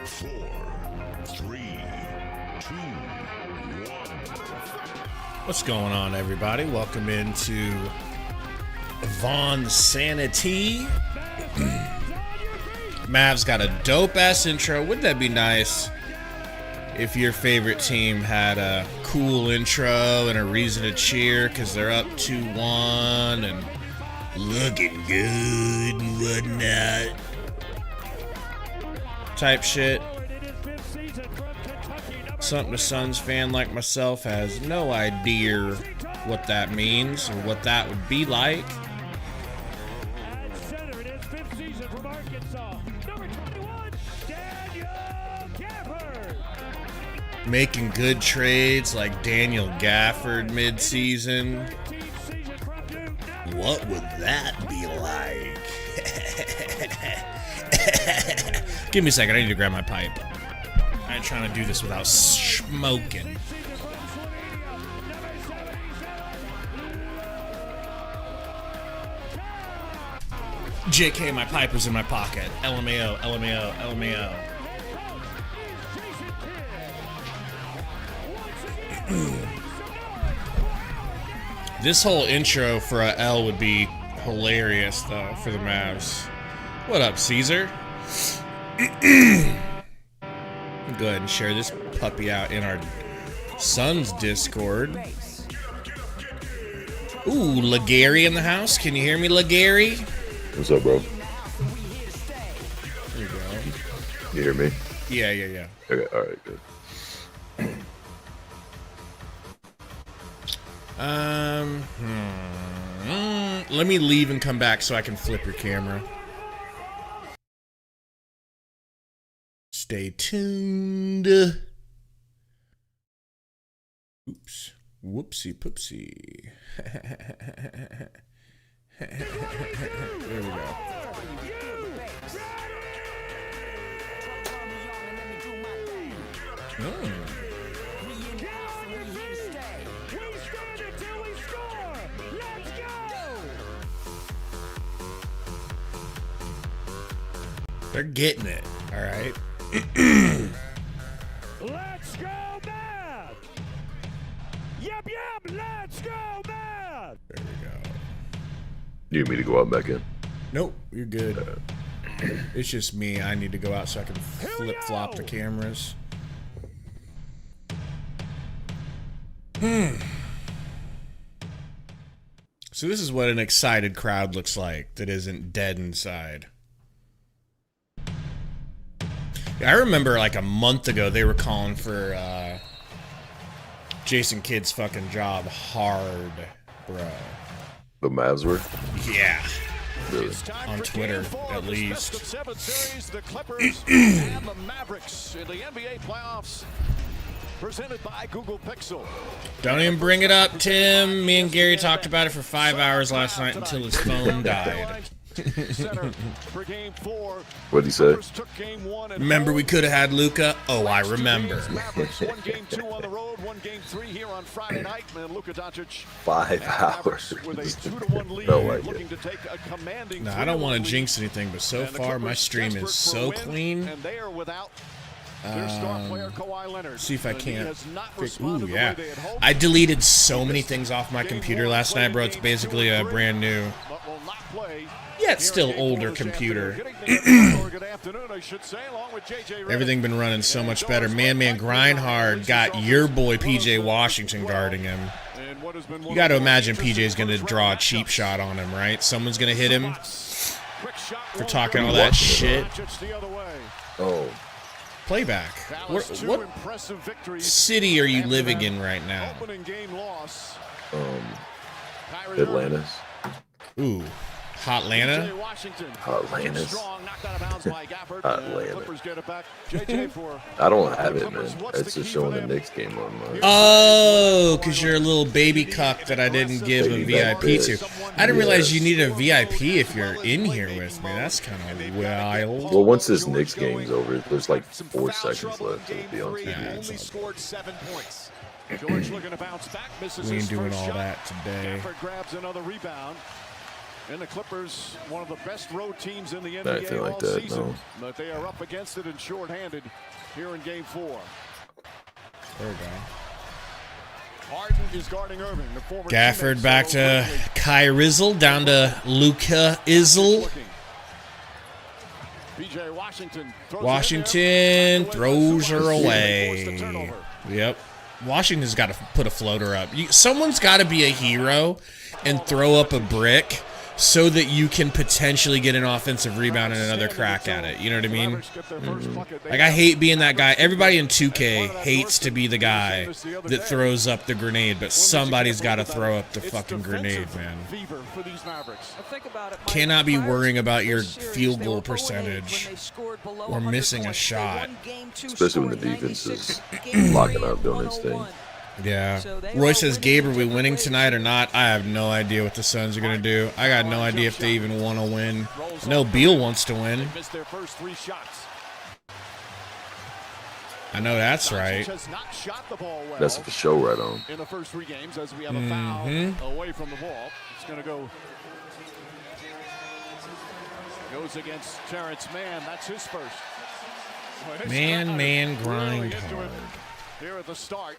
4, 3, 2, 1. What's going on, everybody? Welcome into Von Sanity. Mavs got a dope-ass intro. Wouldn't that be nice if your favorite team had a cool intro and a reason to cheer because they're up 2-1 and looking good and whatnot? Type shit. Something a Suns fan like myself has no idea what that means or what that would be like. Making good trades like Daniel Gafford mid-season. What would that be like? Give me a second, I need to grab my pipe. I ain't trying to do this without smoking. JK, my pipe was in my pocket. LMAO, LMAO, LMAO. This whole intro for a L would be hilarious, though, for the Mavs. What up, Caesar? Go ahead and share this puppy out in our Suns Discord. Ooh, LaGary in the house. Can you hear me, LaGary? What's up, bro? There you go. You hear me? Yeah. Okay, alright, good. Let me leave and come back so I can flip your camera. Stay tuned. Oops. Whoopsie poopsie. There we go. Oh. They're getting it, all right? Let's go, Mav! Yep, let's go, Mav! There we go. You need me to go out and back in? Nope, you're good. It's just me. I need to go out so I can flip-flop the cameras. So this is what an excited crowd looks like that isn't dead inside. I remember like a month ago they were calling for Jason Kidd's fucking job hard, bro. The Mavs were? Yeah. Really? On Twitter, at least. The Clippers and the Mavericks in the NBA playoffs. Presented by Google Pixel. Don't even bring it up, Tim. Me and Gary talked about it for 5 hours last night until his phone died. What'd he say? Remember we could have had Luka? Oh, I remember. 5 hours. No like it. No, I don't want to jinx anything, but so far my stream is so clean. See if I can't fix. Ooh, yeah. I deleted so many things off my computer last night, bro. It's basically a brand new, yet still older computer. Everything been running so much better. Man Grind Hard got your boy PJ Washington guarding him. You got to imagine PJ's going to draw a cheap shot on him, right? Someone's going to hit him for talking all that shit. Oh. Playback. What city are you living in right now? Atlantis. Ooh. Hotlanta? Atlantis. I don't have it, man. It's just showing the Knicks game on mine. Oh, because you're a little baby cuck that I didn't give a VIP to. I didn't realize you needed a VIP if you're in here with me. That's kind of wild. Well, once this Knicks game's over, there's like 4 seconds left to be on TV. George looking to bounce back, misses we ain't his doing first all shot. that today. Gafford grabs another rebound. And the Clippers, one of the best road teams in the NBA Anything like all that, season. no. But they are up against it and shorthanded here in Game 4. There we go. Harden is guarding Irving. The former Gafford teammate, back so to quickly. Kai Rizzle, down to Luka Izzle. PJ Washington Washington throws her Forced the away. turnover. Yep. Washington's got to put a floater up. Someone's got to be a hero and throw up a brick so that you can potentially get an offensive rebound and another crack at it. You know what I mean? Like, I hate being that guy. Everybody in 2K hates to be the guy that throws up the grenade, but somebody's got to throw up the fucking grenade, man. Cannot be worrying about your field goal percentage or missing a shot. Especially when the defense is locking up doing its thing. Yeah. Roy says, Gabe, are we winning tonight or not? I have no idea what the Suns are going to do. I got no idea if they even want to win. I know Beal wants to win. I know that's right. That's for sure right on. In the first 3 games, as we have a foul away from the ball. It's going to go. Goes against Terrence Mann. That's his first. Man, grind Really into hard. it here at the start.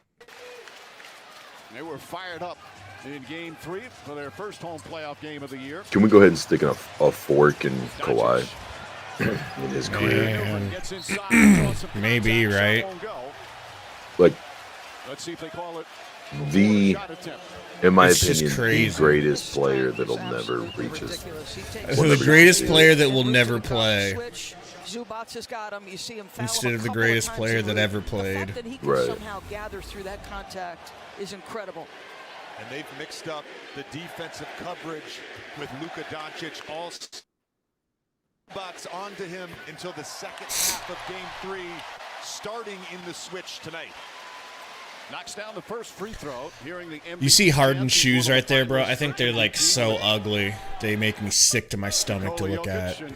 They were fired up in Game 3 for their first home playoff game of the year. Can we go ahead and stick a fork in Kawhi in his career? Man. Gets inside, Maybe, right? Like, Let's see if they call it the, shot attempt. in my It's just opinion, the crazy. greatest player that'll never reach his. So the greatest player that will never play Zubats has got him. You see him foul instead him a of the couple greatest times player in that the ever league. played. The fact that he can Right. somehow gather through that contact is incredible. And they've mixed up the defensive coverage with Luka Doncic. All spots onto him until the second half of Game 3, starting in the switch tonight. Knocks down the first free throw. Hearing the You see Harden's shoes right there, bro? I think they're like so ugly. They make me sick to my stomach to look at. I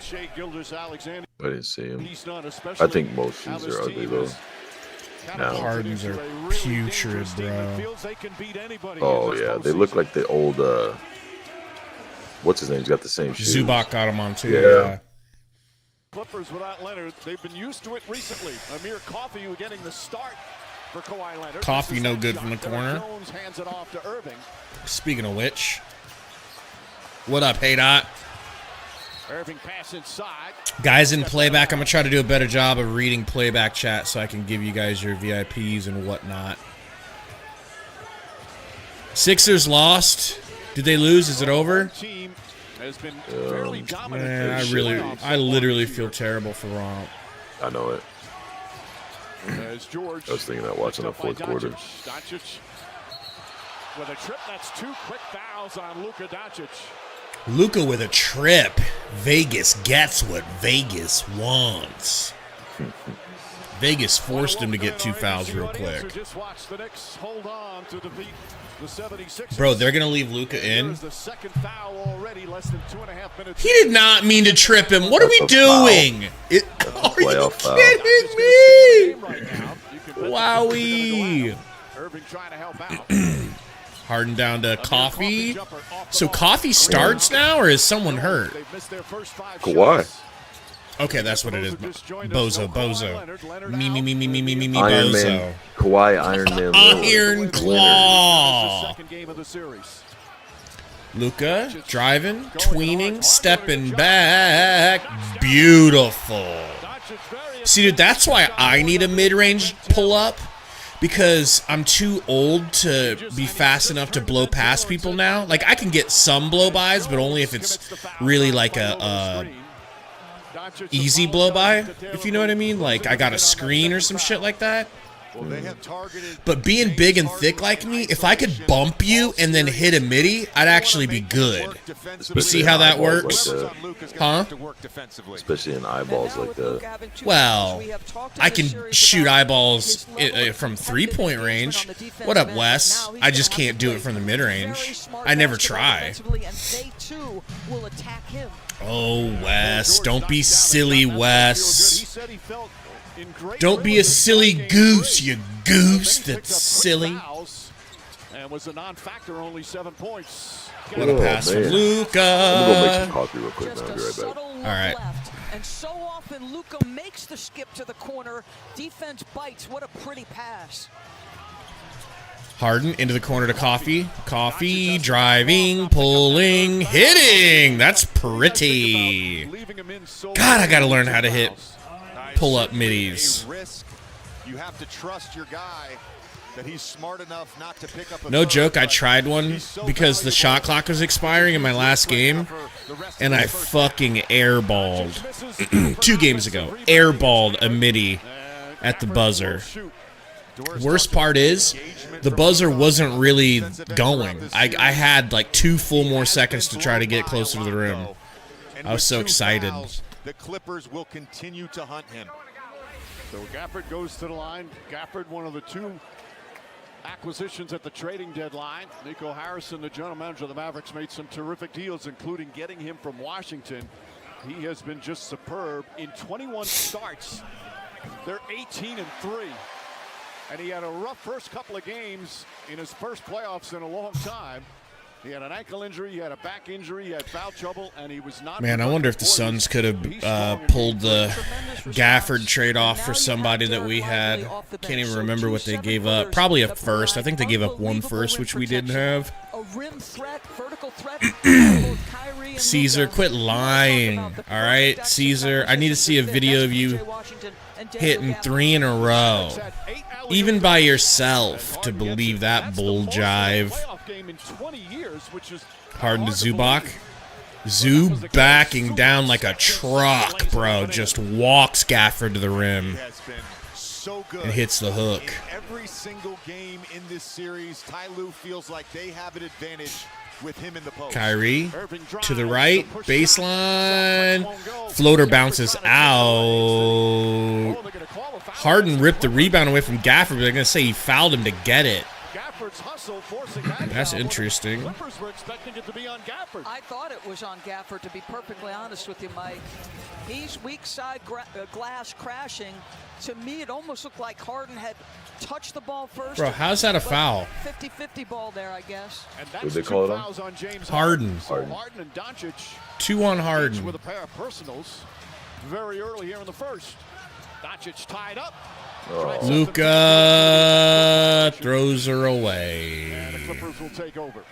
didn't see him. He's not I especially think most how shoes this are ugly team though. is kind No. of Hardens are into a really putrid, dangerous team that bro. feels they can beat anybody Oh in this yeah, they look postseason. like the old. What's his name? He's got the same shoes. Zubac got him on too. Yeah. Yeah. Clippers without Leonard. They've been used to it recently. Amir Coffey getting the start for Kawhi Leonard. Coffey This is no that good shot. from the Derrick corner. Jones hands it off to Irving. Speaking of which, what up, Hey Dot? Irving pass inside. Guys in playback, I'm going to try to do a better job of reading playback chat so I can give you guys your VIPs and whatnot. Sixers lost. Did they lose? Is it over? Team has been fairly dominant. Man, I literally feel terrible for Ron. I know it. As George I was thinking that watching the picked up by fourth quarter. Doncic with a trip. That's 2 quick fouls on Luka Doncic. Luka with a trip. Vegas gets what Vegas wants. Vegas forced him to get 2 fouls real quick. Just watch the Knicks hold on to defeat the 76ers. Bro, they're going to leave Luka in. Here's the second foul already, less than 2.5 minutes. He did not mean to trip him. What are we That's a foul. doing? Are you playoff foul. kidding me? Wowee. Irving trying to help out. Harden down to Coffee. So Coffee starts now, or is someone hurt? They've missed their first 5 Kawhi. shots. Okay, that's what it is. Bozo, Bozo. Me, Iron Bozo. Man. Kawhi, Iron Man. Iron Leonard. Claw. Second game of the series. Luka driving, tweening, stepping back. Beautiful. See, dude, that's why I need a mid-range pull-up. Because I'm too old to be fast enough to blow past people now. Like, I can get some blow-bys, but only if it's really like a easy blow-by, if you know what I mean. Like, I got a screen or some shit like that. Well, they have targeted But being big and thick like me, if I could bump you and then hit a midi, I'd actually be good. You see how that works? Huh? Especially in eyeballs like that. Well, I can shoot eyeballs from three-point range. What up, Wes? I just can't do it from the mid-range. I never try. Oh, Wes. Don't be silly, Wes. Don't be a silly goose, you goose that's silly. and was a non-factor, only 7 points. What a pass from man. I'm gonna go make some Luka. coffee real quick, Just man. I'll a be right back. subtle look All right. left. And so often Luka makes the skip to the corner. Defense bites. What a pretty pass. Harden into the corner to Coffee. Coffee, driving, pulling, hitting. That's pretty. God, I got to learn how to hit pull-up middies. You have to trust your guy that he's smart enough not to pick up a No third, joke, I but tried one he's so because the shot valuable. clock was expiring in my last game, and I fucking airballed 2 games ago. Airballed a midi at the buzzer. Worst part is, the buzzer wasn't really going. I had like 2 full more seconds to try to get closer to the rim. I was so excited. The Clippers will continue to hunt him. So Gafford goes to the line. Gafford, one of the 2 acquisitions at the trading deadline. Nico Harrison, the general manager of the Mavericks, made some terrific deals, including getting him from Washington. He has been just superb in 21 starts. They're 18-3. And he had a rough first couple of games in his first playoffs in a long time. He had an ankle injury, he had a back injury, he had foul trouble, and he was not. Man, I wonder if the Suns could have pulled the Gafford trade off for somebody that we had. Can't even remember what they gave up. Probably a first. I think they gave up 1 first, which we didn't have. Caesar, quit lying. All right, Caesar. I need to see a video of you hitting 3 in a row, even by yourself, to believe that bull jive. Harden to Zubac. Zoo backing down like a truck, bro. Just walks Gafford to the rim and hits the hook. Every single game in this series, Ty Lue feels like they have an advantage with him in the post. Kyrie to the right, baseline. Floater bounces out. Harden ripped the rebound away from Gafford, but they're going to say he fouled him to get it. That's interesting. I thought it was on Gafford, to be perfectly honest with you, Mike. He's weak side glass crashing. To me, it almost looked like Harden had touched the ball first. Bro, how's that a foul? 50-50 ball there, I guess. Did they call it on? Harden. Harden and Doncic 2 on Harden. with a pair of personals very early here in the first. Doncic tied up. Luka throws her away. And the Clippers will take over.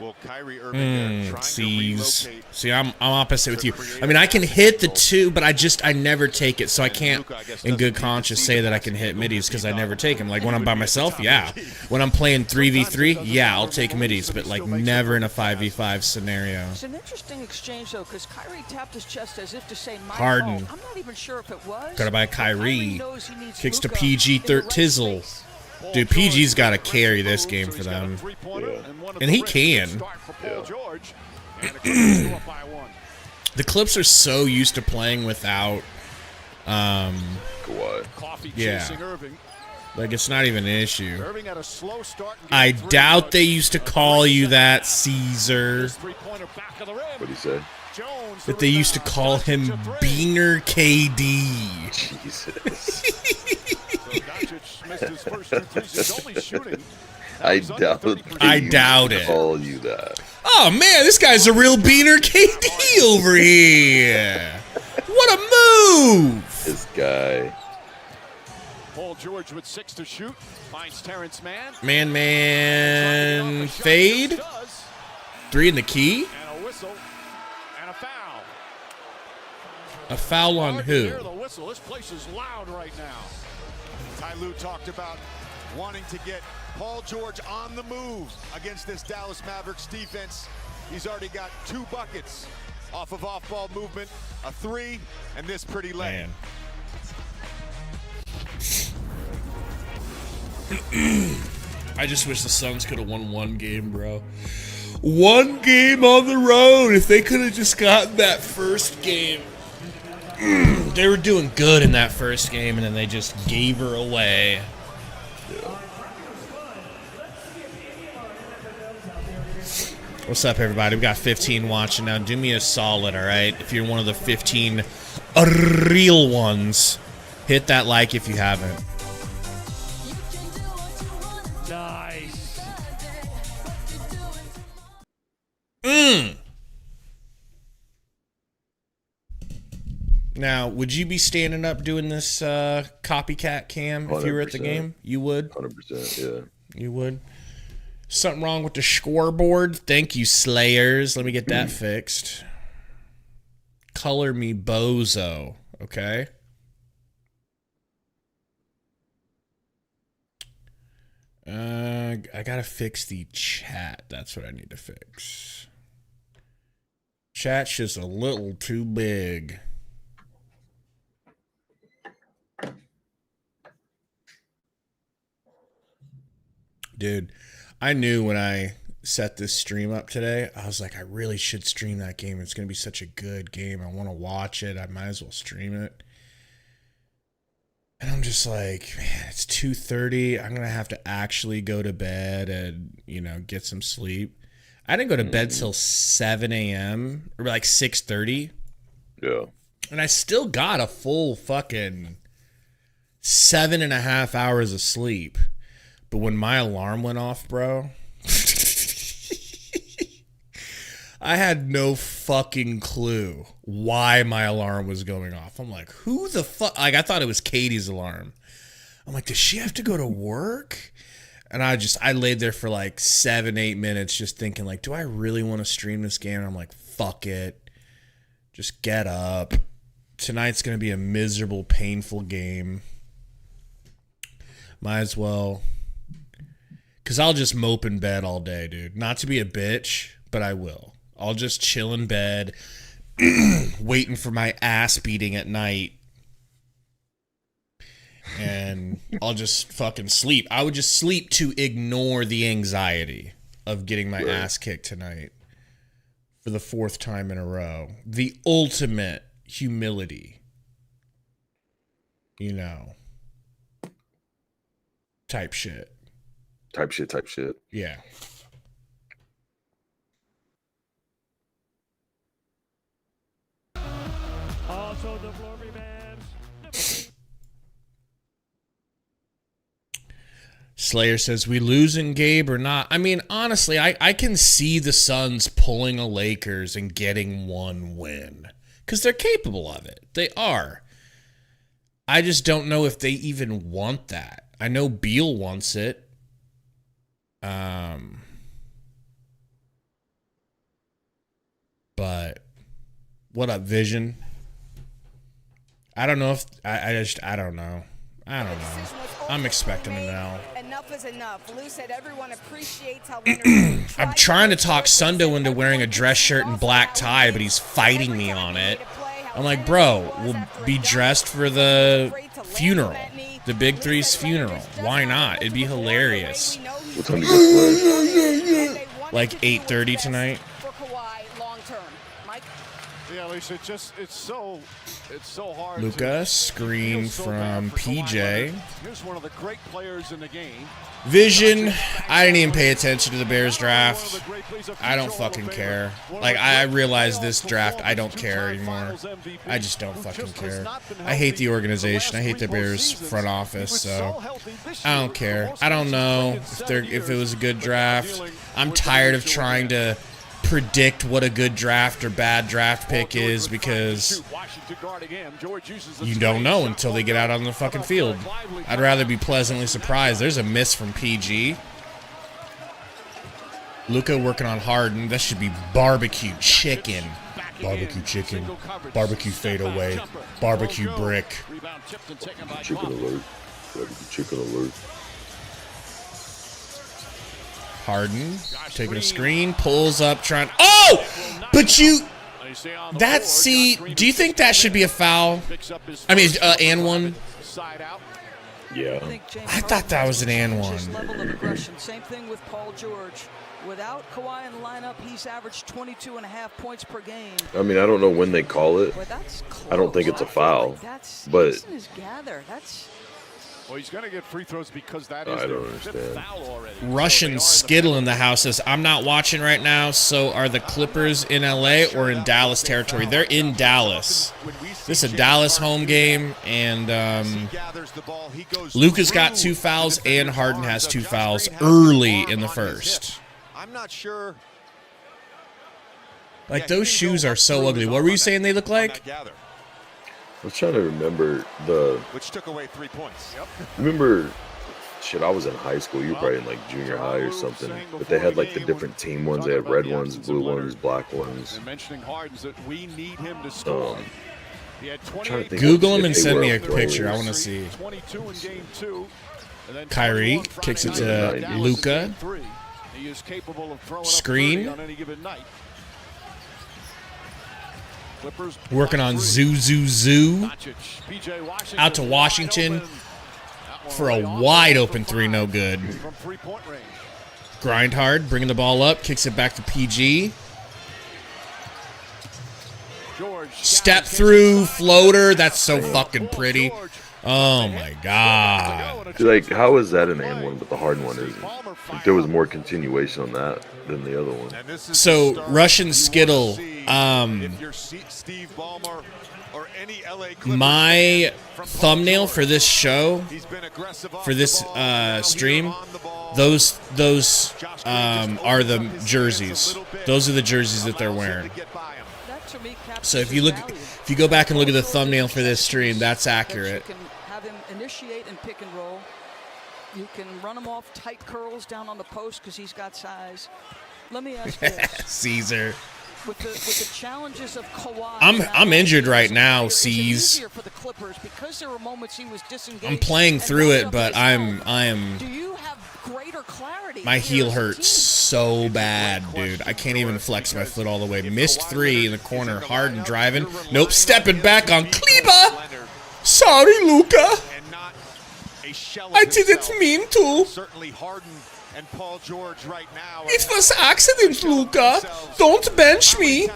Well, Kyrie Irving trying to relocate. See, I'm opposite with you. I mean, I can hit the 2, but I never take it, so I can't, in good conscience, say that I can hit middies because I never take them. Like when I'm by myself, yeah. When I'm playing 3v3, yeah, I'll take middies, but like never in a 5v5 scenario. It's an interesting exchange though, because Kyrie tapped his chest as if to say, "My Harden. fault." I'm not even sure if it was. Gotta buy Kyrie. knows he needs Kicks to Luka PG in the right Tizzle. space. Dude, PG's got to carry this game for them. And he can. The Clips are so used to playing without, yeah. Like, it's not even an issue. I doubt they used to call you that, Caesar. What'd he say? That they used to call him Beaner KD. Jesus. I doubt it. Call you that. Oh, man, this guy's a real Beaner KD over here. What a move. This guy. Paul George with 6 to shoot. Finds Terrence Mann. Man. Fade. 3 in the key. And a whistle. And a foul. A foul on who? Hear the whistle. This place is loud right now. Ty Lue talked about wanting to get Paul George on the move against this Dallas Mavericks defense. He's already got 2 buckets off of off-ball movement, a 3, and this pretty lane. I just wish the Suns could have won 1 game, bro. 1 game on the road. If they could have just gotten that first game. They were doing good in that first game, and then they just gave her away. What's up, everybody? We got 15 watching now. Do me a solid, all right? If you're one of the 15 real ones, hit that like if you haven't. Now, would you be standing up doing this copycat cam if you were at the game? You would? 100%, yeah. You would? Something wrong with the scoreboard? Thank you, Slayers. Let me get that fixed. Color me bozo, okay? I gotta fix the chat. That's what I need to fix. Chat's just a little too big. Dude, I knew when I set this stream up today, I was like, I really should stream that game. It's going to be such a good game. I want to watch it. I might as well stream it. And I'm just like, man, it's 2:30. I'm going to have to actually go to bed and, you know, get some sleep. I didn't go to bed till 7 a.m. or like 6:30. Yeah. And I still got a full fucking 7.5 hours of sleep. But when my alarm went off, bro, I had no fucking clue why my alarm was going off. I'm like, who the fuck? Like, I thought it was Katie's alarm. I'm like, does she have to go to work? And I laid there for like 7-8 minutes just thinking, like, do I really want to stream this game? And I'm like, fuck it. Just get up. Tonight's going to be a miserable, painful game. Might as well. Because I'll just mope in bed all day, dude. Not to be a bitch, but I will. I'll just chill in bed, waiting for my ass beating at night. And I'll just fucking sleep. I would just sleep to ignore the anxiety of getting my ass kicked tonight for the 4th time in a row. The ultimate humility. You know. Type shit. Type shit. Yeah. Also the glory man. Slayer says, we losing Gabe or not? I mean, honestly, I can see the Suns pulling a Lakers and getting one win. Because they're capable of it. They are. I just don't know if they even want that. I know Beal wants it. But what up, Vision? I don't know if I don't know. I don't know. I'm expecting it now. Enough is enough. Lou said everyone appreciates how I'm trying to talk Sundo into wearing a dress shirt and black tie, but he's fighting me on it. I'm like, bro, we'll be dressed for the funeral. The Big Three's funeral. Why not? It'd be hilarious. What time do you guys play? Like 8:30 tonight. Yeah, Lisa, it's so hard. Luka, screen from PJ. Here's one of the great players in the game. Vision, I didn't even pay attention to the Bears draft. I don't fucking care. Like, I realize this draft, I don't care anymore. I just don't fucking care. I hate the organization. I hate the Bears front office, so I don't care. I don't know if it was a good draft. I'm tired of trying to predict what a good draft or bad draft pick is because you don't know until they get out on the fucking field. I'd rather be pleasantly surprised. There's a miss from PG. Luka working on Harden. That should be barbecue chicken. Barbecue chicken. Barbecue fadeaway. Barbecue brick. Chicken alert. Barbecue chicken alert. Harden taking a screen, pulls up, trying. Oh! But you. That, see, do you think that should be a foul? I mean, and one? Yeah. I thought that was an and one. Same thing with Paul George. Without Kawhi in the lineup, he's averaged 22.5 points per game. I mean, I don't know when they call it. I don't think it's a foul. But well, he's going to get free throws because that is I don't understand. foul already. Russian Skittle in the house says, I'm not watching right now, so are the Clippers in LA or in Dallas territory? They're in Dallas. This is a Dallas home game, and Luka's got 2 fouls and Harden has 2 fouls early in the first. I'm not sure. Like, those shoes are so ugly. What were you saying they look like? was trying to remember which took away 3 points. Yep. Remember, shit, I was in high school. You were probably in like junior high or something. But they had like the different team ones. They had red ones, blue ones, black ones. Mentioning Harden's that we need him to score. Google him and send me a picture. I want to see. 22 in game 2. Kyrie kicks it to Luka. He is capable of throwing Screen. up 30 on any given night. Clippers Working on Zoo. Out to Washington for a wide open three, no good. From 3-point range. Grind hard, bringing the ball up, kicks it back to PG. Step through, floater. That's so fucking pretty. Oh my god. Like, how is that an and one, but the Harden one isn't? Like, there was more continuation on that than the other one. So Russian Skittle, my thumbnail for this show, for this stream, those are the jerseys. Those are the jerseys that they're wearing. So if you go back and look at the thumbnail for this stream, that's accurate. You can have him initiate and pick and roll. You can run him off tight curls down on the post because he's got size. Let me ask you this. Caesar. With the challenges of Kawhi, I'm injured right now, C's. I'm playing through it, but I am. Do you have greater clarity? My heel hurts so bad, dude. I can't even flex my foot all the way. Missed three in the corner. Harden driving. Nope, stepping back on Kleba. Sorry, Luka. I didn't mean to. Certainly Harden and Paul George right now. It was accident, Luka. Don't bench me.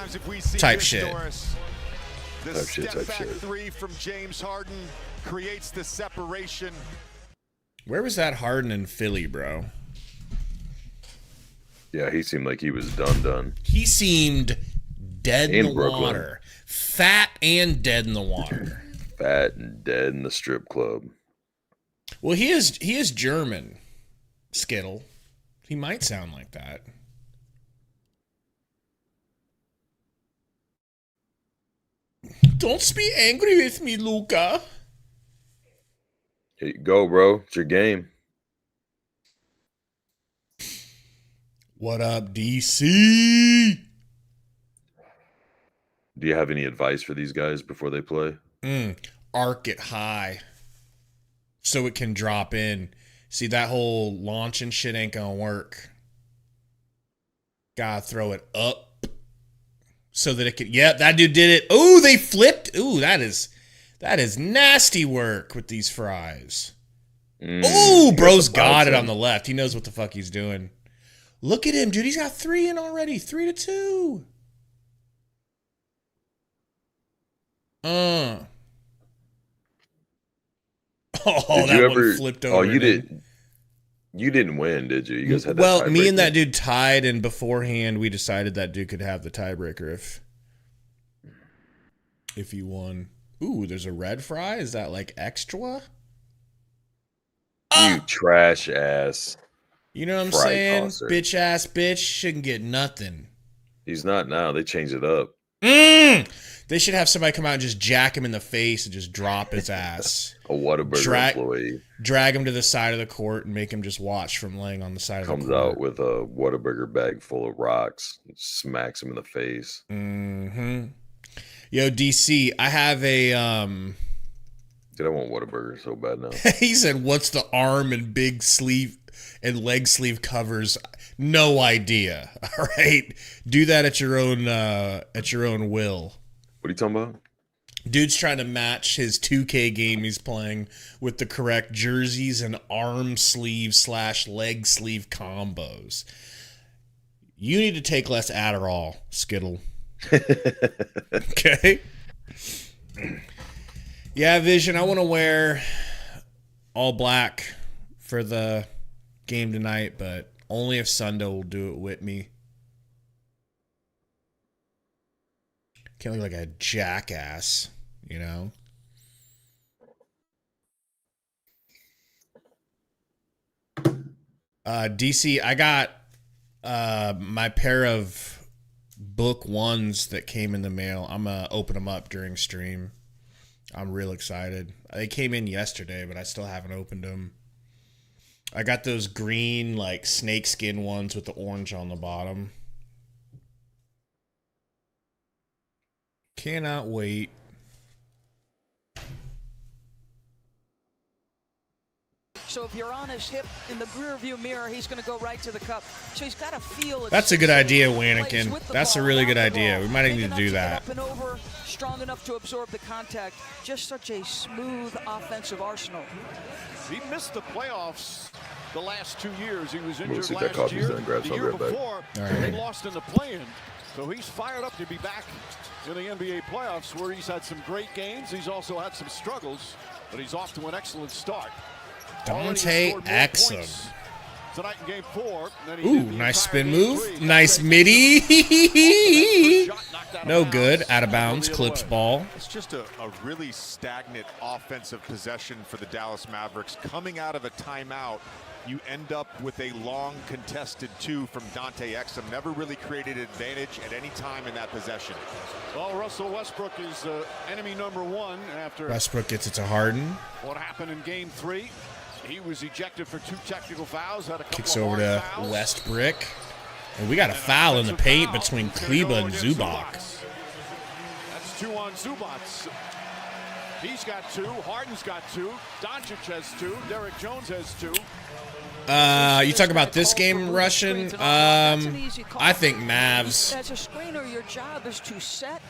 Type shit. Type shit. Three from James Harden creates the separation. Where was that Harden in Philly, bro? Yeah, he seemed like he was done. He seemed dead in the water. Fat and dead in the water. Fat and dead in the strip club. Well, he is German. Skittle. He might sound like that. Don't be angry with me, Luka. Here you go, bro. It's your game. What up, DC? Do you have any advice for these guys before they play? Arc it high so it can drop in. See, that whole launch and shit ain't gonna work. Gotta throw it up so that it could. Yep, that dude did it. Ooh, they flipped. Ooh, that is nasty work with these fries. Ooh, bro's got it on the left. He knows what the fuck he's doing. Look at him, dude. He's got 3 in already. 3-2. Oh, did that you ever, one flipped over. Oh, you didn't win, did you? You guys had that well, me and that dude tied, and beforehand we decided that dude could have the tiebreaker if he won. Ooh, there's a red fry. Is that like extra? You trash ass. You know what I'm saying? Tosser. Bitch ass bitch shouldn't get nothing. He's not now. They changed it up. They should have somebody come out and just jack him in the face and just drop his ass. A Whataburger employee. Drag him to the side of the court and make him just watch from laying on the side of the court. Comes out with a Whataburger bag full of rocks. Smacks him in the face. Yo, DC, I have a... Dude, I want Whataburger so bad now. He said, what's the arm and big sleeve and leg sleeve covers? No idea. All right? Do that at your own will. What are you talking about? Dude's trying to match his 2K game he's playing with the correct jerseys and arm sleeve / leg sleeve combos. You need to take less Adderall, Skittle. Okay? Yeah, Vision, I want to wear all black for the game tonight, but only if Sundo will do it with me. Can't look like a jackass, you know? DC, I got my pair of book ones that came in the mail. I'm going to open them up during stream. I'm real excited. They came in yesterday, but I still haven't opened them. I got those green, like, snakeskin ones with the orange on the bottom. Cannot wait. So if you're on his hip in the rear view mirror, he's going to go right to the cup. So he's got to feel it. That's a good idea, Wanikin. That's a really good idea. We might need to do that. Up and over, strong enough to absorb the contact. Just such a smooth offensive arsenal. He missed the playoffs the last 2 years. He was injured see if that last coffee's year. done. Grab The some, year I'll be right before, they lost in the play-in. So he's fired up to be back in the NBA playoffs, where he's had some great games. He's also had some struggles, but he's off to an excellent start. Dante Exum. Tonight in game 4. Ooh, nice spin move. Nice midi. No good. Out of bounds. Clips ball. It's just a really stagnant offensive possession for the Dallas Mavericks. Coming out of a timeout, you end up with a long contested 2 from Dante Exum. Never really created advantage at any time in that possession. Well, Russell Westbrook is enemy number 1 after Westbrook gets it to Harden. what happened in game 3. He was ejected for 2 technical fouls. Had a couple Kicks of over hard to fouls. Westbrook. And we got a foul in the paint between Kleba and Zubac. That's 2 on Zubac. He's got 2. Harden's got 2. Doncic has 2. Derek Jones has 2. You talk about this game, Russian. I think Mavs. As a screener, your job is to set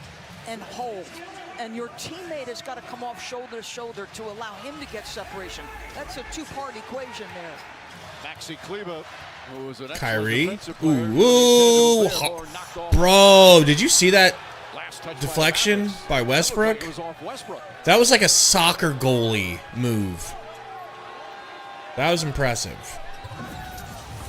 and hold. And your teammate has got to come off shoulder to shoulder to allow him to get separation. That's a 2-part equation there. Maxi Kleba, who was an Kyrie. excellent defensive player, Ooh. Bro, did you see that deflection by Westbrook? It was off Westbrook. That was like a soccer goalie move. That was impressive.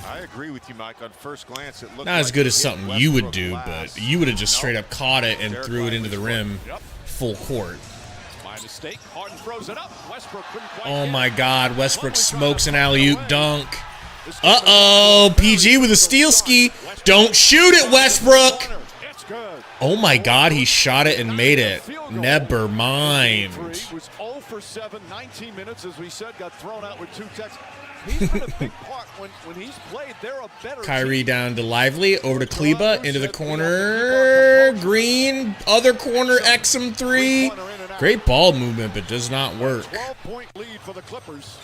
I agree with you, Mike. On first glance, it looked Not as like good it as hit something you would Westbrook do, last. but you would have just straight up caught it and threw it into the rim full court. My mistake. Harden throws it up. Westbrook couldn't quite Oh get my it. God, Westbrook smokes an alley-oop dunk. Uh-oh, PG with a steal ski. Don't shoot it, Westbrook. It's good. Oh my God, he shot it and made it. Never mind. He was 0 for 7, 19 minutes, as we said, got thrown out with 2 techs. He's been a big part when he's played. They're a better Kyrie team. down to Lively, over to Kleba, into the corner. Green, other corner, Exum 3. Great ball movement, but does not work. 12-point lead for the Clippers.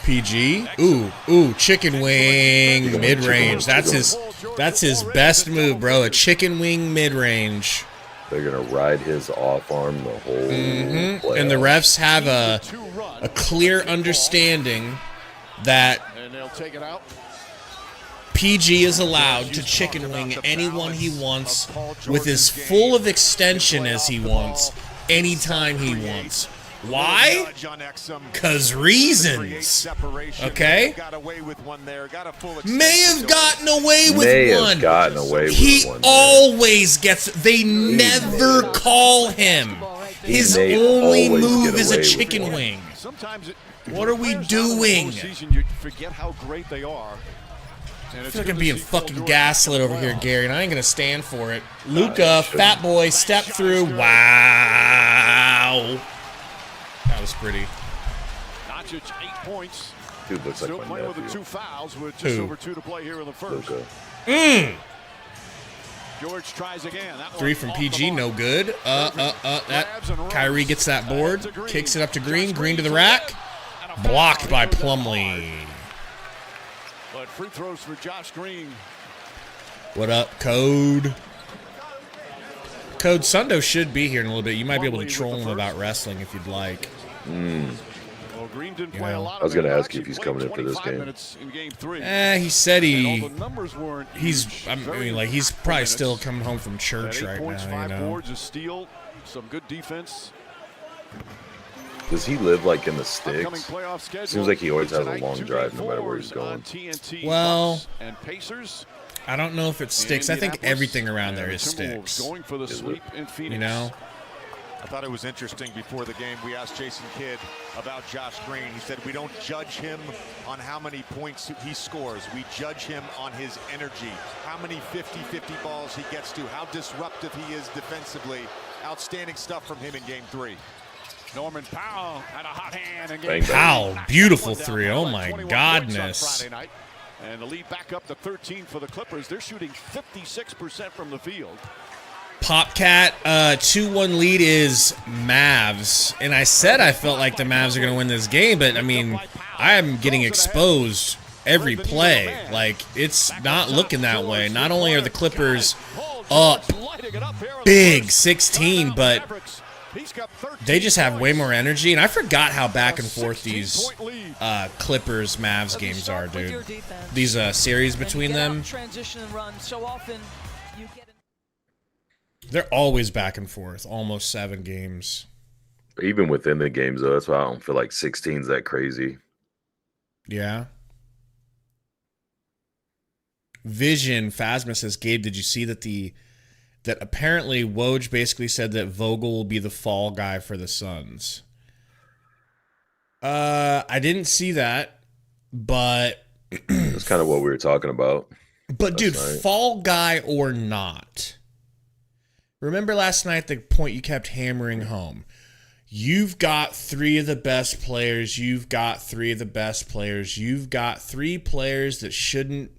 PG. Ooh, chicken wing mid-range. That's his best move, bro. A chicken wing mid-range. They're gonna ride his off arm the whole playoffs. And the refs have a clear understanding that And they'll take it out. PG is allowed to chicken wing anyone he wants with as full of extension as he wants, anytime he wants. Why? Because reasons. Okay? May have gotten away with one. He always gets. They never call him. His only move is a chicken wing. What are we doing? You forget how great they are. I feel like I'm being fucking gaslit over here, Gary, and I ain't gonna stand for it. Luka, fat boy, step through. Wow. That was pretty. Doncic 8 points. Dude looks like Still my playing with the nephew. 2 fouls with just over 2 to play here in the first. Luka. George tries again. That 3 one from off PG, the mark. no good. Kyrie gets that board, kicks it up to Green, Green to the rack. Blocked by Plumlee. But free throws for Josh Green. What up, Code? Code Sundo should be here in a little bit. You might be able to troll him about wrestling if you'd like. Well, Green didn't play a lot I was of gonna it. ask you if he's coming in for this 25 game. minutes in game 3. He said And all the numbers weren't he's huge. he's probably still coming home from church Had 8 right points, now, 5 you know. boards, a steal, some good defense. Does he live like in the Upcoming sticks? playoff schedule. Seems like he always has a Tonight, long 2 drive game no matter where he's 4s going. on TNT, Well, Bucks and Pacers. I don't know if it sticks. I think Indianapolis, everything around there and is the Timberwolves sticks. Going for the sweep in Phoenix. You know? I thought it was interesting before the game. We asked Jason Kidd about Josh Green. He said, we don't judge him on how many points he scores. We judge him on his energy, how many 50-50 balls he gets to, how disruptive he is defensively. Outstanding stuff from him in game 3. Norman Powell had a hot hand. And Bang, bang. Powell, beautiful three. Oh my godness. And the lead back up to 13 for the Clippers. They're shooting 56% from the field. Popcat, 2-1 lead is Mavs. And I said I felt like the Mavs are going to win this game, but, I mean, I am getting exposed every play. Like, it's not looking that way. Not only are the Clippers up big 16, but they just have way more energy. And I forgot how back and forth these Clippers-Mavs games are, dude. These series between them. They're always back and forth, almost 7 games. Even within the games, though, that's why I don't feel like 16's that crazy. Yeah. Vision Phasma says, Gabe, did you see that apparently Woj basically said that Vogel will be the fall guy for the Suns? I didn't see that, but that's kind of what we were talking about. But dude, fall guy or not? Remember last night the point you kept hammering home. You've got 3 of the best players. You've got 3 of the best players. You've got 3 players that shouldn't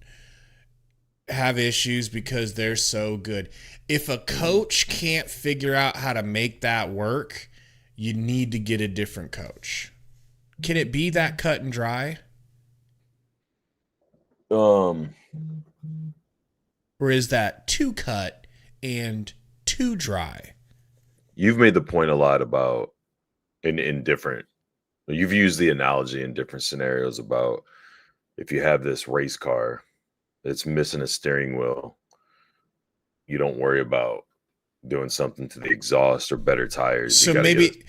have issues because they're so good. If a coach can't figure out how to make that work, you need to get a different coach. Can it be that cut and dry? Or is that too cut and too dry? You've made the point a lot about in different, you've used the analogy in different scenarios about if you have this race car that's missing a steering wheel, you don't worry about doing something to the exhaust or better tires. So maybe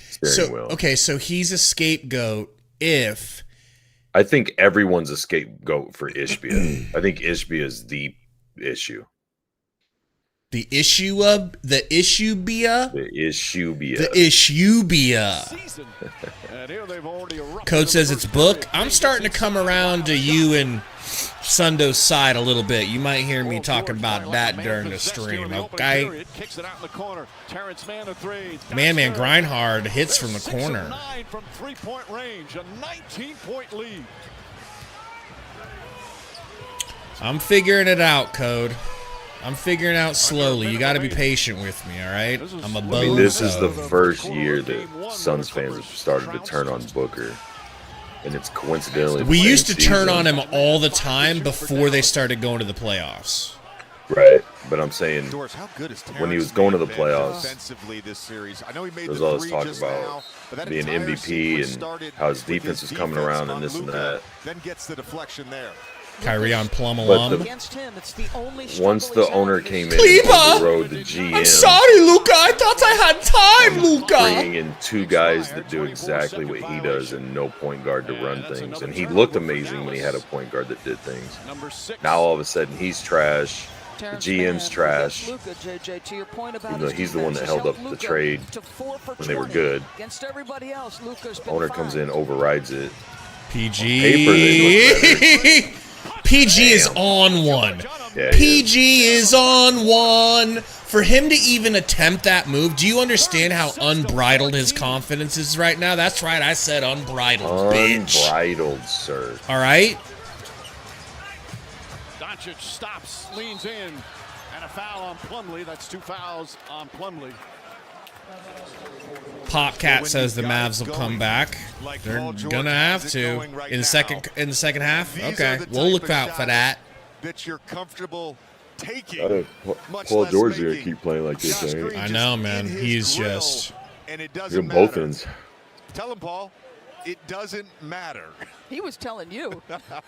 okay, so he's a scapegoat if I think everyone's a scapegoat for Ishbia. I think Ishbia is the issue. The issue of the Ishubia? The Ishubia. The Ishubia. Code says it's book. I'm starting to come around to you and Sundo's side a little bit. You might hear me talking about that during the stream, okay? Man grind hard hits from the corner. From 3-point range, a 19-point lead. I'm figuring it out, Code. I'm figuring out slowly. You got to be patient with me, all right? I'm a bozo. I mean, this is the first year that Suns fans have started to turn on Booker. And it's coincidentally we used to turn on him all the time before they started going to the playoffs. Right, but I'm saying when he was going to the playoffs, there was all this talk about being MVP and how his defense is coming around and this and that. Then gets the deflection there. Kyrie on Plum alum. Once the owner came in and overrode the GM. I'm sorry, Luka. I thought I had time, Luka. Bringing in 2 guys that do exactly what he does and no point guard to run things. And he looked amazing when he had a point guard that did things. Now all of a sudden he's trash. The GM's trash. Even though he's the one that held up the trade when they were good. The owner comes in, overrides it. PG. PG is on one. Yeah, PG is on one. For him to even attempt that move, do you understand how unbridled his confidence is right now? That's right, I said unbridled, bitch. Unbridled, sir. All right? Doncic stops, leans in, and a foul on Plumlee. That's 2 fouls on Plumlee. Popcat says the Mavs will come back. They're gonna have to in the second half. Okay, we'll look out for that. That you're comfortable taking. Paul George is gonna keep playing like this. I know, man. He's just. And it doesn't matter. Both ends. Tell him, Paul. It doesn't matter. He was telling you. A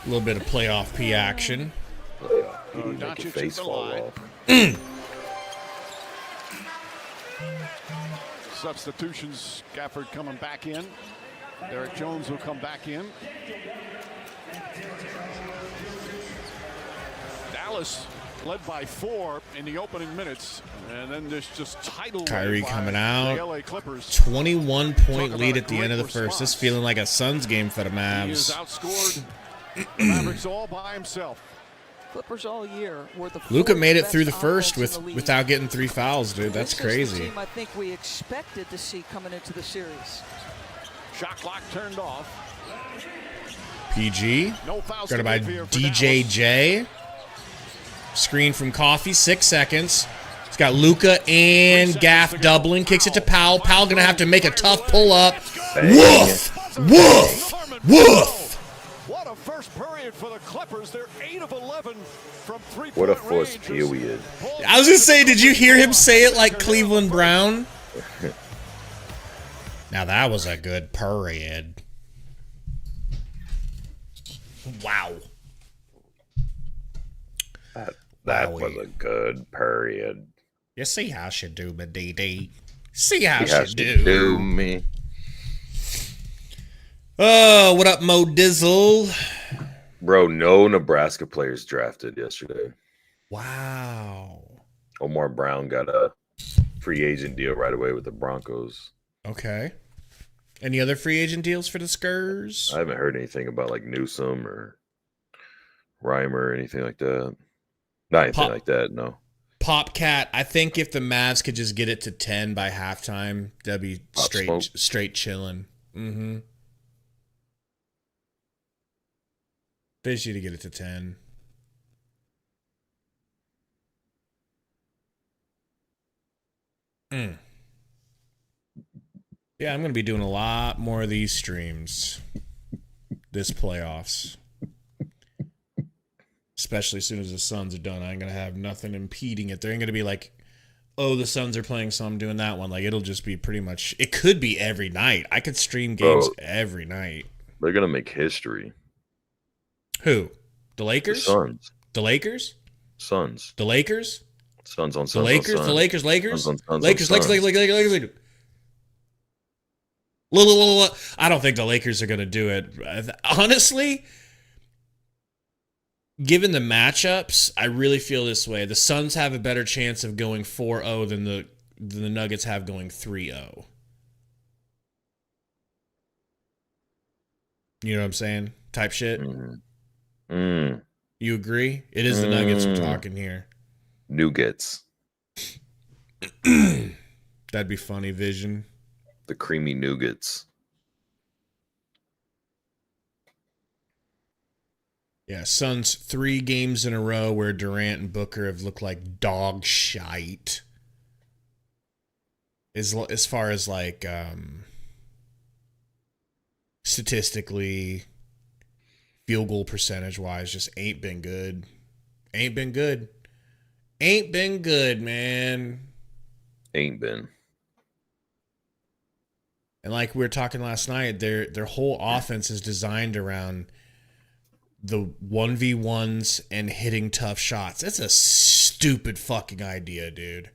little bit of playoff P action. He didn't make your face fall off. Substitutions, Gafford coming back in. Derek Jones will come back in. Dallas led by 4 in the opening minutes, and then this just tidal Kyrie wave by coming the out. LA Clippers. 21-point lead at the end of the first. This feeling like a Suns game for the He has Mavs. outscored the Mavericks all by himself. Clippers all year were the Luka made it fourth through the best first offense in the league. without getting 3 fouls, dude. That's This is crazy. the team I think we expected to see coming into the series. Shot clock turned off. PG. No fouls Guarded by committed here for Dallas. DJJ. Screen from Coffee, 6 seconds. It's got Luka and Gaff doubling. Kicks it to Powell. Powell gonna have to make a tough pull up. Woof! Woof! Woof! What a first period for the Clippers. They're 8 of 11 from 3-point What a first range. period. I was gonna say, did you hear him say it like Cleveland Brown? Now that was a good period. Wow. That Wowie. was a good period. You see how she do, me, DD. See how He has she to do do. me. Oh, what up, Mo Dizzle? Bro, no Nebraska players drafted yesterday. Wow. Omar Brown got a free agent deal right away with the Broncos. Okay. Any other free agent deals for the Skurs? I haven't heard anything about like Newsome or Reimer or anything like that. Not anything like that, no. Popcat, I think if the Mavs could just get it to 10 by halftime, that'd be Pop Smoke. straight chilling. Mm-hmm. They just need to get it to 10. Yeah, I'm going to be doing a lot more of these streams this playoffs. Especially as soon as the Suns are done. I ain't going to have nothing impeding it. There ain't going to be like, oh, the Suns are playing, so I'm doing that one. Like, it'll just be pretty much, it could be every night. I could stream games every night. They're going to make history. Who? The Lakers? The Suns. The Lakers? Suns. The Lakers? Suns on The Suns. Lakers? on Suns. The Lakers? Lakers? Suns on Lakers? Suns. Lakers? I don't think the Lakers are going to do it. Honestly, given the matchups, I really feel this way. The Suns have a better chance of going 4-0 than the Nuggets have going 3-0. You know what I'm saying? Type shit. You agree? It is the Nuggets we're talking here. Nougats. That'd be funny, Vision. The creamy nougats. Yeah, Suns 3 games in a row where Durant and Booker have looked like dog shite. As far as like statistically, field goal percentage wise, just ain't been good. Ain't been good. Ain't been good, man. Ain't been. And like we were talking last night, their whole offense is designed around the 1v1s and hitting tough shots. That's a stupid fucking idea, dude.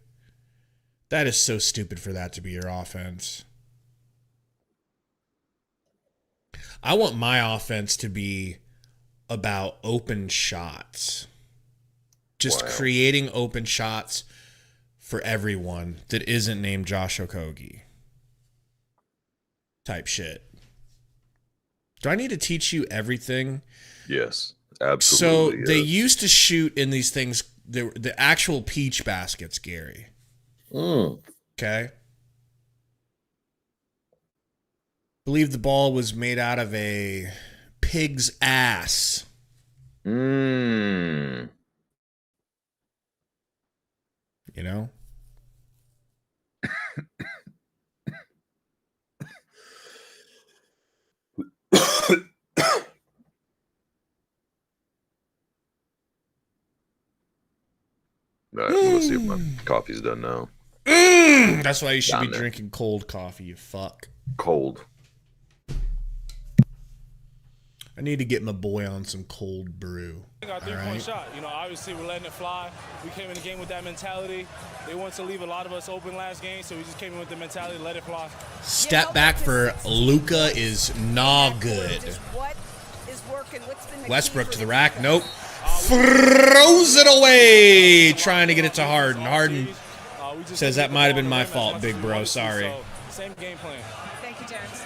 That is so stupid for that to be your offense. I want my offense to be about open shots. Just creating open shots for everyone that isn't named Josh Okogie. Type shit. Do I need to teach you everything? Yes, absolutely. So they used to shoot in these things, the actual peach baskets, Gary. Okay. Believe the ball was made out of a pig's ass. You know? All right, let's see if my coffee's done now. That's why you should be drinking cold coffee, you fuck. Cold. I need to get my boy on some cold brew. Our three-point shot. You know, obviously we're letting it fly. We came in the game with that mentality. They wanted to leave a lot of us open last game, so we just came in with the mentality, let it fly. Step back for Luka is not good. What is working. What's been the Westbrook key to for the his rack. success? Nope. Throws it away. Trying to get it to Harden. Harden says that might have been my fault, big bro. Sorry. Same game plan. Thank you, Terrence.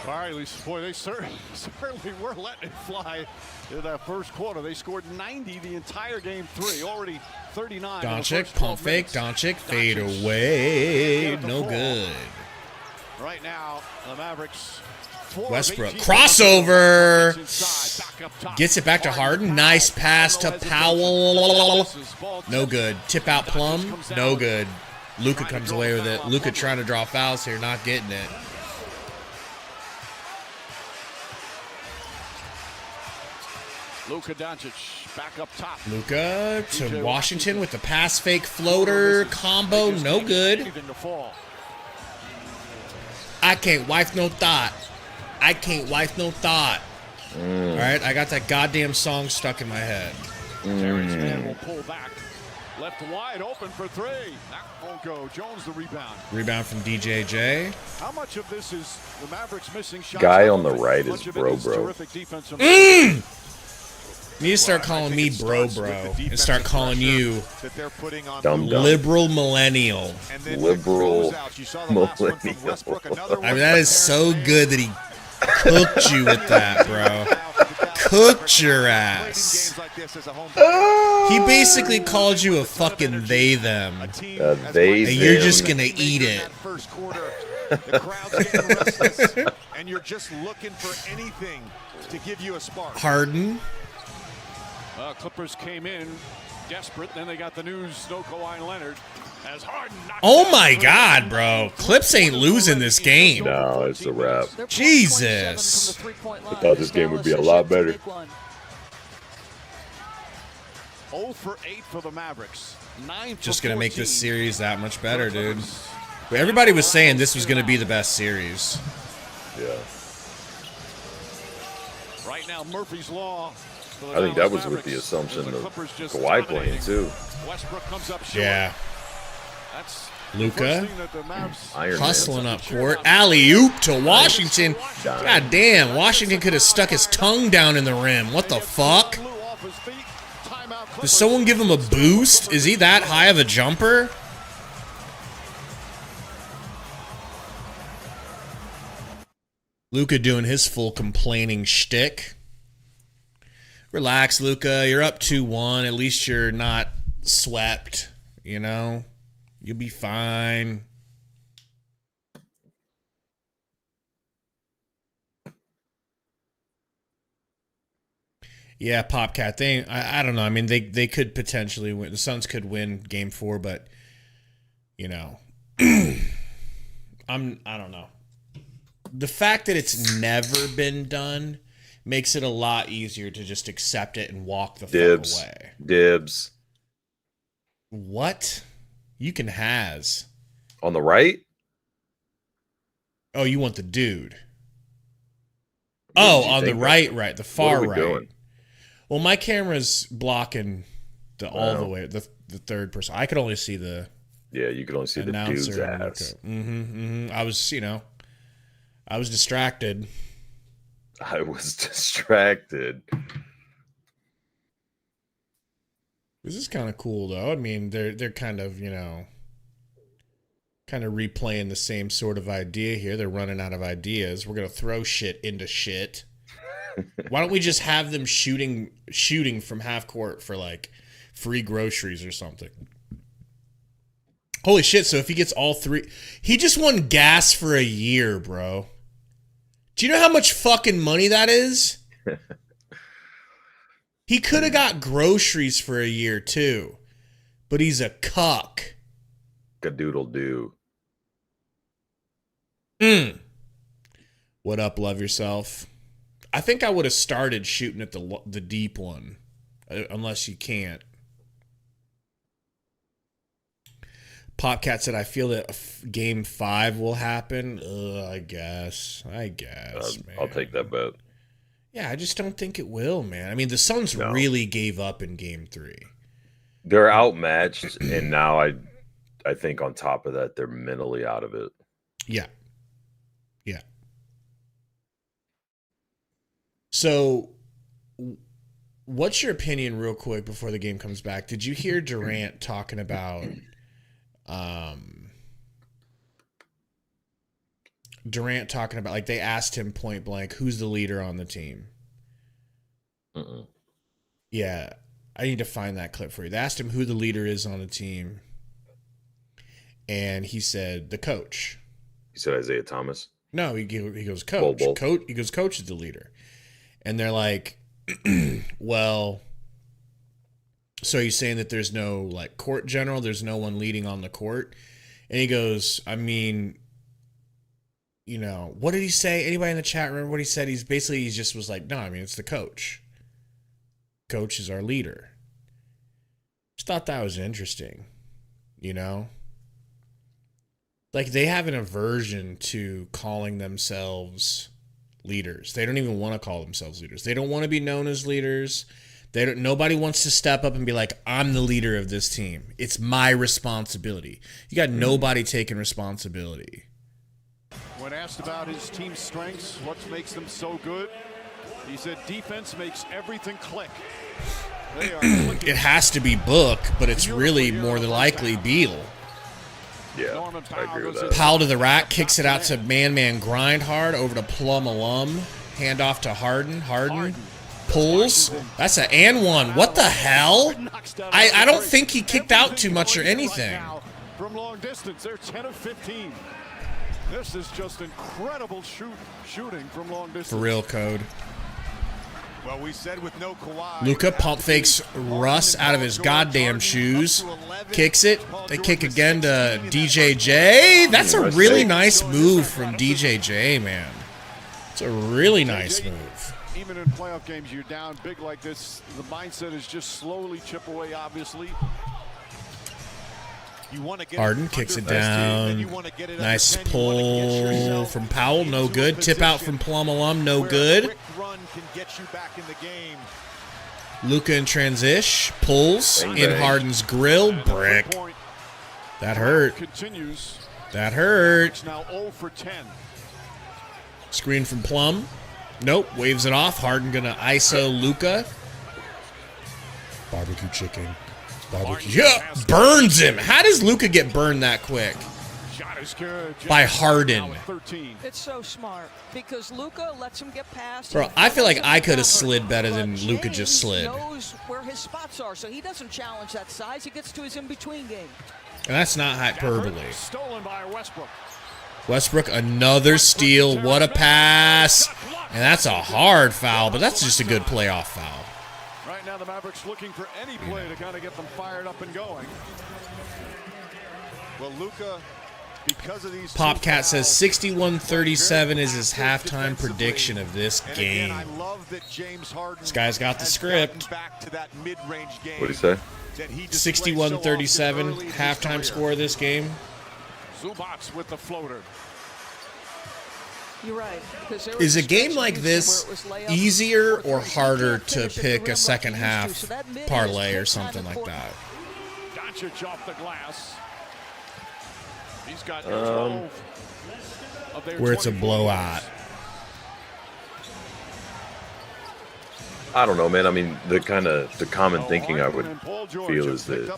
All right, Lisa, boy, they certainly were letting it fly in that first quarter. They scored 90 the entire game 3, already 39. Doncic, pump fake. Doncic, fade away. No good. Right now, the Mavericks. Westbrook, crossover. Gets it back to Harden. Nice pass to Powell. No good. Tip out Plum. No good. Luka comes away with it. Luka trying to draw fouls here, not getting it. Luka Doncic back up top. Luka to Washington with the pass fake floater combo. No good. I can't wife no thought. I can't wife no thought. All right, I got that goddamn song stuck in my head. Terrence Mann will pull back. Left wide open for 3. That won't go. Jones the rebound. Rebound from DJJ. How much of this is the Mavericks missing shots? Guy on the right is bro. You need to start calling me bro and start calling you dumb. liberal millennial. Liberal millennial. I mean, that is so good that he cooked you with that, bro. Cooked your ass. He basically called you a fucking they them. They and you're just gonna eat it. The crowd's getting restless, and you're just looking for anything to give you a spark. Harden. Clippers came in desperate. Then they got the news, no Kawhi Leonard. As Harden oh my God, bro. Clips ain't losing this game. No, it's a wrap. Jesus. I thought this game would be a lot better. 0 for 8 for the Mavericks. 9 for Just going to make this 14. series that much better, dude. But everybody was saying this was going to be the best series. Yeah. Right now, Murphy's Law. I think that was with the assumption of Kawhi playing too. Westbrook comes up short. Yeah. That's Luka Iron hustling Man. up court. Alley-oop to Washington. God damn, Washington could have stuck his tongue down in the rim. What the fuck? Does someone give him a boost? Is he that high of a jumper? Luka doing his full complaining shtick. Relax, Luka. You're up 2-1. At least you're not swept, you know? You'll be fine. Yeah, Popcat. I don't know. I mean, they could potentially win. The Suns could win Game 4, but you know, I don't know. The fact that it's never been done makes it a lot easier to just accept it and walk the fuck away. Dibs. What? You can has. On the right? Oh, you want the dude. Oh, on the right, the far right. Doing? Well, my camera's blocking all the way, the third person. I could only see the you could only see the dude's ass. I was distracted. I was distracted. This is kind of cool, though. I mean, they're kind of, kind of replaying the same sort of idea here. They're running out of ideas. We're going to throw shit into shit. Why don't we just have them shooting from half court for, like, free groceries or something? Holy shit, so if he gets all 3... He just won gas for a year, bro. Do you know how much fucking money that is? He could have got groceries for a year, too. But he's a cuck. Cadoodle-doo. What up, love yourself? I think I would have started shooting at the deep one. Unless you can't. Popcat said, I feel that Game 5 will happen. I guess, man. I'll take that bet. Yeah, I just don't think it will, man. I mean, the Suns really gave up in Game 3. They're outmatched, and now I think on top of that, they're mentally out of it. Yeah. So, what's your opinion, real quick, before the game comes back? Did you hear Durant talking about like they asked him point blank, who's the leader on the team? Yeah, I need to find that clip for you. They asked him who the leader is on the team, and he said the coach. He said Isaiah Thomas. No, he goes coach. He goes coach is the leader, and they're like, well, so you're saying that there's no like court general, there's no one leading on the court, and he goes, I mean, you know, what did he say? Anybody in the chat remember what he said? He just was like, no, I mean, it's the coach. Coach is our leader. Just thought that was interesting, you know? Like, they have an aversion to calling themselves leaders. They don't even want to call themselves leaders. They don't want to be known as leaders. Nobody wants to step up and be like, I'm the leader of this team. It's my responsibility. You got nobody taking responsibility. When asked about his team's strengths, what makes them so good, he said defense makes everything click. They are it has to be Book, but it's really more than likely Beal. Yeah, I agree with that. Powell to the rack, kicks it out to man grind hard, over to Plum alum, hand off to Harden. Harden pulls. That's an and one. What the hell? I don't think he kicked out too much or anything. From long distance, they're 10 of 15. This is just incredible shooting from long distance. For real, Code. Well, we said with no Kawhi. Luka pump fakes Russ out of his goddamn shoes. Kicks it. They kick again to DJJ. That's a really nice move from DJJ, man. It's a really nice move. Even in playoff games, you're down big like this. The mindset is just slowly chip away, obviously. Harden kicks it down. Nice pull from Powell. No good. Tip out from Plum alum. No good. Luka in transition. Pulls in Harden's grill. Brick. That hurt. That hurt. Screen from Plum. Nope. Waves it off. Harden gonna ISO Luka. Barbecue chicken. Barbecue. Yeah, burns him. How does Luka get burned that quick? By Harden. It's so smart because Luka lets him get past. Bro, I feel like I could have slid better than Luka just slid. He knows where his spots are, so he doesn't challenge that size. He gets to his in-between game. And that's not hyperbole. Stolen by Westbrook. Westbrook, another steal. What a pass. And that's a hard foul, but that's just a good playoff foul. Right now, the Mavericks looking for any play to kind of get them fired up and going. Well, Luka, because of these Popcat says 61-37 is his halftime prediction of this game. This guy's got the script. What do you say? 61-37 halftime score of this game. Zubac with the floater. You're right. Is a game like this easier or harder to pick a second half parlay or something like that? Doncic off the glass. He's got 12 of their where it's a blowout. I don't know, man. I mean, the common thinking I would feel is that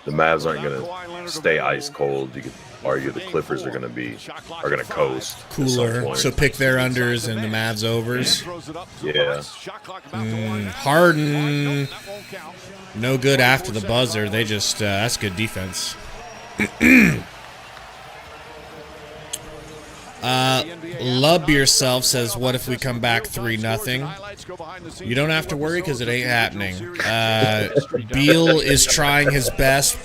the Mavs aren't going to stay ice cold. You could argue the Clippers are going to coast. Cooler. So pick their unders and the Mavs overs. Yeah. Harden. No good after the buzzer. They just, that's good defense. Love Yourself says, what if we come back 3-0? You don't have to worry because it ain't happening. Beal is trying his best,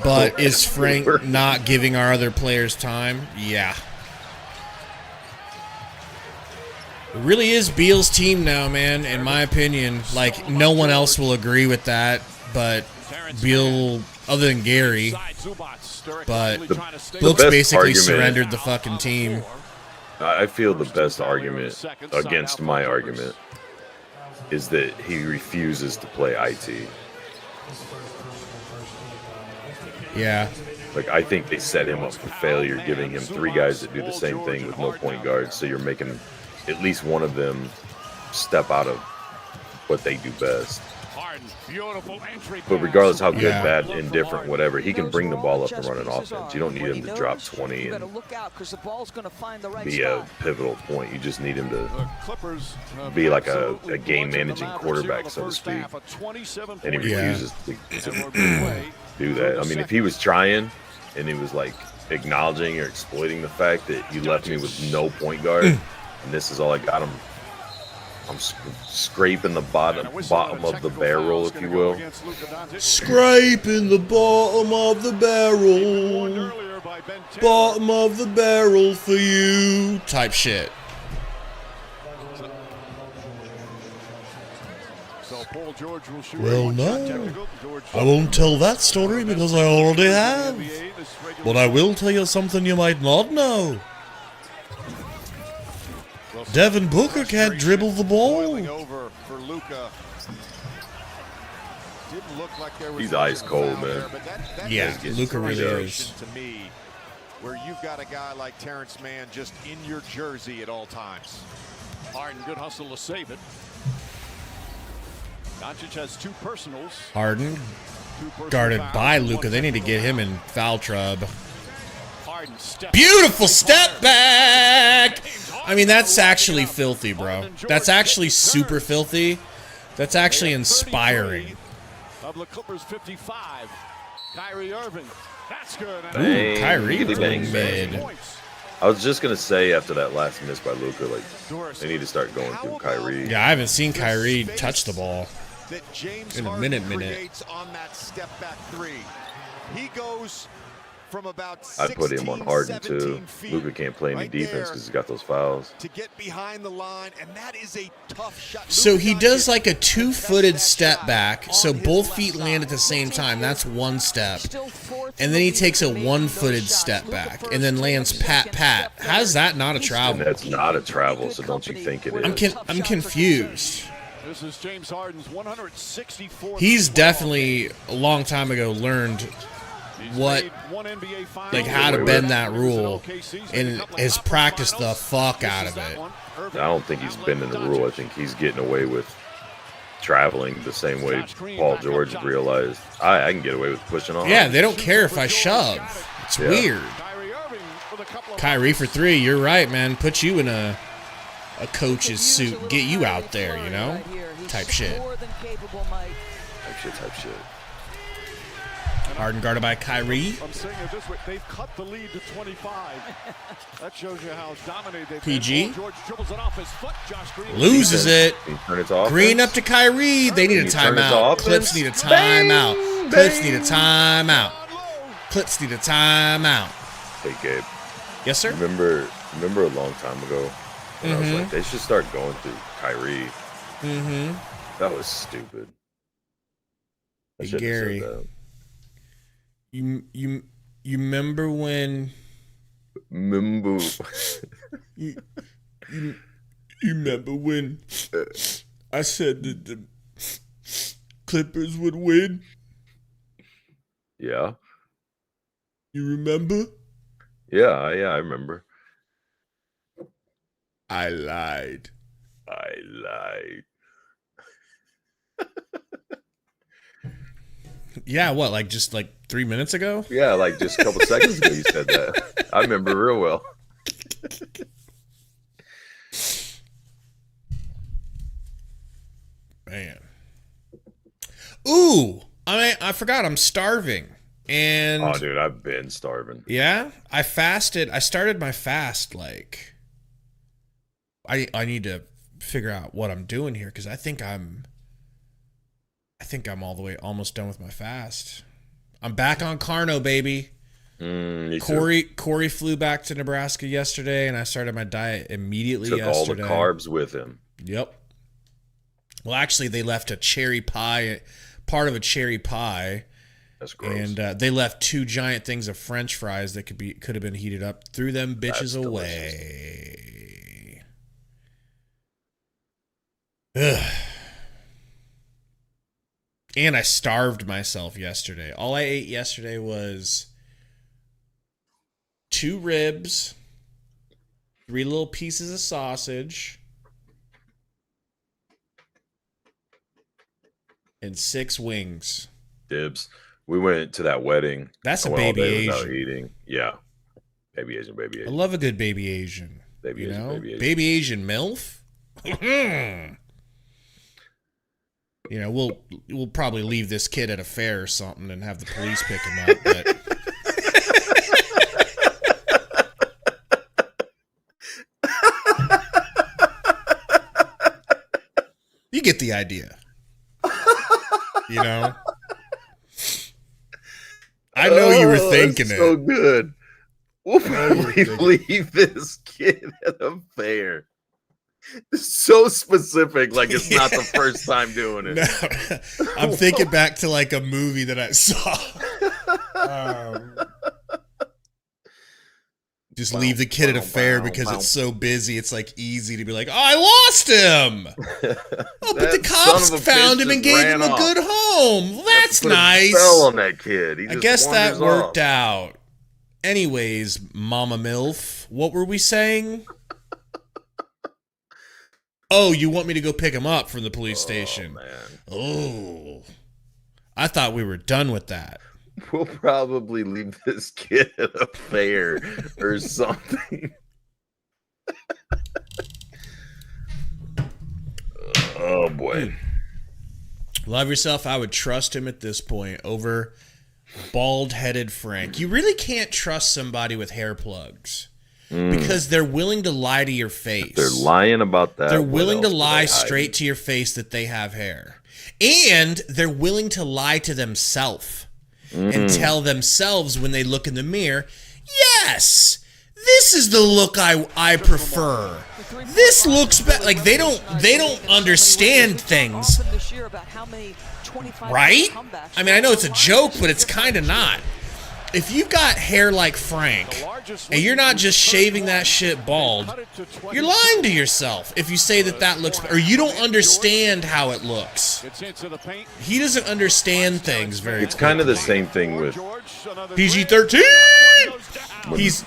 but is Frank not giving our other players time? Yeah. It really is Beal's team now, man, in my opinion. Like, no one else will agree with that, but Beal, other than Gary, but Book's basically surrendered the fucking team. I feel the best argument against my argument is that he refuses to play IT. Yeah. Like, I think they set him up for failure, giving him three guys that do the same thing with no point guards. So you're making at least one of them step out of what they do best. Harden, beautiful entry But pass. regardless how good, Yeah. bad, indifferent, whatever, he can bring the ball up and run an offense. You don't need him to drop 20 You better and look out because the ball's going to find the right be a spot. pivotal point. You just need him to The Clippers be like absolutely a game bludgeoned the managing Mavericks quarterback, here in so to the speak. first half, a 27 And he point Yeah. refuses to and we're midway do through that. the I mean, if second. he was trying and he was like acknowledging or exploiting the fact that you left me with no point guard and this is all I got, I'm scraping the bottom of the barrel, if you will. Scraping the bottom of the barrel. Bottom of the barrel for you. Type shit. Well, no. I won't tell that story because I already have. But I will tell you something you might not know. Devin Booker can't dribble the ball. Over for Luka. Didn't look like there was He's much ice of a cold, foul man. there, but that Yeah, just gets Luka really frustration is. to me, where you've got a guy like Terrence Mann just in your jersey at all times. Harden, good hustle to save it. Doncic has 2 personals. Harden, 2 personal guarded fouls, by and Luka. 1 They need to get him technical in foul trub. foul. Harden steps Beautiful step back. I mean, that's actually filthy, bro. That's actually super filthy. That's actually inspiring. of the Clippers 55. Kyrie Irving. That's good. And Bang, Kyrie biggity from bang, mid. bang. I was just gonna say after that last miss by Luka, like they need to start going through Kyrie. Yeah, I haven't seen Kyrie touch the ball. That James In a Harden minute. creates on that step back 3. He goes from about I put him on 16, Harden too. 17 feet Luka can't play any right defense there because he's got those fouls. to get behind the line, and that is a tough shot. So Luka he does Doncic like a contests 2-footed that step shot back, on so his both left feet side. land at the same time. That's one step. Still fourth And in then he the takes a league in making those 1-footed shots. step Luka back first, and then lands Tatum pat second, pat. step How's that not a He's travel? still That's not a pretty travel, good so don't you company think it with is? tough I'm shots are confused. This is James Harden's 164th. He's definitely a long time ago learned what, like how to bend that rule, and has practiced the fuck out of it. I don't think he's bending the rule. I think he's getting away with traveling the same way Paul George realized I can get away with pushing off. Yeah, they don't care if I shove. It's Yeah. weird. Kyrie for 3, you're right, man. Put you in a coach's suit, get you out there, you know? Type shit. More than capable, Mike. Type shit. Harden guarded by Kyrie. I'm saying it this way, they've cut the lead to 25. That shows you how dominated they've PG. been. Paul George dribbles it off his foot. Josh Green Loses it. Can you turn it to offense? Green up to Kyrie. They need a Can you turn it to timeout. offense? Clips need a Bang, timeout. Clips need a bang. timeout. Clips need a timeout. Hey Gabe, Yes, sir. remember a long time ago when I was like, they should start going through Kyrie. Mm-hmm. That was stupid. I Hey, shouldn't have Gary. said that. You remember when Mimbo. you remember when I said that the Clippers would win? Yeah. You remember? Yeah, I remember. I lied. I lied. Yeah, what, like just like 3 minutes ago? Yeah, like just a couple seconds ago you said that. I remember real well. Man. Ooh, I forgot I'm starving. And Oh, dude, I've been starving. yeah, I fasted. I started my fast like I need to figure out what I'm doing here cuz I think I'm all the way almost done with my fast. I'm back on Carno, baby. Me too. Corey flew back to Nebraska yesterday and I started my diet immediately Took all yesterday. the carbs with him. Yep. Well, actually, they left a cherry pie, part of a cherry pie, That's gross. and they left 2 giant things of French fries that could have been heated up. Threw them bitches That's away. Ugh. And I starved myself yesterday. All I ate yesterday was 2 ribs, 3 little pieces of sausage, and 6 wings. Dibs. We went to that wedding. That's I a went all baby day without Asian. eating. Yeah. Baby Asian. I love a good baby Asian. Baby you Asian, know? baby Asian Asian. MILF? You know, we'll probably leave this kid at a fair or something and have the police pick him up, but you get the idea. You know? I know you were thinking that's it. So good. We'll probably leave this kid at a fair. It's so specific, like it's not the first time doing it. No, I'm thinking back to like a movie that I saw. Just leave the kid at a fair because it's so busy. It's like easy to be like, oh, I lost him. Oh, but the cops found him and gave him a good home. Well, that's nice. Fell on that kid. I guess that worked out. Anyways, Mama MILF, what were we saying? Oh, you want me to go pick him up from the police station? Man. Oh, I thought we were done with that. We'll probably leave this kid at a fair or something. Oh, boy. Love yourself. I would trust him at this point over bald-headed Frank. You really can't trust somebody with hair plugs. Because they're willing to lie to your face. They're lying about that. They're willing to lie straight to your face that they have hair. And they're willing to lie to themselves and tell themselves when they look in the mirror, yes, this is the look I prefer. This looks better. Like they don't understand things. Right? I mean, I know it's a joke, but it's kind of not. If you've got hair like Frank, and you're not just shaving that shit bald, you're lying to yourself if you say that looks, or you don't understand how it looks. He doesn't understand things very It's kind of the same thing with PG-13!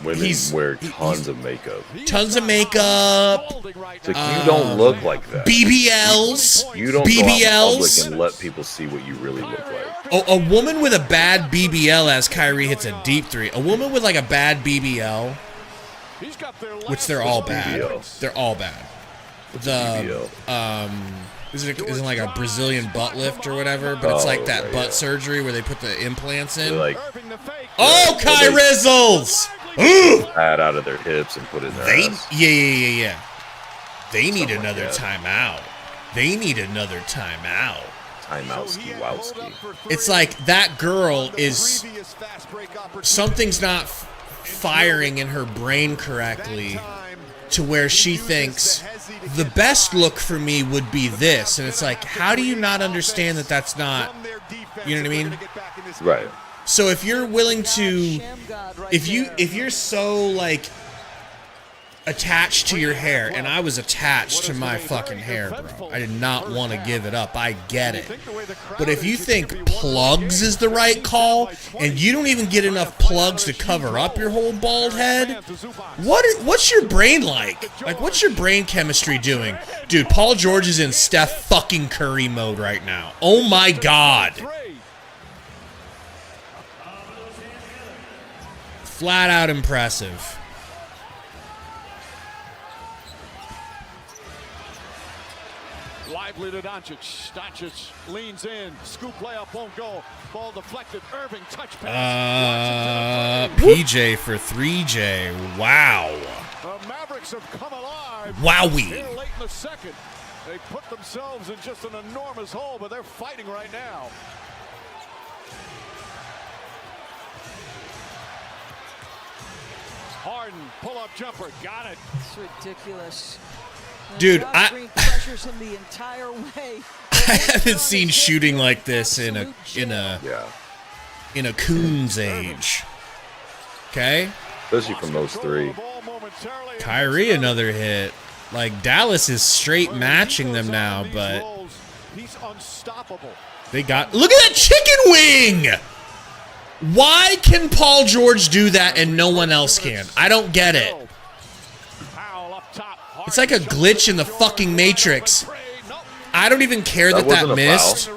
Women wear tons of makeup. Tons of makeup. It's like, you don't look like that. BBLs. You don't go out in public and let people see what you really look like. A woman with a bad BBL, as Kyrie hits a deep three. A woman with like a bad BBL, which they're all bad. They're all bad. Isn't like a Brazilian butt lift or whatever, but it's like that butt surgery where they put the implants in. Like, Kai Rizzles! Pad out of their hips and put it in their ass. Yeah. They need another timeout. Timeout, Ski-wowski. It's like that girl is... Something's not firing in her brain correctly to where she thinks the best look for me would be this. And it's like, how do you not understand that that's not... You know what I mean? Right. So if you're willing to... If you're so, like... attached to your hair, and I was attached to my fucking hair, bro. I did not want to give it up. I get it. But if you think plugs is the right call, and you don't even get enough plugs to cover up your whole bald head, what's your brain like? Like, what's your brain chemistry doing? Dude, Paul George is in Steph fucking Curry mode right now. Oh my God. Flat out impressive. Lively to Doncic. Doncic leans in. Scoop layup won't go. Ball deflected. Irving touch pass. PJ for 3J. Wow. The Mavericks have come alive. Wowie. Here late in the second. They put themselves in just an enormous hole, but they're fighting right now. Harden, pull-up jumper. Got it. It's ridiculous. Dude, I haven't seen shooting like this in a coon's age. Okay? Especially from those three. Kyrie another hit. Like Dallas is straight matching them now, but they got look at that chicken wing! Why can Paul George do that and no one else can? I don't get it. It's like a glitch in the fucking Matrix. I don't even care that missed.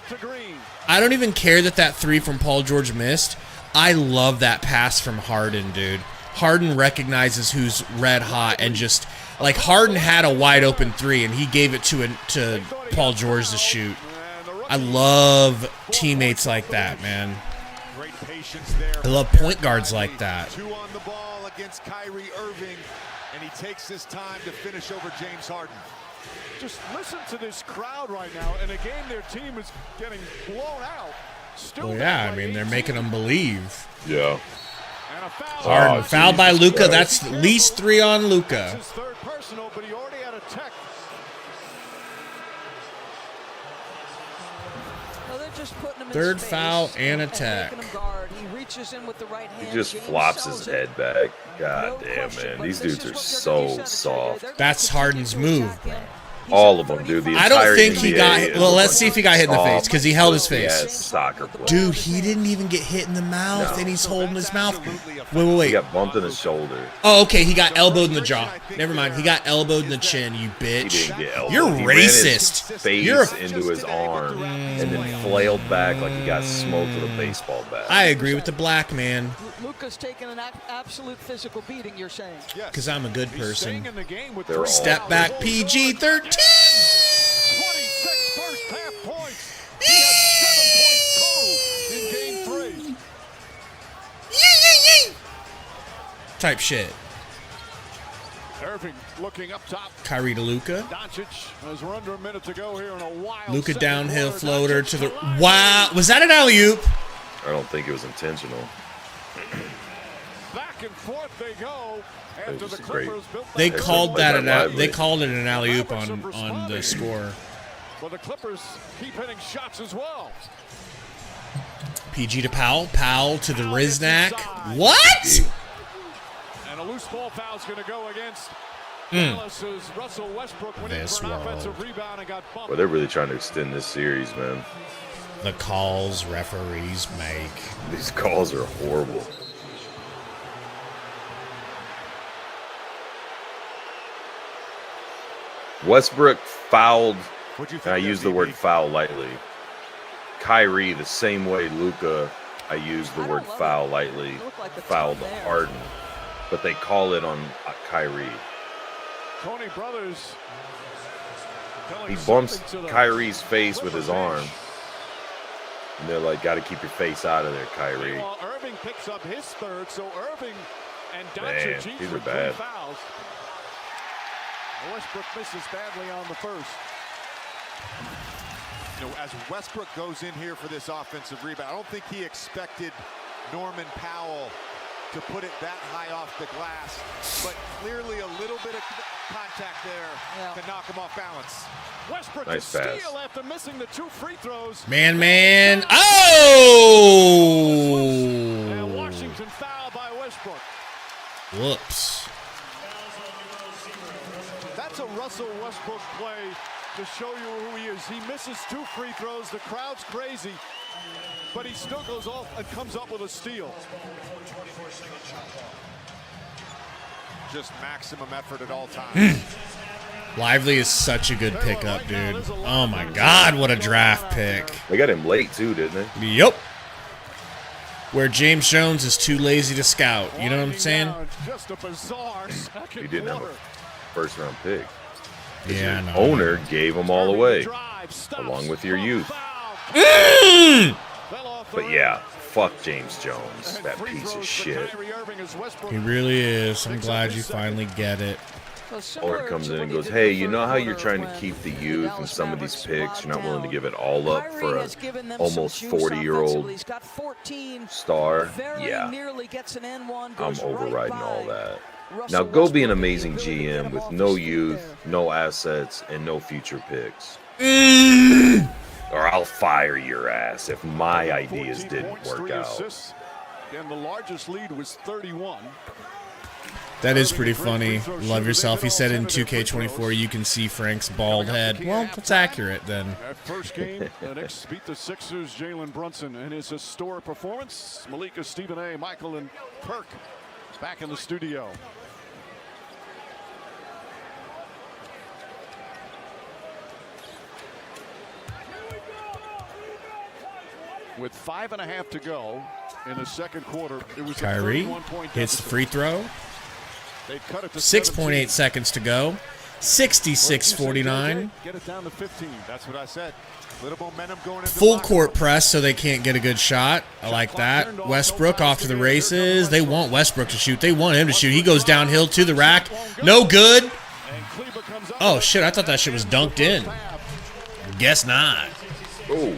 to Green. I don't even care that three from Paul George missed. I love that pass from Harden, dude. Harden recognizes who's red hot and just like Harden had a wide open three and he gave it to Paul George to shoot. I love teammates like that, man. Great patience there. I love point guards like that. 2 on the ball against Kyrie Irving, and he takes his time to finish over James Harden. Just listen to this crowd right now. In a game their team is getting blown out. Still Well, yeah, I mean, they're making them believe. Yeah. And a foul. Harden fouled by Jesus Luka. Christ. That's at least 3 on It's Luka. his third personal, but he already had a tech. Well, they're just putting him in Third space foul and making attack. him guard. He reaches in with the right hand. He just James flops his sells it. head back. God No damn, question, man. but These this dudes is are what so they're gonna do. soft. They're gonna That's continue Harden's to move, attack bro. him. He's All at of them, dude. The 35. I don't entire think he NBA got is hit. Well, a let's see if he got hit in the bunch of face because he held his pussy-ass face. soccer players. Dude, he didn't even get hit in the mouth, No. and he's holding his mouth. Absolutely a Wait, wait, He wait. got bumped in the shoulder. Oh, okay, he got elbowed in the jaw. Never mind, he got elbowed in the chin, you He bitch. didn't get elbowed. You're He ran his racist. face You're a- into his arm and then flailed back like he got smoked with a baseball bat. I agree with the black man Luka's taking an absolute physical beating, you're saying. because I'm a good He's staying person. in the game with They're 3 all- Step fouls. back PG-13. 26 first half points. He had 7 points total in game 3. Type shit. Irving looking up top. Kyrie to Luka. Doncic, as we're under a minute to go here in a wild Luka second downhill quarter. floater Doncic to the. line. Wow, was that an alley-oop? I don't think it was intentional. Back and forth they go after was the great. Clippers built They that called played that by an Lively. they called it an alley-oop on the score. Well, the Clippers keep hitting shots as well. PG to Powell. Powell to the Riznak. What? And a loose ball foul is going to go against Dallas as Russell Westbrook went in This for an world. offensive rebound and got bumped. Well, they're really trying to extend this series, man. The calls referees make. These calls are horrible. Westbrook fouled, What'd you and I think use there, the word BP? foul lightly. Kyrie, the same way Luka, I use the I word don't love foul it. lightly, It looked like the fouled top there. Harden. But they call it on Kyrie. Tony Brothers telling He bumps something to the Kyrie's face with his Clipper arm. bench. And they're like, got to keep your face out of there, Kyrie. Meanwhile, Irving picks up his third, so Irving and Man, Doncic each these are with 3 bad. fouls. Westbrook misses badly on the first. You know, as Westbrook goes in here for this offensive rebound, I don't think he expected Norman Powell to put it that high off the glass, but clearly a little bit of contact there to knock him off balance. Westbrook Nice to pass. steal after missing the 2 free throws. Man. And Oh! Washington foul by Westbrook. Whoops. That's a Russell Westbrook play to show you who he is. He misses 2 free throws. The crowd's crazy, but he still goes off and comes up with a steal. Just maximum effort at all times. Lively is such a good pickup, dude. Oh my God, what a draft pick. They got him late, too, didn't they? Yup. Where James Jones is too lazy to scout. You know what I'm Winding saying? down, Just a bizarre second He didn't have quarter. a first-round pick. Yeah, I know. Owner gave them all Irving away, drive, stops, along with your pump youth. foul. Fell off the But rim. yeah, fuck James Jones, And that free piece throws of for shit. Kyrie Irving as Westbrook He really is. I'm picks glad up you his second. finally get it. Well, similar Or comes to in what and he goes, did hey, the you third know how you're quarter trying to when keep the the youth and Dallas some of these Mavericks picks, you're not willing to brought give it all up Kyrie for a has given them almost some juice 40-year-old offensively. He's got 14, star? very Yeah, nearly gets an N1, I'm goes overriding right all by that. Russell Now go be an Westbrook, amazing the ability to get GM him with off no his feet youth, there. no assets, and no future picks. Or I'll fire your ass if my ideas 14 didn't points, work 3 out. assists, and the largest lead was 31. That is pretty funny. Love yourself. He said in 2K24 you can see Frank's bald head. Well, that's accurate then. That first game, the Knicks beat the Sixers. Jalen Brunson and his historic performance. Malika, Stephen A., Michael, and Perk back in the studio. With 5.5 to go in the second quarter, it was Kyrie a 31-point hits the deficit. free throw. They cut it to 6.8 seconds to go. 66-49. Get it down to 15. That's what I said. Little momentum going into Full the court press so they can't get a good shot. I like that. Westbrook off to the races. They want Westbrook to shoot. They want him to shoot. He goes downhill to the rack. No good. And Kleber comes up. Oh, shit. I thought that shit was dunked in. Guess not. Oh,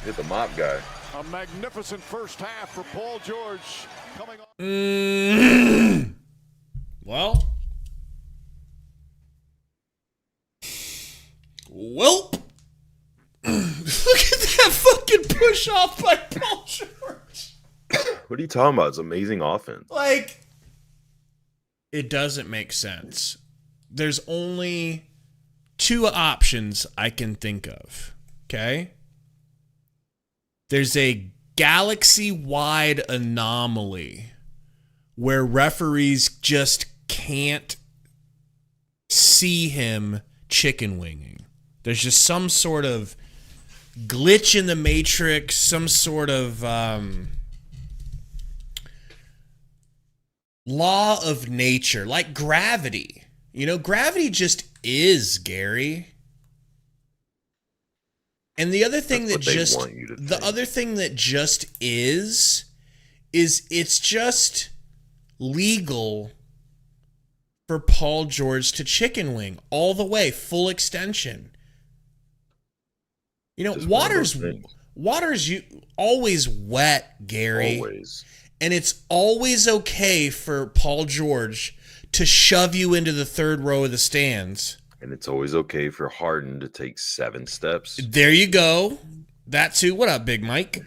hit the mop guy. A magnificent first half for Paul George coming off. Well. Welp. Look at that fucking push off by Paul George. What are you talking about? It's amazing offense. Like, it doesn't make sense. There's only two options I can think of. Okay? There's a galaxy-wide anomaly where referees just can't see him chicken winging. There's just some sort of glitch in the matrix, some sort of law of nature, like gravity. You know, gravity just is, Gary. And the other thing That's that what they just want you to the think. other thing that just is it's just legal for Paul George to chicken wing all the way, full extension. You know, Just one of those water's things. you always wet, Gary. Always. And it's always okay for Paul George to shove you into the third row of the stands. And it's always okay for Harden to take 7 steps. There you go. That too. What up, Big Mike?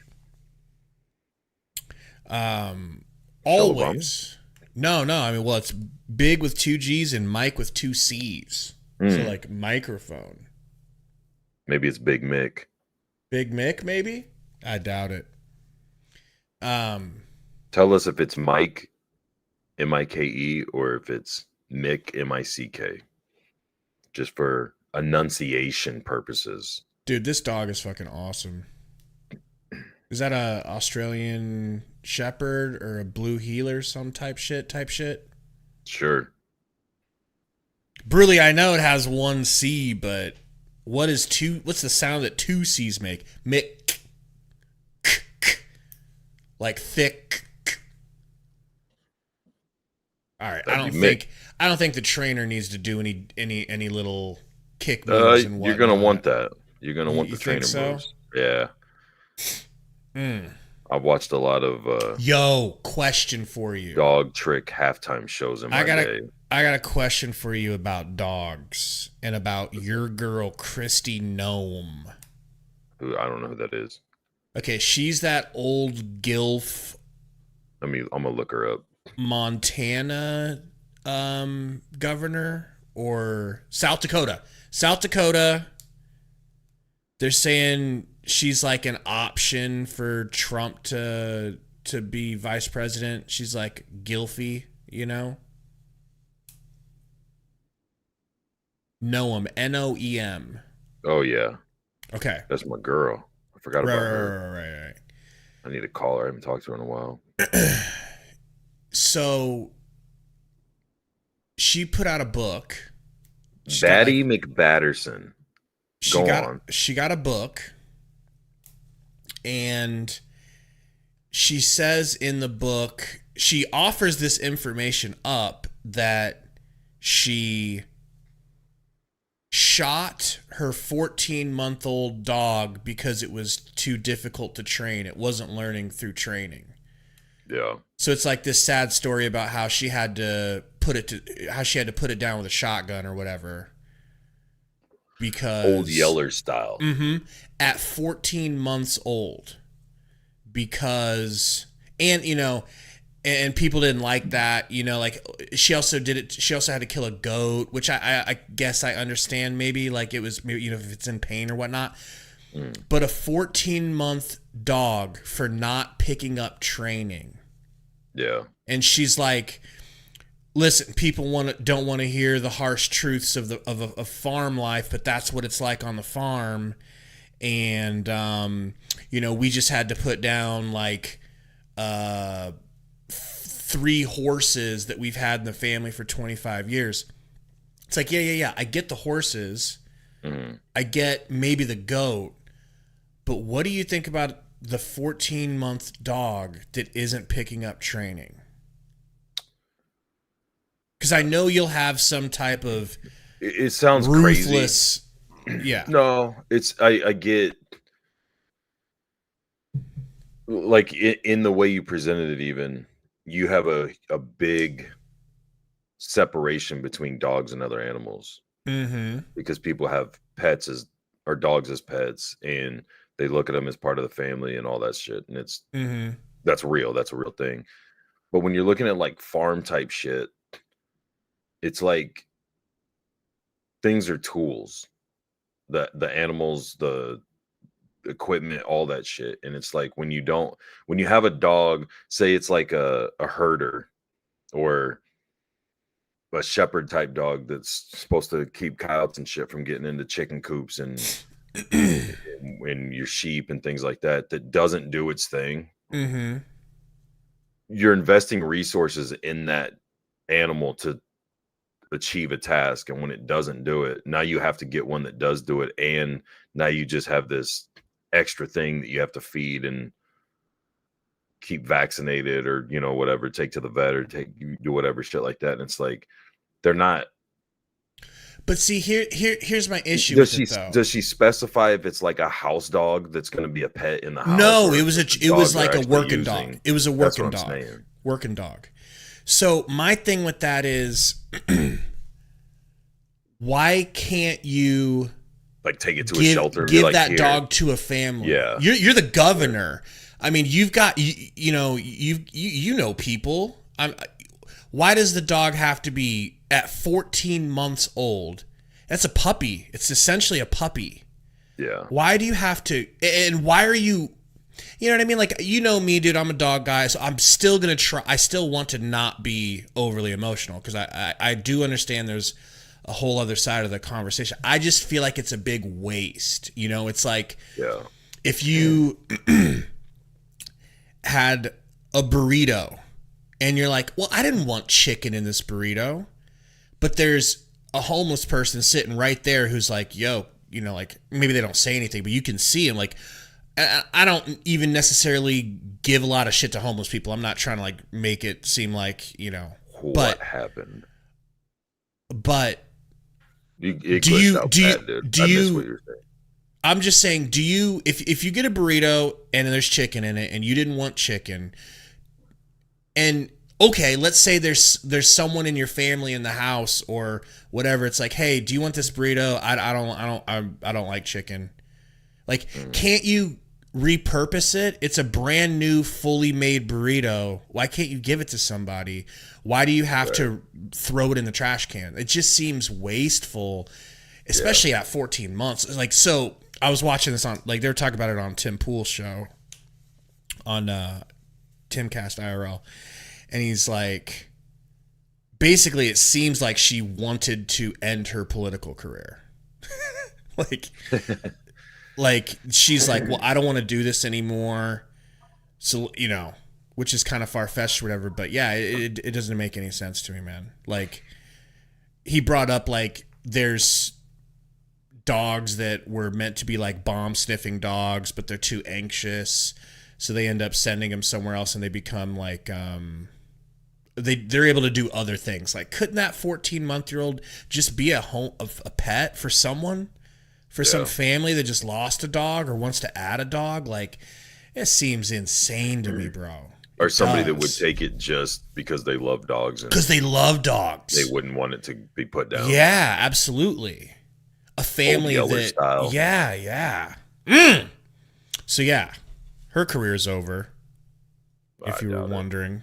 Always. No. I mean, well, it's Big with 2 G's and Mike with 2 C's. So like microphone. Maybe it's Big Mick. Big Mick, maybe? I doubt it. Tell us if it's Mike, M-I-K-E, or if it's Mick, M-I-C-K. Just for enunciation purposes. Dude, this dog is fucking awesome. Is that a Australian Shepherd or a Blue Heeler, some type shit? Sure. Bruley, I know it has 1 C, but what's the sound that 2 C's make? Mick. Like thick. All right, I don't think the trainer needs to do any little kick moves and whatnot. You're gonna want that. You're gonna want You the trainer think so? moves. Yeah. I've watched a lot of question for you. dog trick halftime shows in my day. I got a question for you about dogs and about your girl Christy Nome. Who I don't know who that is. Okay, she's that old gilf I'm gonna look her up. Montana governor or South Dakota. South Dakota. They're saying she's like an option for Trump to be vice president. She's like Gilfy, you know? Noem, Noem. Oh yeah. Okay. That's my girl. I forgot about her. Right. I need to call her. I haven't talked to her in a while. So she put out a book. Batty McBatterson. She got a book, and she says in the book, she offers this information up that she shot her 14-month-old dog because it was too difficult to train. It wasn't learning through training. Yeah. So it's like this sad story about how she had to put it down with a shotgun or whatever. Because Old Yeller style. At 14 months old. Because and people didn't like that, like she also had to kill a goat, which I guess I understand maybe, like it was, if it's in pain or whatnot. But a 14-month dog for not picking up training. Yeah. And she's like, listen, people don't want to hear the harsh truths of farm life, but that's what it's like on the farm. and we just had to put down like 3 horses that we've had in the family for 25 years. It's like, yeah. I get the horses. I get maybe the goat. But what do you think about the 14-month dog that isn't picking up training? Because I know you'll have some type of it sounds ruthless. Crazy. Yeah. No, I get like in the way you presented it. Even you have a big separation between dogs and other animals because people have pets or dogs as pets, and they look at them as part of the family and all that shit, and it's that's real. That's a real thing. But when you're looking at like farm type shit, it's like things are tools. The animals, the equipment, all that shit. And it's like when you have a dog, say it's like a herder or a shepherd type dog that's supposed to keep coyotes and shit from getting into chicken coops and your sheep and things like that doesn't do its thing. You're investing resources in that animal to achieve a task, and when it doesn't do it, now you have to get one that does do it, and now you just have this extra thing that you have to feed and keep vaccinated or whatever, take to the vet or do whatever shit like that. And it's like they're not. But see, here's my issue. Does she specify if it's like a house dog that's going to be a pet in the house? No, it was like a working dog. It was a working dog. Working dog. So my thing with that is, why can't you like take it to a shelter and give be like, that here. dog to a family? Yeah, you're the governor. I mean, you've got you know people. Why does the dog have to be at 14 months old? That's a puppy. It's essentially a puppy. Yeah. Why do you have to? And why are you? You know what I mean? Like, me, dude, I'm a dog guy, so I'm still going to try. I still want to not be overly emotional because I do understand there's a whole other side of the conversation. I just feel like it's a big waste. It's like if you had a burrito and you're like, well, I didn't want chicken in this burrito, but there's a homeless person sitting right there who's like, yo, like maybe they don't say anything, but you can see him like, I don't even necessarily give a lot of shit to homeless people. I'm not trying to like make it seem like, what happened. But do you I'm just saying, do you if you get a burrito and there's chicken in it and you didn't want chicken, and okay, let's say there's someone in your family in the house or whatever, it's like, hey, do you want this burrito? I don't like chicken. Like, can't you repurpose it? It's a brand new, fully made burrito. Why can't you give it to somebody? Why do you have to throw it in the trash can? It just seems wasteful, especially at 14 months. Like, so I was watching this on, like, they were talking about it on Tim Pool's show on Timcast IRL. And he's like, basically, it seems like she wanted to end her political career. Like she's like, well, I don't want to do this anymore. So, which is kind of far-fetched or whatever. But yeah, it doesn't make any sense to me, man. Like, he brought up, like, there's dogs that were meant to be like bomb-sniffing dogs, but they're too anxious. So they end up sending them somewhere else and they become like, they're able to do other things. Like, couldn't that 14-month-old just be a pet for someone? For some family that just lost a dog or wants to add a dog? Like, it seems insane to me, bro. Or somebody that would take it just because they love dogs. Because they love dogs. They wouldn't want it to be put down. Yeah, absolutely. A family Old Yeller that... style. Yeah. So, yeah. Her career's over. If you were wondering.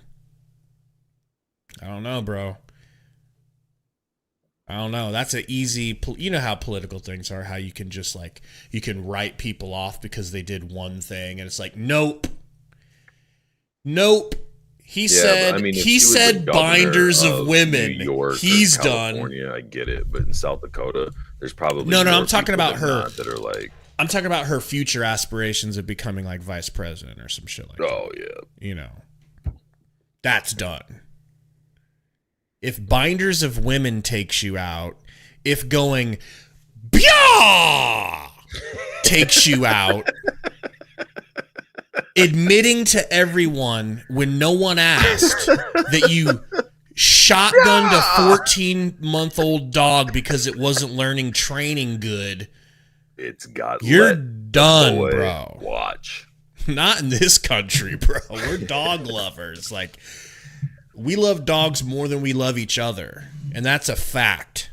I don't know, bro. I don't know. That's an easy... You know how political things are, how you can just, like... You can write people off because they did one thing, and it's like, nope. He said binders of women. New York, he's California, done. I get it, but in South Dakota, there's probably no. I'm talking about her. That are like, I'm talking about her future aspirations of becoming like vice president or some shit like that. Oh yeah. You know, that's done. If Binders of Women takes you out, if going Bya takes you out, admitting to everyone when no one asked that you shotgunned a 14-month-old dog because it wasn't learning training good. It's got You're done, bro. Watch. Not in this country, bro. We're dog lovers. Like, we love dogs more than we love each other. And that's a fact.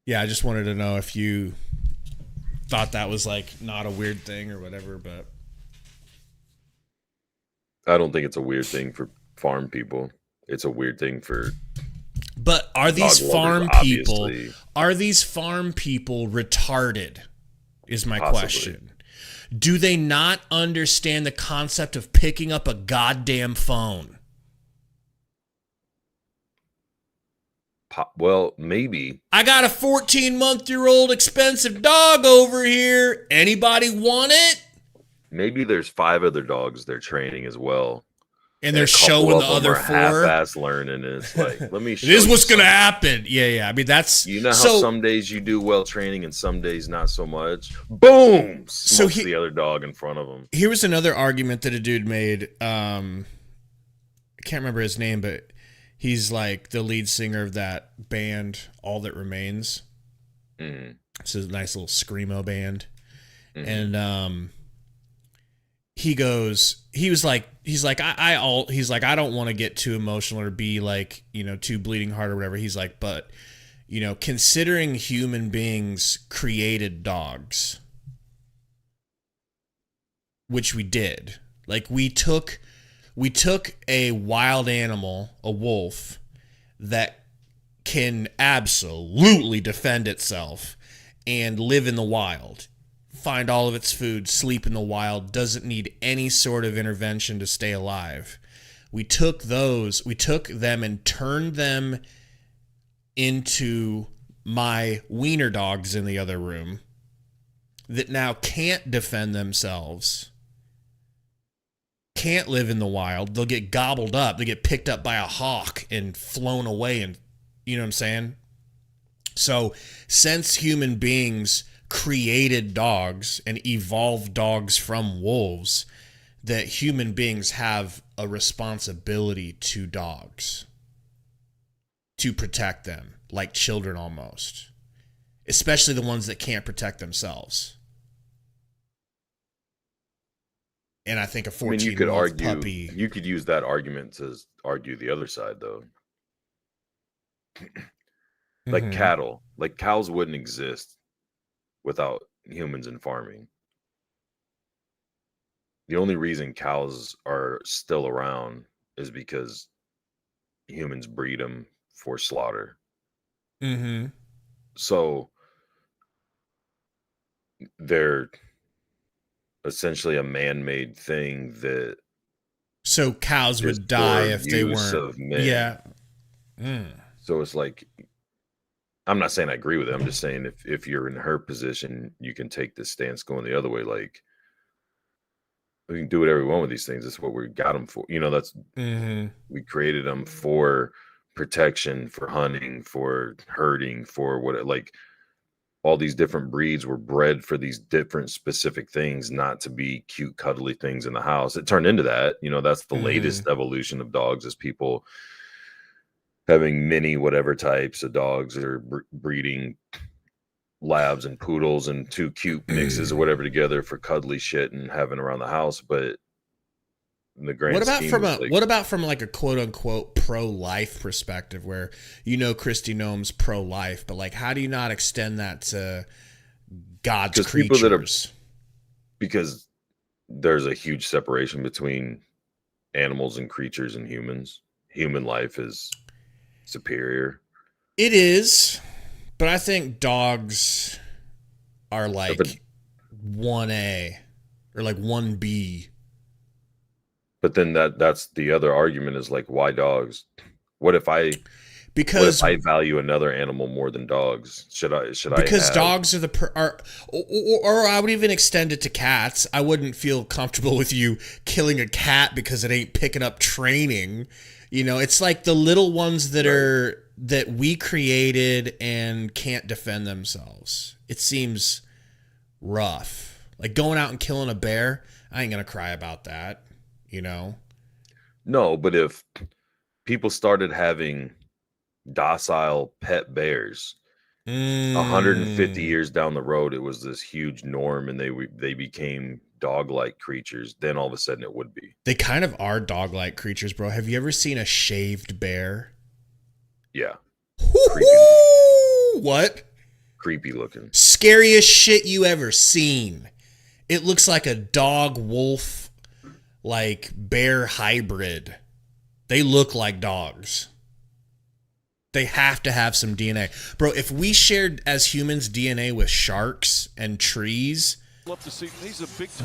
Yeah, I just wanted to know if you thought that was like not a weird thing or whatever, but I don't think it's a weird thing for farm people. It's a weird thing for But are these dog farm lovers, people obviously. are these farm people retarded? Is my Possibly. question. Do they not understand the concept of picking up a goddamn phone? Well, maybe. I got a 14-month-year-old expensive dog over here. Anybody want it? Maybe there's 5 other dogs they're training as well. And they're a couple showing of the them other are 4. half-ass learning. And it's like, let me show This is you what's going to something. happen. Yeah. I mean, that's... You know how so, some days you do well training and some days not so much? Boom! Smokes the other dog in front of him. Here was another argument that a dude made. I can't remember his name, but he's like the lead singer of that band, All That Remains. Mm. It's a nice little screamo band. Mm-hmm. And he's like, I don't want to get too emotional or be like, too bleeding heart or whatever. He's like, but, considering human beings created dogs, which we did, like we took a wild animal, a wolf, that can absolutely defend itself and live in the wild, find all of its food, sleep in the wild, doesn't need any sort of intervention to stay alive. We took them and turned them into my wiener dogs in the other room that now can't defend themselves, can't live in the wild. They'll get gobbled up. They get picked up by a hawk and flown away, and you know what I'm saying? So since human beings created dogs and evolved dogs from wolves, that human beings have a responsibility to dogs to protect them like children almost, especially the ones that can't protect themselves. And I think a 14-month puppy... You could use that argument to argue the other side, though. Like cattle. Like cows wouldn't exist without humans in farming. The only reason cows are still around is because humans breed them for slaughter. Mm-hmm. So they're essentially a man-made thing that... So cows would die if they weren't... Yeah. So it's like... I'm not saying I agree with it. I'm just saying if you're in her position, you can take this stance going the other way. Like, we can do whatever we want with these things. That's what we got them for. That's we created them for protection, for hunting, for herding, for what, like all these different breeds were bred for these different specific things, not to be cute, cuddly things in the house. It turned into that. That's the latest evolution of dogs, is people having many whatever types of dogs, or breeding labs and poodles and 2 cute mixes or whatever together for cuddly shit and having around the house. But in the grand scheme, what about from like a quote unquote pro-life perspective, where Christy Gnome's pro-life, but like how do you not extend that to God's creatures? Because there's a huge separation between animals and creatures and humans. Human life is superior. It is, but I think dogs are like 1A or like 1B. But then that's the other argument, is like, why dogs? What if I Because I value another animal more than dogs. Should I? Because have, dogs are or I would even extend it to cats. I wouldn't feel comfortable with you killing a cat because it ain't picking up training. You know, it's like the little ones that we created and can't defend themselves. It seems rough. Like going out and killing a bear, I ain't gonna cry about that. You know? No, but if people started having docile pet bears 150 years down the road, it was this huge norm, and they became dog-like creatures, then all of a sudden it would be. They kind of are dog-like creatures, bro. Have you ever seen a shaved bear? Yeah. What? Creepy looking. Scariest shit you ever seen. It looks like a dog wolf, like bear hybrid. They look like dogs. They have to have some DNA. Bro, if we shared as humans DNA with sharks and trees,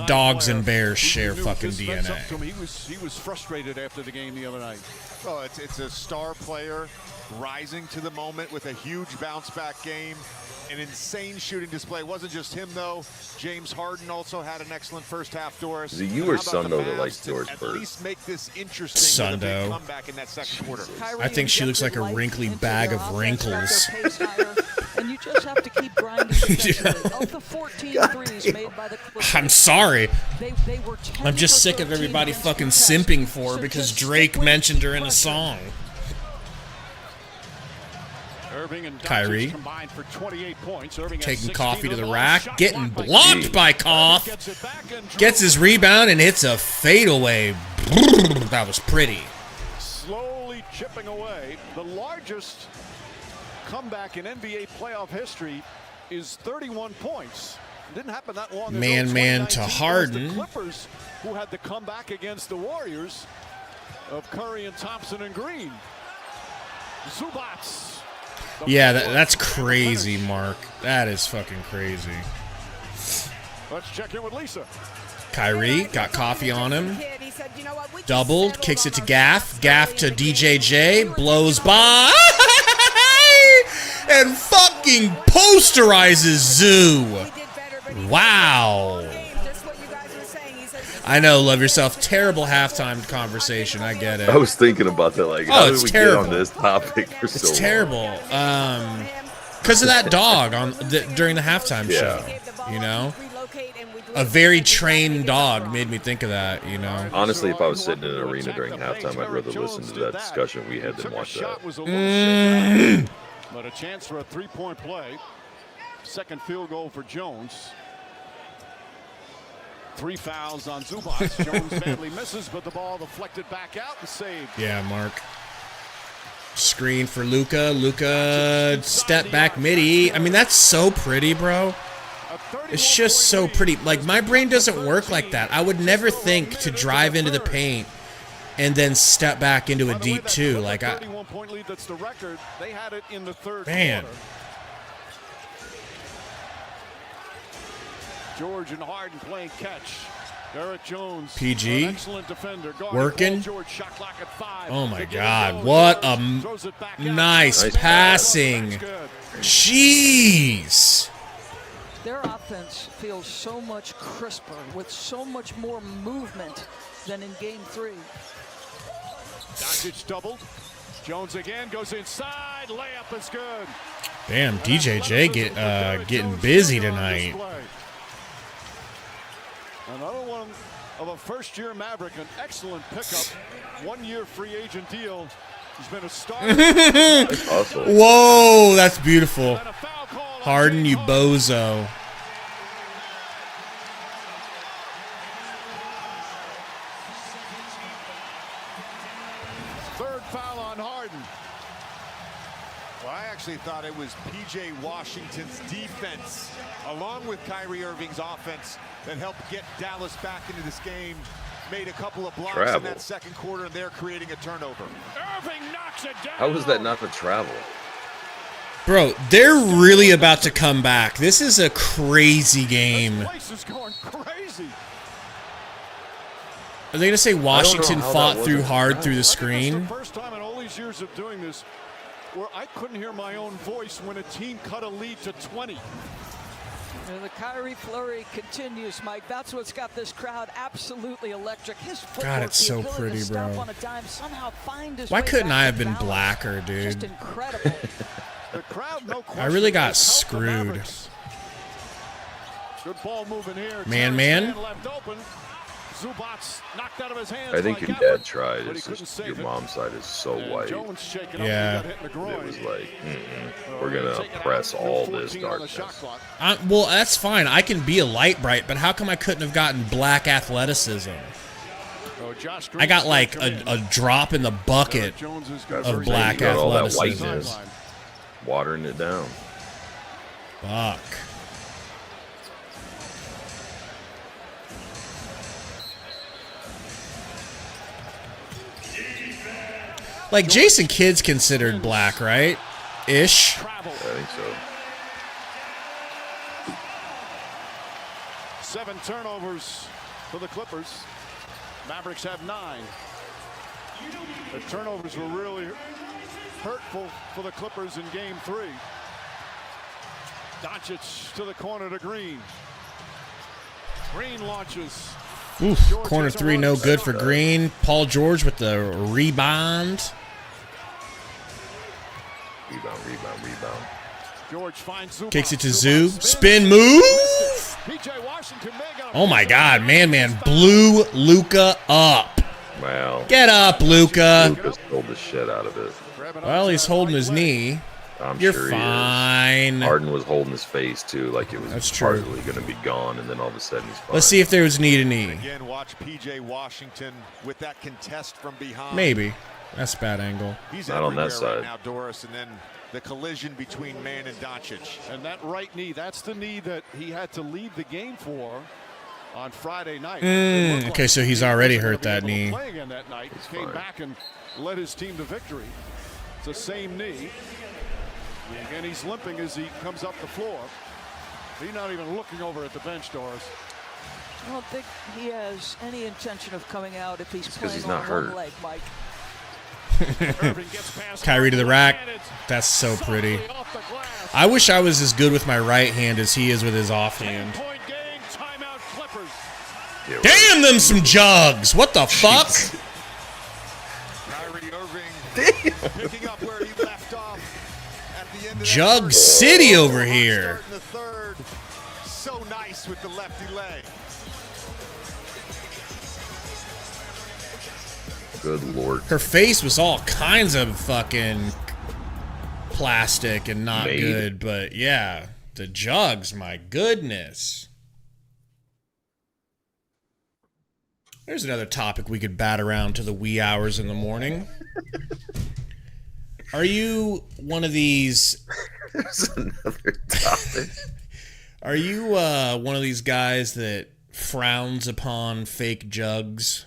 dogs and bears share fucking DNA. He was frustrated after the game the other night. Well, it's a star player rising to the moment with a huge bounce back game. An insane shooting display. It wasn't just him, though. James Harden also had an excellent first half, Doris. Is it you or Sundo that likes Doris Bird? At least make this interesting. Sundo. Comeback in that second quarter. I think she looks like a wrinkly bag of wrinkles. And you just have to keep grinding. Of the 14 threes made by the Clippers, I'm sorry. they were 10 I'm just for sick of 13 everybody against fucking contest. simping for her So because just Drake stick with mentioned her in a pressure. song. Irving and Kyrie combined for 28 points. Irving has taking 16 Coffee to on the ball. rack, Shot getting blocked blocked by Koff, Gets it back and gets his rebound and hits a fadeaway. That was pretty. slowly chipping away. The largest comeback in NBA playoff history is 31 points. It didn't happen that long ago. Man to 2019 was Harden. The Clippers who had the comeback against the Warriors of Curry and Thompson and Green. Zubats. Yeah, that's crazy, Mark. That is fucking crazy. Let's check in with Lisa. Kyrie got Coffee on him. Doubled, kicks it to Gaff. Gaff to DJJ, blows by. And fucking posterizes Zoo. Wow. I know, love yourself. Terrible halftime conversation. I get it. I was thinking about that. Like, how did we terrible. get on this topic for so long? It's terrible. Because of that dog during the halftime show. You know, a very trained dog made me think of that. You know, Honestly, if I was sitting in an arena during halftime, I'd rather listen to that discussion we had than watch that. But a chance for a three-point play. Second field goal for Jones. 3 fouls on Zubats. Jones badly misses, but the ball deflected back out and saved. Yeah, Mark. Screen for Luka. Luka step back midi. I mean, that's so pretty, bro. It's just so pretty. Like, my brain doesn't work like that. I would never think to drive into the paint and then step back into a deep two. Like, 31-point lead, that's the record. They had it in the third man. quarter. George and Harden playing catch. Derek Jones, PG, an excellent defender, working. George, shot clock at 5. Oh my God! What a nice passing! Jeez. Their offense feels so much crisper with so much more movement than in Game 3. Doncic doubled. Jones again goes inside. Layup is good. Damn, DJJ getting busy tonight. Another one of a first-year Maverick, an excellent pickup. 1-year free agent deal. He's been a star. That's awesome. Whoa, that's beautiful. Harden, you bozo. Third foul on Harden. Well, I actually thought it was P.J. Washington's defense, along with Kyrie Irving's offense, that helped get Dallas back into this game. Made a couple of blocks in that second quarter, and they're creating a turnover. Irving knocks it down. How was that not a travel? Bro, they're really about to come back. This is a crazy game. This place is going crazy. Are they gonna say Washington how fought that through wasn't hard right. through the That's screen? the first time in all these years of doing this where I couldn't hear my own voice when a team cut a lead to 20. And the Kyrie flurry continues, Mike. That's what's got this crowd absolutely electric. His footwork, it's so the ability pretty, to stop bro. on a dime, somehow find his Why way couldn't back I have to been balance. blacker, Just dude? incredible. The crowd, no question, I really got has helped the screwed. Mavericks. Good ball moving here. Man. Terrence Mann left open. Zubac's knocked out of his hands. I think by your Gafford, dad tried. but he It's couldn't just save your it. mom's side is so And white. Jones shaking up, Yeah. he got hit in the groin. It was like, we're Take gonna it out. press No all 14 this on the darkness. shot clock. Well, that's fine. I can be a light bright, but how come I couldn't have gotten black athleticism? Oh, Josh I got Green's like gonna come in. a drop in the bucket. Jones is That's Of what I'm saying. black You got all that athleticism. whiteness, watering it down. Fuck. Like Jason Kidd's considered black, right? Ish. Travel. I think so. 7 turnovers for the Clippers. Mavericks have 9. The turnovers were really hurtful for the Clippers in game 3. Doncic to the corner to Green. Green launches. Oof, corner 3, no good for Green. Paul George with the rebound. Rebound. George finds Zubac. Kicks it to Zubac Zoo. spins. Spin move. PJ Washington may got a Oh my piece of God, it. man, blew Luka up. Wow. Get up, Luka. Lucas pulled the shit out of it. Well, he's holding his knee. I'm You're sure fine. he is. Harden was holding his face too, like it was That's true. partly going to be gone, and then all of a sudden he's fine. Let's see if there was knee to knee. Again, watch PJ Washington with that contest from behind. Maybe. That's a bad angle. He's Not on that everywhere right side. now, Doris, and then the collision between Mann and Doncic. And that right knee, that's the knee that he had to leave the game for on Friday night. It looked Okay, so he's already hurt wasn't that gonna be able knee. to play again that night. He's Came fine. back and led his team to victory. It's the same knee. And he's limping as he comes up the floor. He's not even looking over at the bench, Doris. I don't think he has any intention of coming out if he's 'cause playing he's on not one hurt. leg, Mike. Irving gets past Kyrie to the rack. and it's That's so pretty. softly off the glass. I wish I was as good with my right hand as he is with his offhand. 10-point game, timeout Clippers. Yeah, right. Damn them some jugs. What the fuck? Kyrie Irving picking up where he left off at the end of that Jug first City quarter. over here. Start in the third. So nice with the lefty leg. Good Lord. Her face was all kinds of fucking plastic and not Made. good, but yeah, the jugs, my goodness. There's another topic we could bat around to the wee hours in the morning. Are you one of these? There's another topic. Are you one of these guys that frowns upon fake jugs?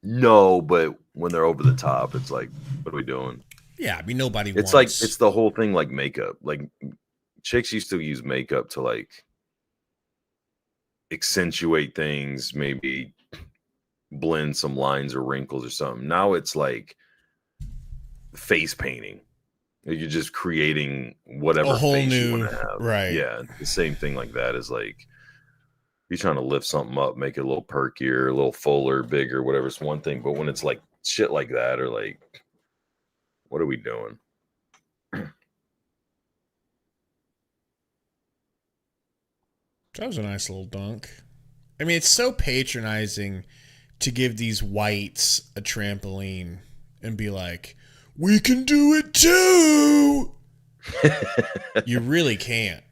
No, but when they're over the top, it's like, what are we doing? Yeah, I mean nobody. It's wants. like it's the whole thing, like makeup. Like chicks used to use makeup to like accentuate things, maybe blend some lines or wrinkles or something. Now it's like face painting. You're just creating whatever A whole face you new- want to have. right. Yeah, the same thing like that is like you're trying to lift something up, make it a little perkier, a little fuller, bigger, whatever. It's one thing, but when it's like shit like that, or like, what are we doing? That was a nice little dunk. I mean, it's so patronizing to give these whites a trampoline and be like, we can do it too. You really can't.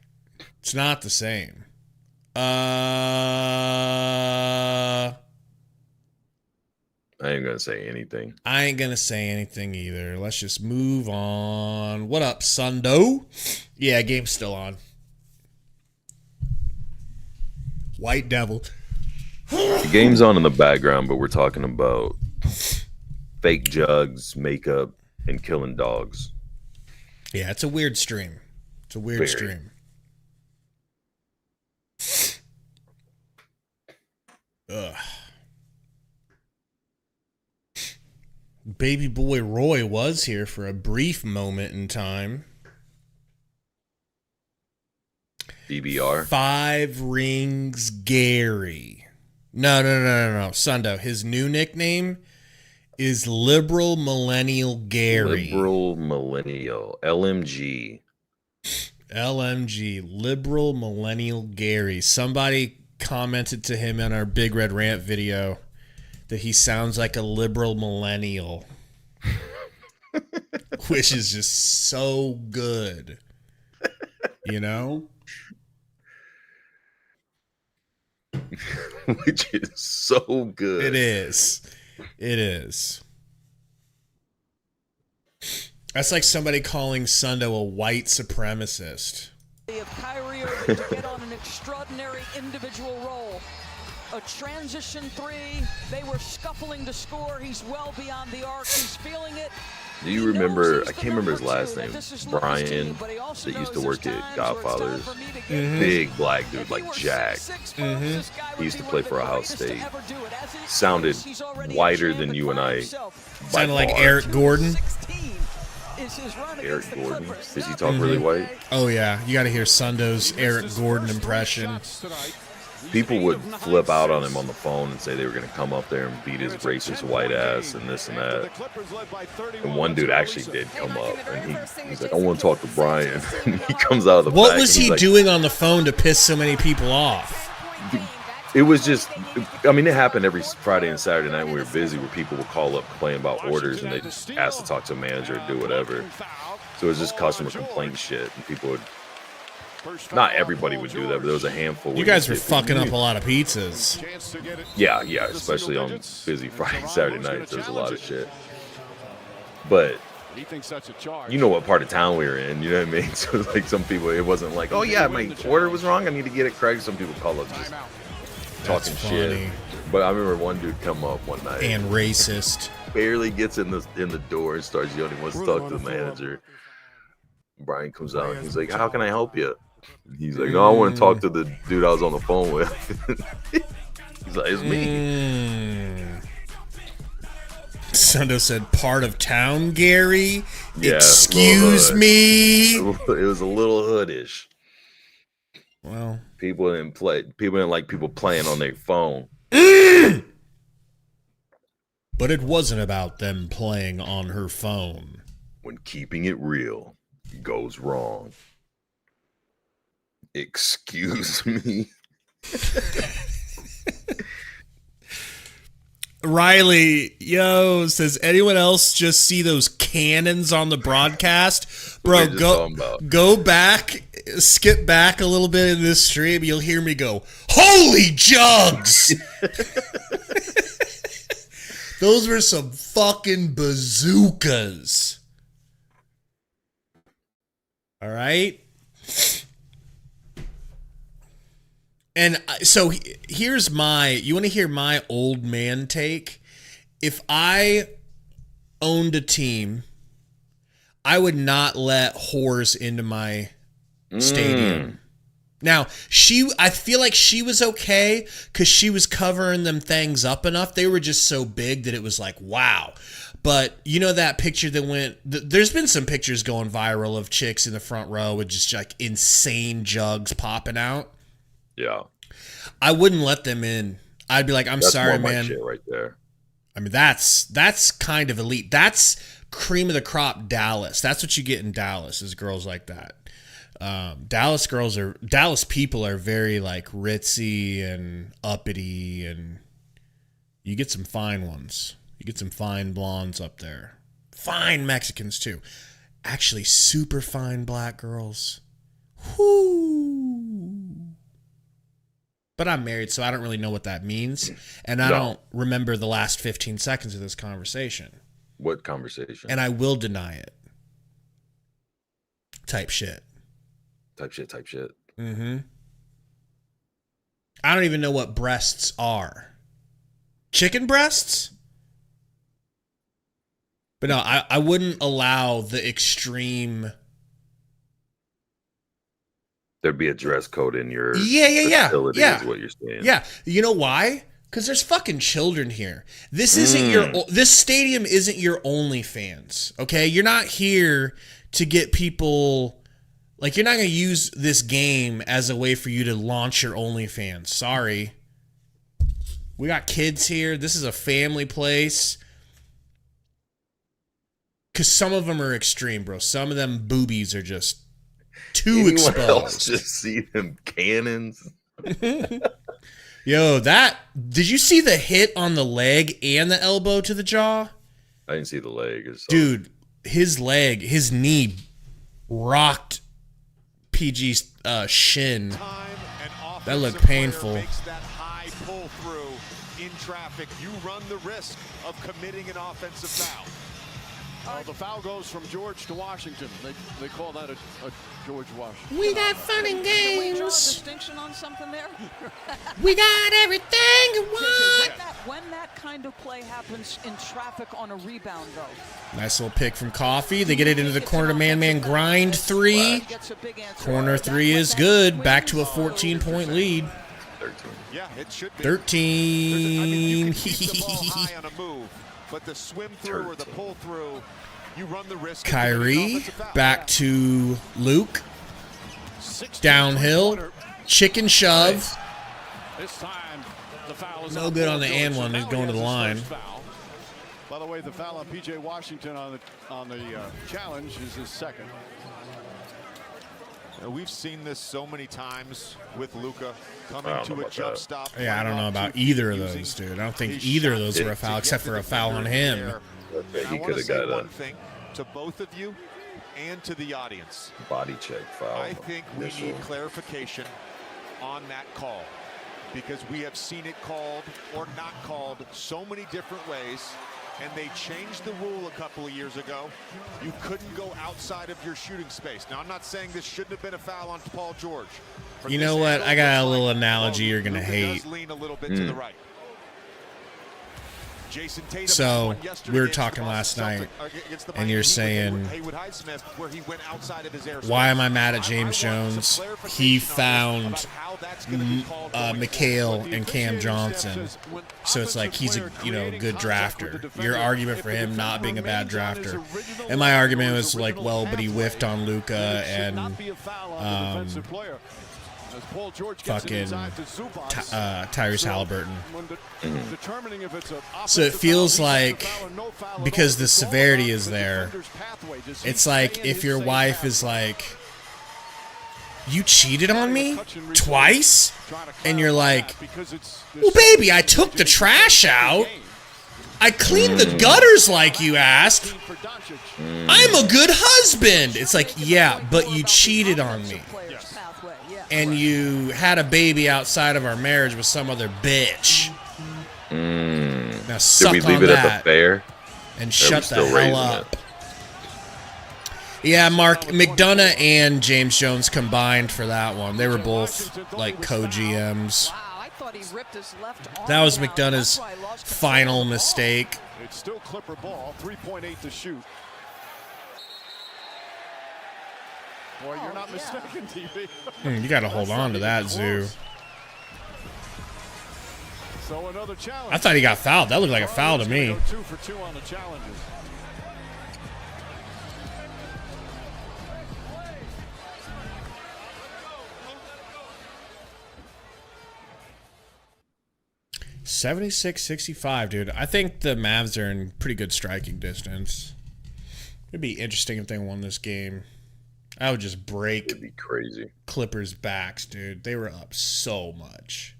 It's not the same. I ain't gonna say anything. I ain't gonna say anything either. Let's just move on. What up, Sundo? Yeah, game's still on. White Devil. The game's on in the background, but we're talking about fake jugs, makeup, and killing dogs. Yeah, it's a weird stream. It's a weird Very. stream. Ugh. Baby boy Roy was here for a brief moment in time. BBR. 5 Rings Gary. No. Sundo. His new nickname is Liberal Millennial Gary. Liberal Millennial. LMG. Liberal Millennial Gary. Somebody commented to him in our Big Red Rant video that he sounds like a liberal millennial. Which is just so good. You know? Which is so good. It is. That's like somebody calling Sundo a white supremacist. Of Kyrie Irving to get on an extraordinary individual role. A transition 3. They were scuffling to score. He's well beyond the arc. He's feeling it. Do you remember, I can't remember his last name, Brian, that used to work at Godfather's. Big black dude, like Jack. He used to play for Ohio State. Sounded whiter than you and I. Sounded like Eric Gordon. Eric Gordon? Does he talk really white? Oh, yeah. You got to hear Sundo's Eric Gordon impression. People would flip out on him on the phone and say they were going to come up there and beat his racist white ass and this and that. And one dude actually did come up, and he's like, I want to talk to Brian. And he comes out of the back. What was he doing on the phone to piss so many people off? It was just, I mean, it happened every Friday and Saturday night when we were busy, where people would call up complaining about orders, and they just asked to talk to a manager or do whatever. So it was just customer complaint shit, and people would, not everybody would do that, but there was a handful. You guys were fucking up a lot of pizzas. Yeah, especially on busy Friday and Saturday nights, there was a lot of shit. But you know what part of town we were in, you know what I mean? So like some people, it wasn't like, oh yeah, my order was wrong, I need to get it correct. Some people call up just talking shit. But I remember one dude come up one night and racist, barely gets in the door and starts yelling, he wants to talk to the manager. Brian comes out and he's like, how can I help you? He's like, no, I want to talk to the dude I was on the phone with. He's like, it's me. Sundo said, part of town, Gary? Yeah, excuse me? It was a little hoodish. Well, people didn't like people playing on their phone. But it wasn't about them playing on her phone. When keeping it real goes wrong. Excuse me. Riley, says anyone else just see those cannons on the broadcast? Bro, go back, skip back a little bit in this stream. You'll hear me go, holy jugs! Those were some fucking bazookas. All right? And so here's you want to hear my old man take? If I owned a team, I would not let whores into my stadium. Now, I feel like she was okay because she was covering them things up enough. They were just so big that it was like, wow. But you know that picture that there's been some pictures going viral of chicks in the front row with just like insane jugs popping out. Yeah. I wouldn't let them in. I'd be like, I'm sorry, man. Shit right there. I mean, that's kind of elite. That's cream of the crop Dallas. That's what you get in Dallas is girls like that. Dallas people are very like ritzy and uppity, and you get some fine ones. You get some fine blondes up there. Fine Mexicans too. Actually, super fine black girls. Whoo. But I'm married, so I don't really know what that means. And I don't remember the last 15 seconds of this conversation. What conversation? And I will deny it. Type shit. Mm-hmm. I don't even know what breasts are. Chicken breasts? But no, I wouldn't allow the extreme... There'd be a dress code in your facility is what you're saying. Yeah. You know why? Because there's fucking children here. This isn't this stadium isn't your OnlyFans, okay? You're not here to get people, like, you're not going to use this game as a way for you to launch your OnlyFans. Sorry. We got kids here. This is a family place. Because some of them are extreme, bro. Some of them boobies are just too exposed. Else just see them cannons. Yo, did you see the hit on the leg and the elbow to the jaw? I didn't see the leg. Dude, his knee rocked PG's shin. That looked painful. Makes that high pull through in traffic. You run the risk of committing an offensive foul. The foul goes from George to Washington. They call that a George Washington. We got fun and Can we draw a games. distinction on something there? We got everything you want. When that kind of play happens in traffic on a rebound, though. Nice little pick from Coffee. They get it into the corner to man grind three. Corner three is good. Back to a 14-point lead. 13. Yeah, it should be. 13. You can keep the ball high on a move, but the swim through or the pull through, you run the risk. Kyrie back to Luke. Downhill. Chicken shove. This time, the foul is No good on the and one. He's going to the line. By the way, the foul on PJ Washington on the challenge is his second. We've seen this so many times with Luka coming to a jump stop. Yeah, I don't know about either of those, dude. I don't think either of those were a foul except for a foul on him. He could have got one thing to both of you and to the audience. Body check foul. I think we need clarification on that call, because we have seen it called or not called so many different ways, and they changed the rule a couple of years ago. You couldn't go outside of your shooting space. Now, I'm not saying this shouldn't have been a foul on Paul George. You know what? I got a little analogy you're going to hate. Does lean a little bit to the right. So, we were talking last night, and you're saying, why am I mad at James Jones? He found Mikhail and Cam Johnson. So it's like he's a good drafter. Your argument for him not being a bad drafter. And my argument was like, well, but he whiffed on Luka and fucking Tyrese Halliburton. So it feels like, because the severity is there, it's like if your wife is like, you cheated on me twice? And you're like, well, baby, I took the trash out. I cleaned the gutters like you asked. I'm a good husband. It's like, yeah, but you cheated on me. And you had a baby outside of our marriage with some other bitch. Now suck Did we leave it at the fair? And shut the hell up. Yeah, Mark, McDonough and James Jones combined for that one. They were both like co-GMs. That was McDonough's final mistake. It's still Clipper ball, 3.8 to shoot. Boy, you're not mistaken, TV. You got to hold on to that, Zoo. So another challenge. I thought he got fouled. That looked like a foul to me. 2 for 2 on the challenges. $76-65, dude. I think the Mavs are in pretty good striking distance. It'd be interesting if they won this game. I would just break It'd be crazy. Clippers' backs, dude. They were up so much.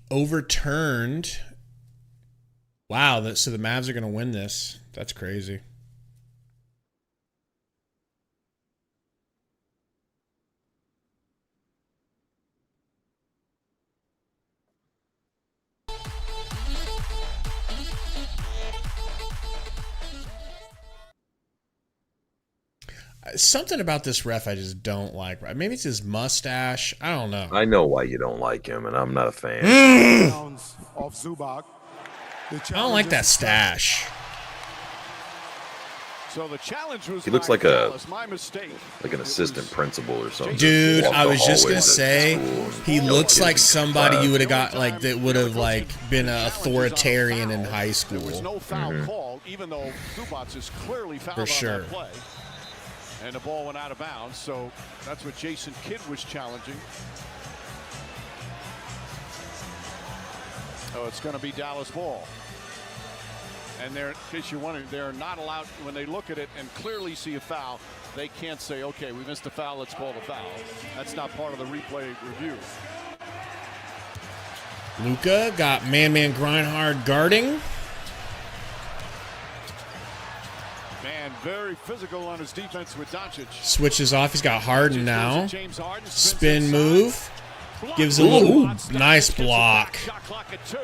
Overturned. Wow, so the Mavs are going to win this. That's crazy. Something about this ref I just don't like. Maybe it's his mustache. I don't know. I know why you don't like him, and I'm not a fan. I don't like that stash. So the challenge was He looks like my mistake. like an assistant principal or something. Dude, Walk I the was just gonna hallways at say, school he and looks kids like in somebody class. you would have got like that would have like been an authoritarian in high There was school. no foul called, even though Zubats is clearly fouled on sure. that play. And the ball went out of bounds, so that's what Jason Kidd was challenging. So it's going to be Dallas ball. And they're, in case you're wondering, they're not allowed, when they look at it and clearly see a foul, they can't say, okay, we missed a foul, let's call the foul. That's not part of the replay review. Luka got man Grindhard guarding. Man, very physical on his defense with Doncic. Switches off. He's got Harden now. James Harden Spin move. Gives a little nice block. Shot clock at 2.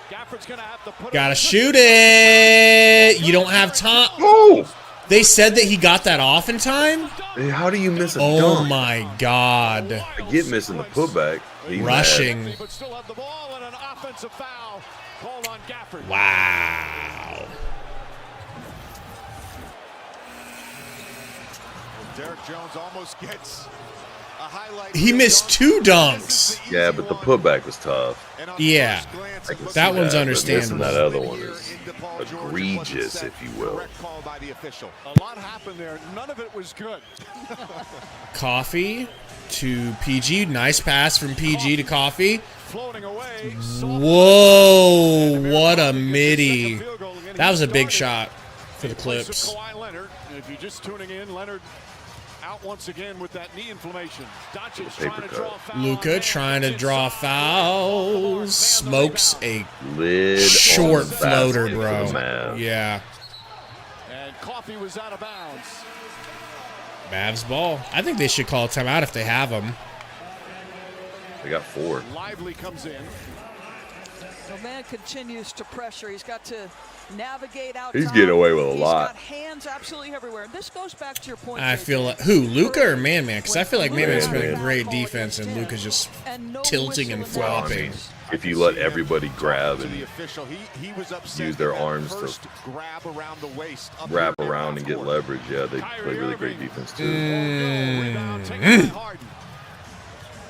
Gafford's gonna have to put Gotta shoot it. You don't have time. Oh, They said that he got that off in time. hey, how do you miss a Oh dunk? my God. I get missing the putback. He's Rushing. mad. but still have the ball and an offensive foul called on Gafford. Wow. Derek Jones almost gets a highlight. He missed 2 dunks. Yeah, but the putback was tough. Yeah. I can see That one's but understandable. missing that other one is egregious, if you will. Call by the official. A lot happened there. None of it was good. Coffee to PG. Nice pass from PG to Coffee. Floating away. Whoa, what a midi. That was a big shot for the Clips. Kawhi Leonard. If you're just tuning in, Leonard out once again with that knee inflammation. Doncic trying to draw a foul. Luka trying to draw fouls. Smokes a Lid short on the floater, basket bro. for the Mavs. Yeah. And Coffee was out of bounds. Mavs ball. I think they should call a timeout if they have them. They got 4. Lively comes in. The man continues to pressure. He's got to navigate out. He's getting away with a He's lot. got hands absolutely everywhere. And this goes back to your point. I JJ. feel like who, Luka or Man? Because I feel like Man Man's playing Man. great defense and Luka's just tilting and flopping. If you let everybody grab To the and official, he was upset use their with that arms to first grab around the waist. Up wrap here in around and get half-court. leverage, yeah, they play really great defense too. Rebound taken by Harden.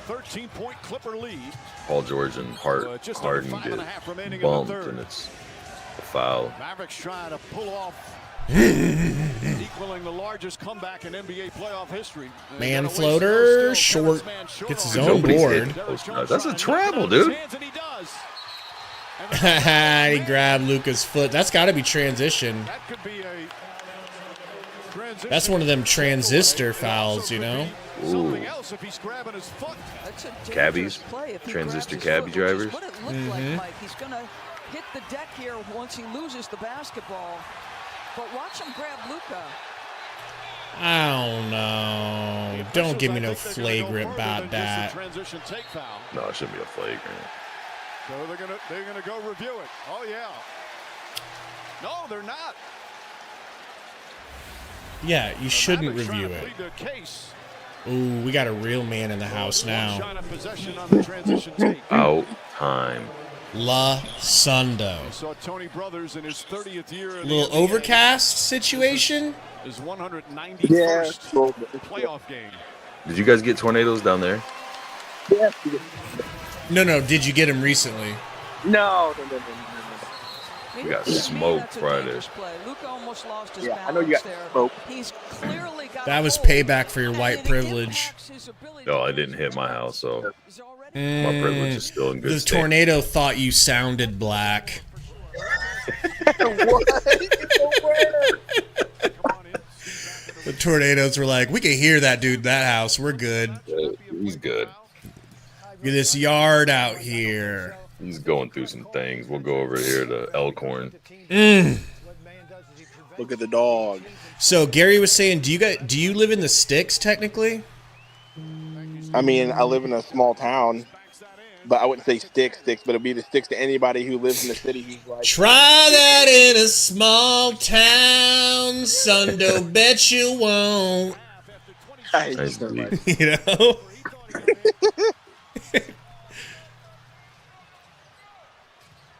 13-point Clipper lead. Paul George and Just under Harden 5.5 remaining get in the bumped, third. and it's a foul. Mavericks trying to pull off equaling the largest comeback in NBA playoff history. Man Got a ways to floater, go still. short, Man short gets his on own it. Nobody's board. hitting post nuts. That's a travel, dude. And he does. He grabbed Luka's foot. That's got to be transition. That could be a transition. That's one of them transistor fouls, you know? Something else if he's grabbing his foot. That's a dangerous Cabbies, play if he transistor grabs his cabbie foot, which is drivers. What it looked like, Mike. He's going to hit the deck here once he loses the basketball. But watch him grab Luka. I don't know. Don't give me no Officials, I think they're flagrant gonna go about further than just that. a transition take foul. No, it shouldn't be a flagrant. So they're gonna go review it. Oh yeah. No, they're not. Yeah, you shouldn't Mavericks trying review to it. plead their case. Ooh, we got a real man in the house One now. shot of possession on the transition take. Out time. La Sundo. Saw Tony Brothers in his 30th year. In Little the NBA. overcast situation. His 191st playoff game. Did you guys get tornadoes down there? No, did you get him recently? No. We got To me, smoked that's a Friday. dangerous play. Luka almost lost his Yeah, I know you got balance there. smoked. He's clearly got That a was hold, payback for your and white it privilege. impacts his ability No, to I use didn't hit his my house, so He's already my privilege is still in good The state. tornado thought you sounded black. The tornadoes were like, we can hear that dude in that house. We're good. He's good. Get this yard out here. He's going through some things. We'll go over here to Elkhorn. Look at the dog. So Gary was saying, do you live in the sticks technically? I mean, I live in a small town, but I wouldn't say sticks, but it'd be the sticks to anybody who lives in the city who's like. Try that in a small town, Sundo, bet you won't. Nice beat. You know?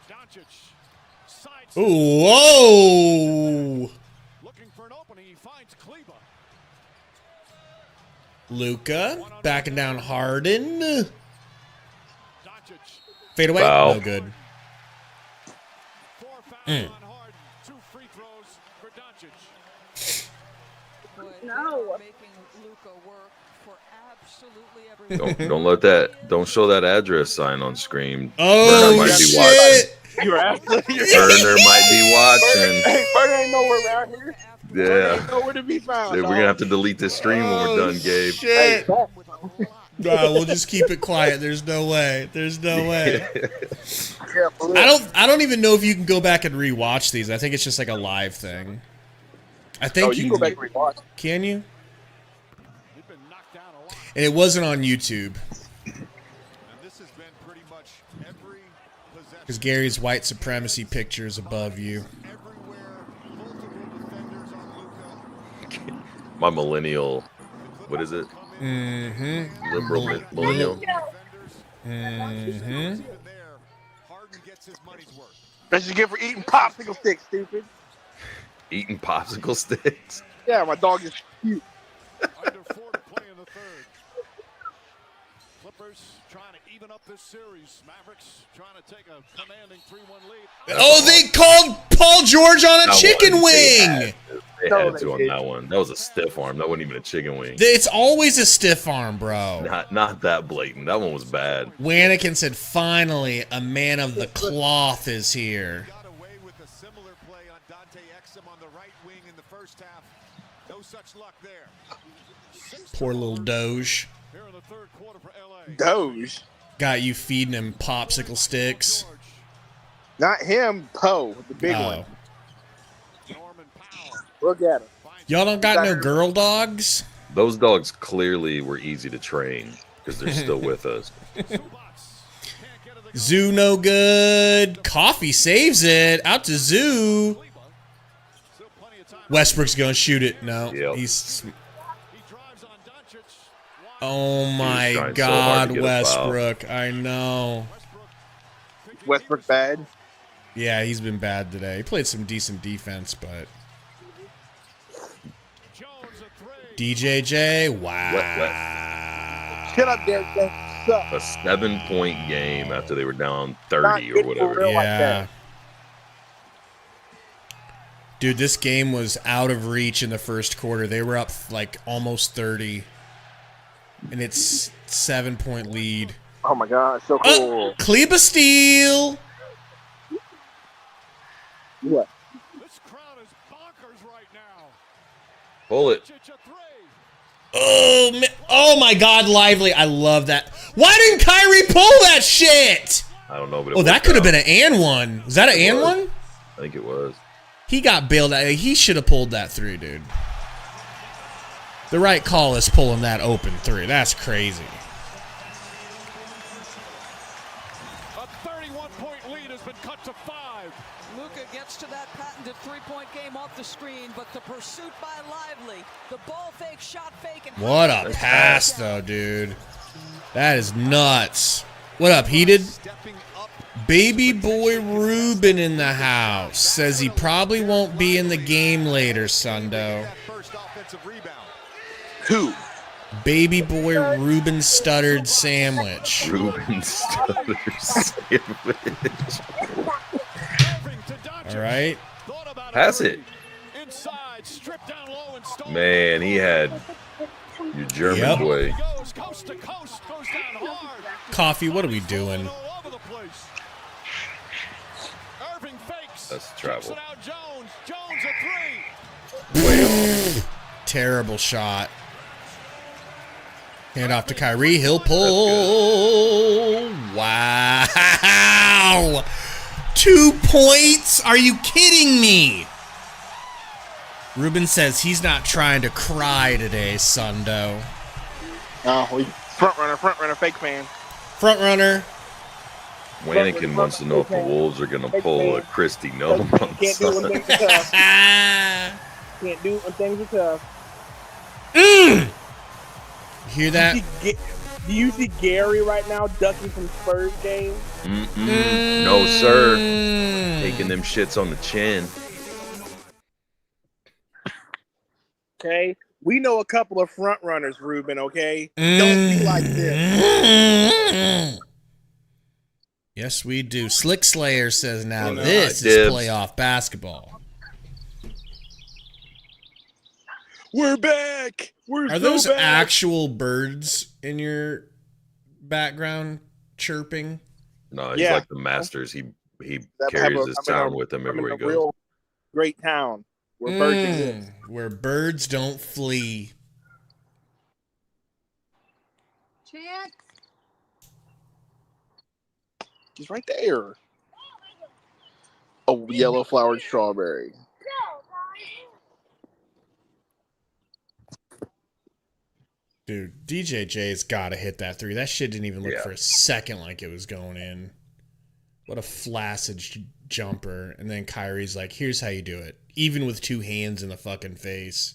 Doncic. Side Ooh, whoa! looking for an opening. He finds Kleba. Luka backing down Harden. Doncic. Fade away. Foul. No good. 4 fouls on Harden. 2 free throws for Doncic. No. Making Luka work for absolutely everyone. Don't let that. Don't show that address sign on screen. Oh, Burner might be watching. shit. You're absolutely Burner might be watching. Hey, Burner ain't nowhere around here. Burner ain't Yeah. nowhere to be found. Dude, we're gonna have to delete this stream when we're done, Gabe. Shit. Hey, Nah, we'll just keep it quiet. There's no way. There's no way. yeah, for real. I don't even know if you can go back and rewatch these. I think it's just like a live thing. I think Oh, you can go back and rewatch. Can you? He's been knocked down a lot. And it wasn't on YouTube And this has been pretty much every possession. because Gary's white supremacy picture is above you. Everywhere, multiple defenders on Luka. My millennial. What is it? Mm-hmm. Liberal millennial. Even there, Harden gets his money's worth. That's just get for eating popsicle sticks, stupid. Eating popsicle sticks. Yeah, my dog is cute. Under 4 to play in the third. Clippers trying to even up this series. Mavericks trying to take a commanding 3-1 lead. Oh, they called Paul George on a That chicken one, wing. They No, had they to on didn't. that one. That was a stiff arm. That wasn't even a chicken wing. It's always a stiff arm, bro. Not that blatant. That one was bad. Wanikin said, finally, a man of the cloth is here. Got away with a similar play on Dante Exum on the right wing in the first half. No such luck there. Poor little Doge. Here in the third quarter for LA. Doge. Got you feeding him popsicle sticks. George, Not him, Poe, the big Oh. one. Norman Powell. Look at him. Y'all don't got no girl dogs? Those dogs clearly were easy to train because they're still with us. Zubats. Can't get to the Zoo no good. Coffee saves it. Out to Zoo. Kleba. Still plenty of time. Westbrook's going to shoot it. No. Yep. He's. He drives on Doncic. Oh my trying so hard God, to get a foul. Westbrook. I know. Westbrook bad. Yeah, he's been bad today. He played some decent defense, but. Jones a 3. DJJ, wow. Shut up, Derek. That sucks. A 7-point game after they were down 30 or whatever. Like Yeah. that. Dude, this game was out of reach in the first quarter. They were up like almost 30. And it's 7-point lead. Oh my God, so cool. Kleba steal. What? This crowd is bonkers right now. Pull it. Doncic a 3. Oh, oh my God, Lively. I love that. Why didn't Kyrie pull that shit? I don't know, but it Oh, that worked could have out. been an and one. Was that an and one? I think it was. He got bailed out. He should have pulled that through, dude. The right call is pulling that open three. That's crazy. A 31-point lead has been cut to 5. Luka gets to that patented three-point game off the screen, but the pursuit by Lively, the ball fake, shot fake, and What a pass, though, dude. That is nuts. What up, Heated? Stepping up. Baby boy Ruben in the house. Says he probably won't be in the game later, Sundo. That first offensive rebound. Who? Baby boy Ruben stuttered sandwich. Ruben Stutter sandwich. Irving to Doncic. All right. Thought about Pass three. it. Inside, stripped down low and stolen. Man, he had your German Yep. boy. He goes coast to coast, goes down hard. Coffee, what are we doing? All over the place. Irving fakes. That's Kicks travel. it out Jones. Jones a 3. Terrible shot. Hand off to Kyrie. He'll pull. Wow. 2 points? Are you kidding me? Ruben says he's not trying to cry today, Sundo. Oh, we front runner, fake fan. Front runner. Wanikin wants to know if the Wolves are going to pull a Christy Nome on Can't do it when Sunday. things are tough. Ah. Can't do it when things are tough. Hear that? Do you see Gary right now ducking from Spurs game? No, sir. Taking them shits on the chin. Okay, we know a couple of front runners, Ruben. Okay, don't be like this. Yes, we do. Slick Slayer says now Oh, no. this is Dibs. playoff basketball. We're back. We're Are so those back. actual birds in your background chirping? No, he's Yeah. like the Masters. He That carries have a- his I'm in a- sound with him I'm in everywhere a he goes. real great town where birds exist. Where birds don't flee. Chance. He's right there. A yellow flowered strawberry. Dude, DJJ's got to hit that three. That shit didn't even look Yeah. for a second like it was going in. What a flaccid jumper. And then Kyrie's like, here's how you do it. Even with two hands in the fucking face.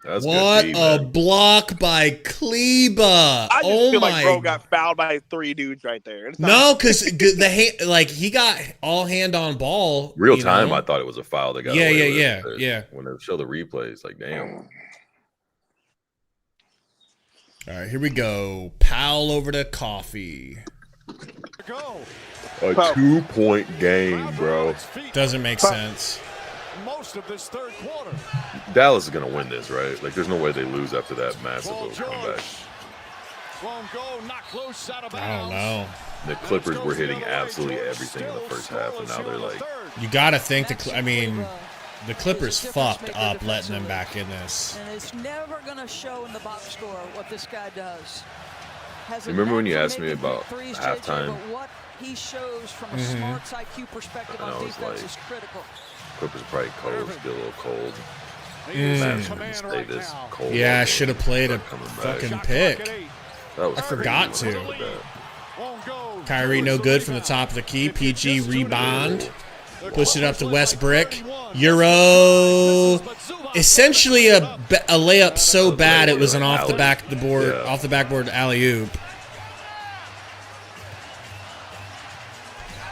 That's What good D, a man. block by Kleba. I just Oh feel my. like bro got fouled by 3 dudes right there. It's not- No, because the hand, like he got all hand on ball. Real you time, know? I thought it was a foul. They got Yeah, away yeah, with it, yeah, but yeah. When they show the replays, like damn. All right, here we go. Powell over to Coffee. Go. A 2-point game, bro. Doesn't make sense. Most of this third quarter. Dallas is gonna win this, right? Like, there's no way they lose after that massive Paul little comeback. George won't go, not close, out of I don't bounds. know. The Clippers were hitting absolutely everything in the first half, and now they're like, You got to think the Clippers fucked up letting them back in this. And it's never going to show in the box score what this guy does. Remember when you asked me about halftime? But what he shows from a Mm-hmm. smart IQ perspective And I on was defense like- is critical. Clippers probably cold, still a little cold. He is in Imagine command stay right this now. cold. Yeah, I all should have day. played a Coming back. fucking Shot pick. clock at 8. That was I forgot crazy to. when I did that. Won't go. Kyrie no good from the top of the key. PG rebound. Push it up to Westbrook. Euro. Essentially a layup so bad it was an off the backboard alley oop.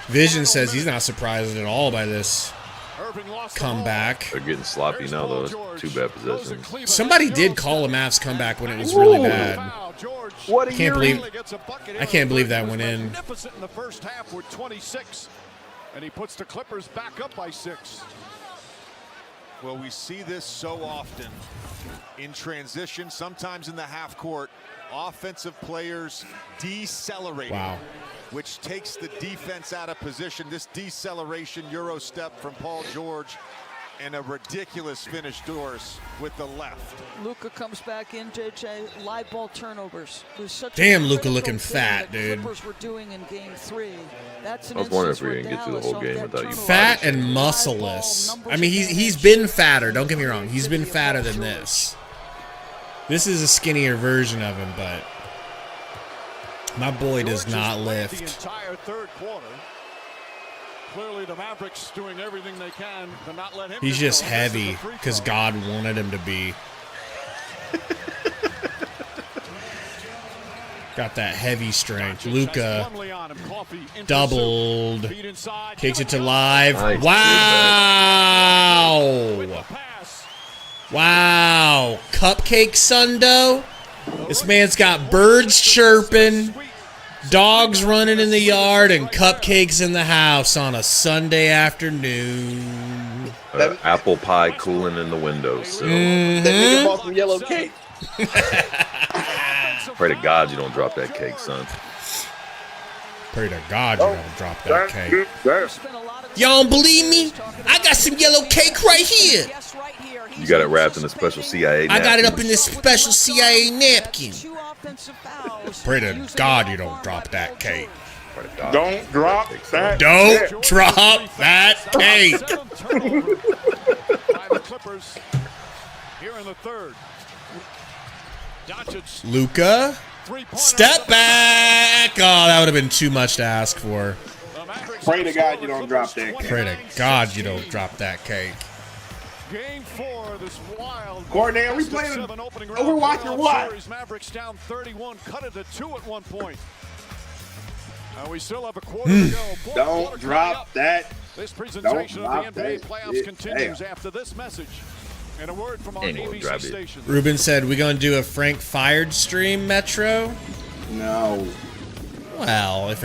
Vision says he's not surprised at all by this Irving lost the comeback. They're getting sloppy now, though. It's 2 bad possessions. Somebody did call a Mavs comeback when it was really bad. What a Can't year. believe- Really gets a bucket I can't believe that went in. Magnificent in the first half with 26, and he puts the Clippers back up by 6. Well, we see this so often in transition, sometimes in the half court. Offensive players decelerating, Wow. which takes the defense out of position. This deceleration Euro step from Paul George, and a ridiculous finish Doris with the left. Luka comes back in, JJ. Live ball turnovers. It was such a Damn, Luka critical looking thing fat, the dude. Clippers were doing in Game 3. That's an I was wondering instance if we where were gonna get through the Dallas whole off game that without you. turnover. Fat and Live ball, muscleless. numbers I mean, he's advantage. been fatter. Don't get me wrong. He's been fatter than this. This is a skinnier version of him, but my boy does George not has played lift. The entire third quarter. Clearly, the Mavericks doing everything they can to not let him. He's get just going. This is the heavy free because throw. God wanted him to be. Got that heavy strength. Doncic has Luka Plumlee on him. Coffee in pursuit. doubled. Feed inside. Kicks it to Here we go. live. Nice. With the Wow. pass. Wow. Cupcake Sundo. This man's got birds chirping, dogs running in the yard, and cupcakes in the house on a Sunday afternoon. Apple pie cooling in the windows. So Mm-hmm. That nigga bought some yellow cake. pray to God you don't drop that cake, son. Pray to God you don't drop that cake. Spent a lot of Y'all don't believe me? I got some yellow cake right here. Yes, right here. You got it wrapped in a special CIA I got it up napkin. in this special CIA napkin. Two offensive fouls. Pray to Using God the you don't arm drop by that Paul cake. George. Pray to God. Don't drop that. Don't drop that cake. Seventh turnover by the Clippers here in the third. Doncic, Luka, three-pointer. step back. Oh, that would have been too much to ask for. The Mavericks Pray to have God scored you don't the drop Clippers that cake. Pray to 29-16. God you don't drop that cake. Game 4, this wild. Courtney, are we best of playing 7 opening round Overwatch or playoff what? series. Mavericks down 31, cut it to 2 at one point. And we still have a quarter to go. Fourth quarter Don't coming drop up. that This presentation of the NBA playoffs it. continues after this message. And a word from our ABC station. Ruben said, we going to do a Frank Fired stream, Metro? No. Well, if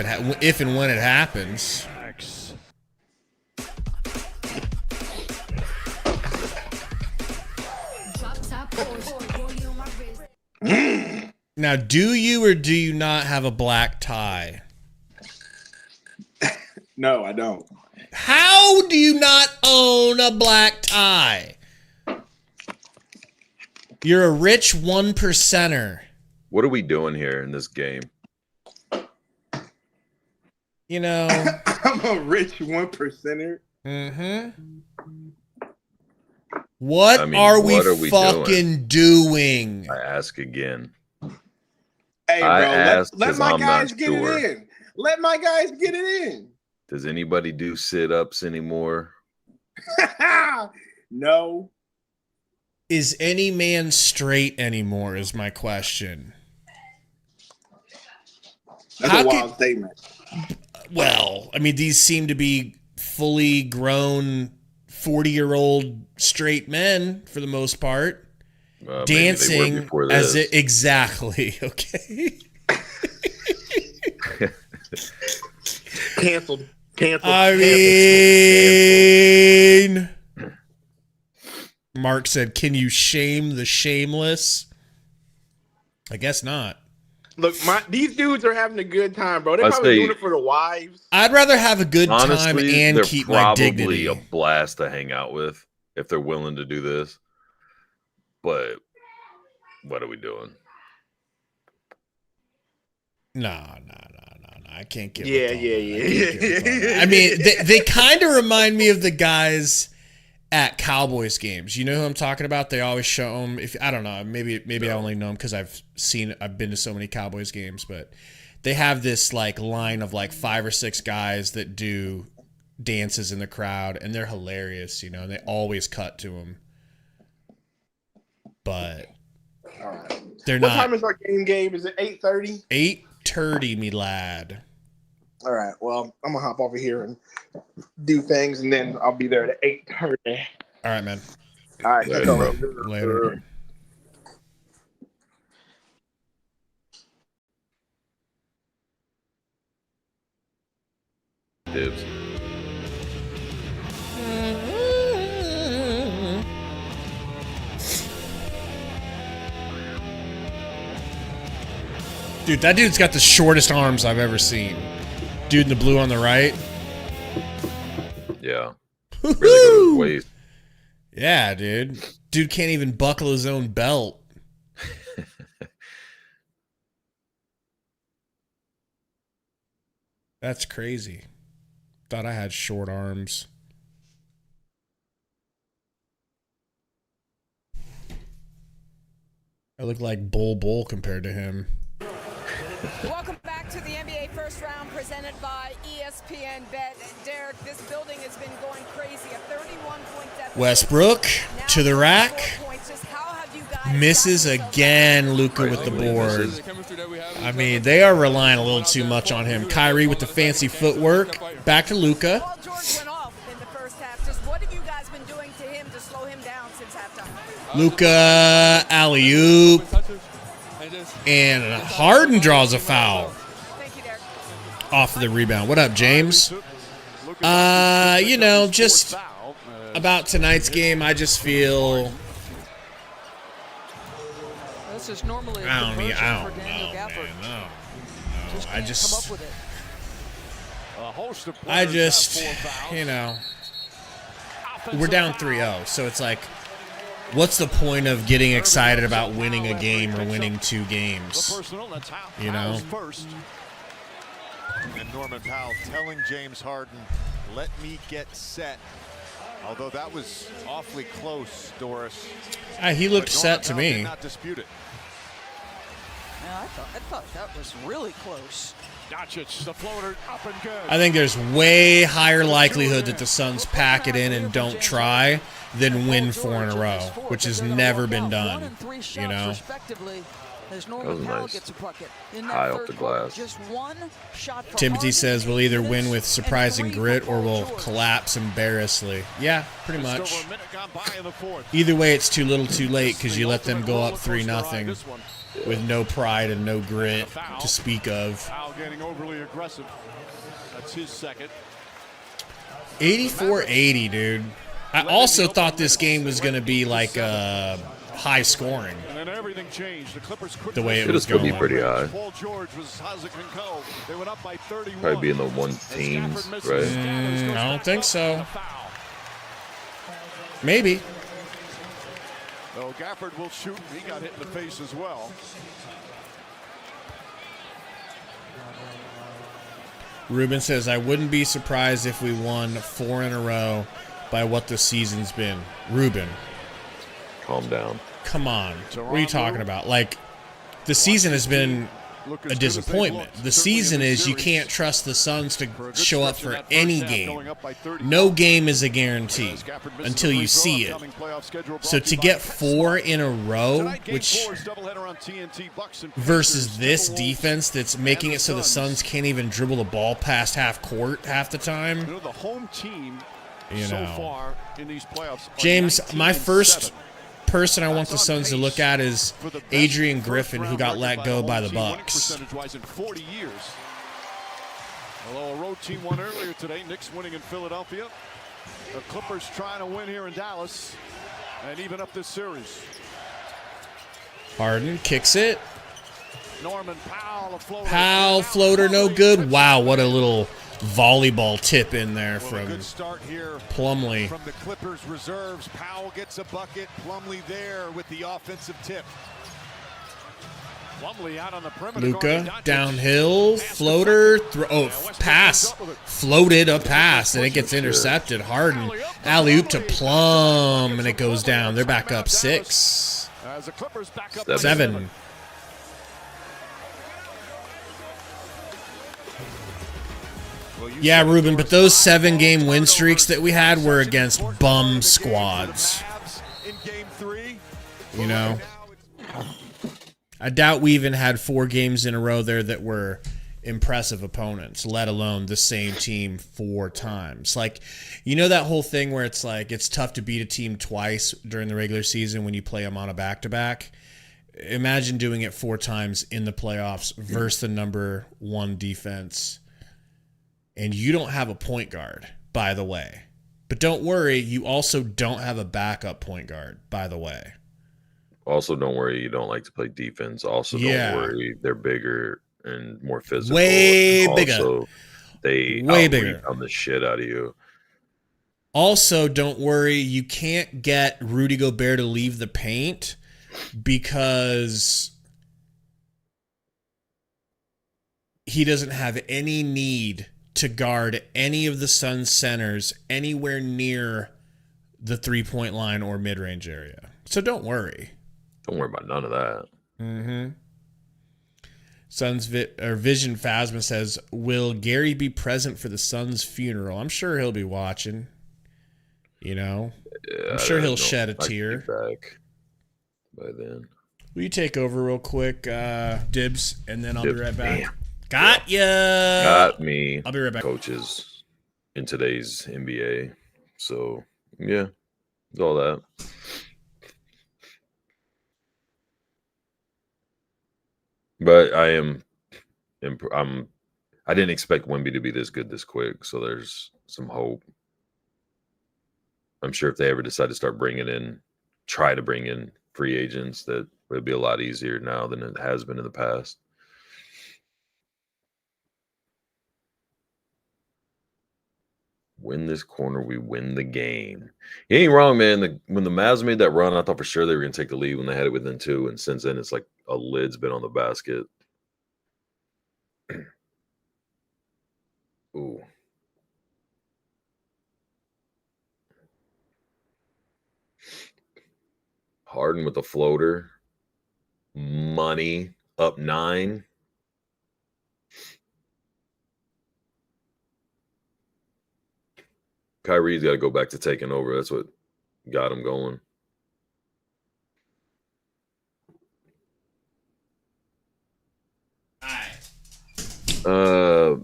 and when it happens. Now, do you or do you not have a black tie? No, I don't. How do you not own a black tie? You're a rich 1%er. What are we doing here in this game? You know. I'm a rich 1%er. What are we fucking doing? I ask again. Hey, bro, let my guys get sure. it in. Let my guys get it in. Does anybody do sit-ups anymore? No. Is any man straight anymore is my question. That's a wild statement. Well, I mean, these seem to be fully grown 40-year-old straight men for the most part. Dancing as it exactly, okay. Canceled. I mean, Mark said, "Can you shame the shameless?" I guess not. Look, these dudes are having a good time, bro. They're probably doing it for the wives. I'd rather have a good time and keep my dignity. They're probably a blast to hang out with if they're willing to do this. But what are we doing? No. I can't get. Yeah. I mean, they kind of remind me of the guys at Cowboys games. You know who I'm talking about? They always show them. If I don't know, maybe I only know them because I've been to so many Cowboys games. But they have this like line of like 5 or 6 guys that do dances in the crowd, and they're hilarious. You know, and they always cut to them. But they're not. What time is our game, Gabe? Is it 8:30? 8:30, me lad. All right. Well, I'm gonna hop over here and do things, and then I'll be there at 8:30. All right, man. All right. Later. Dibs. Dude, that dude's got the shortest arms I've ever seen. Dude in the blue on the right. Yeah. Really good waist. Yeah, dude. Dude can't even buckle his own belt. That's crazy. Thought I had short arms. I look like Bull compared to him. Welcome back to the NBA First Round presented by ESPN Bet. Derek, this building has been going crazy. A 31-point deficit. Westbrook to the rack. Misses again, Luka with the board. I mean, they are relying a little too much on him. Kyrie with the fancy footwork. Back to Luka. Paul George went off in the first half. Just what have you guys been doing to him to slow him down since halftime? Luka, alley-oop. And Harden draws a foul off of the rebound. What up, James? You know, just about tonight's game, I just feel... This is normally I don't know, you know, we're down 3-0, so it's like, what's the point of getting excited about winning a game or winning 2 games? You know? And Norman Powell telling James Harden, let me get set. Although that was awfully close, Doris. He looked set to me. Did not dispute it. Yeah, I thought that was really close. Doncic, the floater, up and good. I think there's way higher likelihood that the Suns pack it in and don't try than win 4 in a row, which has never been done, you know? As That was Norman Powell nice. gets a bucket in that High off third the quarter. glass. Just one shot from Timothy Harden, says we'll 8 either win minutes, with and surprising 3 grit for or Paul we'll George. collapse embarrassingly. Yeah, pretty Just much. over a minute gone by in the fourth. Either way, it's too little too late because you let them go up 3-0 with no pride and no grit to speak of. Powell getting overly aggressive. That's his second. 84-80, dude. I also thought this game was going to be like high scoring. And then everything changed. The Clippers The way it Should was still be going. pretty high. Paul George was how's it can go. They went up by 31. Probably be in the one teens, right? I don't think so. Maybe. So Gafford will shoot. He got hit in the face as well. Ruben says, I wouldn't be surprised if we won 4 in a row by what the season's been. Ruben, Calm down. come on. What are you talking about? Like, the season has been a disappointment. The season is you can't trust the Suns to show up for any game. No game is a guarantee until you see it. So to get 4 in a row, which versus this defense that's making it so the Suns can't even dribble the ball past half court half the time. You know, the home team You so know. far in these playoffs. are James, 19 my and first 7. person I want the Suns to look at is For the best Adrian Griffin, who first-round got record let go by the home team, winning Bucks. percentage-wise in 40 years. Although a road team won earlier today, Knicks winning in Philadelphia. The Clippers trying to win here in Dallas and even up this series. Harden kicks it. Norman Powell, a floater. Powell floater, no good. Wow, what a little volleyball tip in there Well, a from good start here Plumlee. from the Clippers reserves. Powell gets a bucket. Plumlee there with the offensive tip. Plumlee out on the perimeter. Luka downhill, floater, pass, floated a pass, and it gets intercepted. Harden, alley-oop to Plum, and it goes down. They're back up 6. As the Clippers back up 7. Yeah, Ruben, but those 7-game win streaks that we had were against bum squads. In game 3. You know? I doubt we even had 4 games in a row there that were impressive opponents, let alone the same team 4 times. Like, you know that whole thing where it's like it's tough to beat a team twice during the regular season when you play them on a back-to-back? Imagine doing it 4 times in the playoffs versus the number 1 defense. And you don't have a point guard, by the way. But don't worry, you also don't have a backup point guard, by the way. Also, don't worry, you don't like to play defense. Also, Yeah. don't worry, they're bigger and more physical. Way And bigger. Also, they Way bigger. on the shit out of you. Also, don't worry, you can't get Rudy Gobert to leave the paint because he doesn't have any need to guard any of the Suns centers anywhere near the 3-point line or mid-range area. So don't worry. Don't worry about none of that. Mm-hmm. Suns Vision Phasma says, will Gary be present for the Suns' funeral? I'm sure he'll be watching. You know? Yeah, I'm sure he'll I shed a don't- I can tear. be back by then. Will you take over real quick, Dibs, and then I'll be Dibs. right back. Bam. Got ya! Got me. I'll be right back. Coaches in today's NBA. So, yeah, it's all that. But I didn't expect Wemby to be this good this quick, so there's some hope. I'm sure if they ever decide to try to bring in free agents, that it'll be a lot easier now than it has been in the past. Win this corner, we win the game. You ain't wrong, man. When the Mavs made that run, I thought for sure they were going to take the lead when they had it within 2. And since then, it's like a lid's been on the basket. Ooh. Harden with the floater. Money up 9. Kyrie's got to go back to taking over. That's what got him going.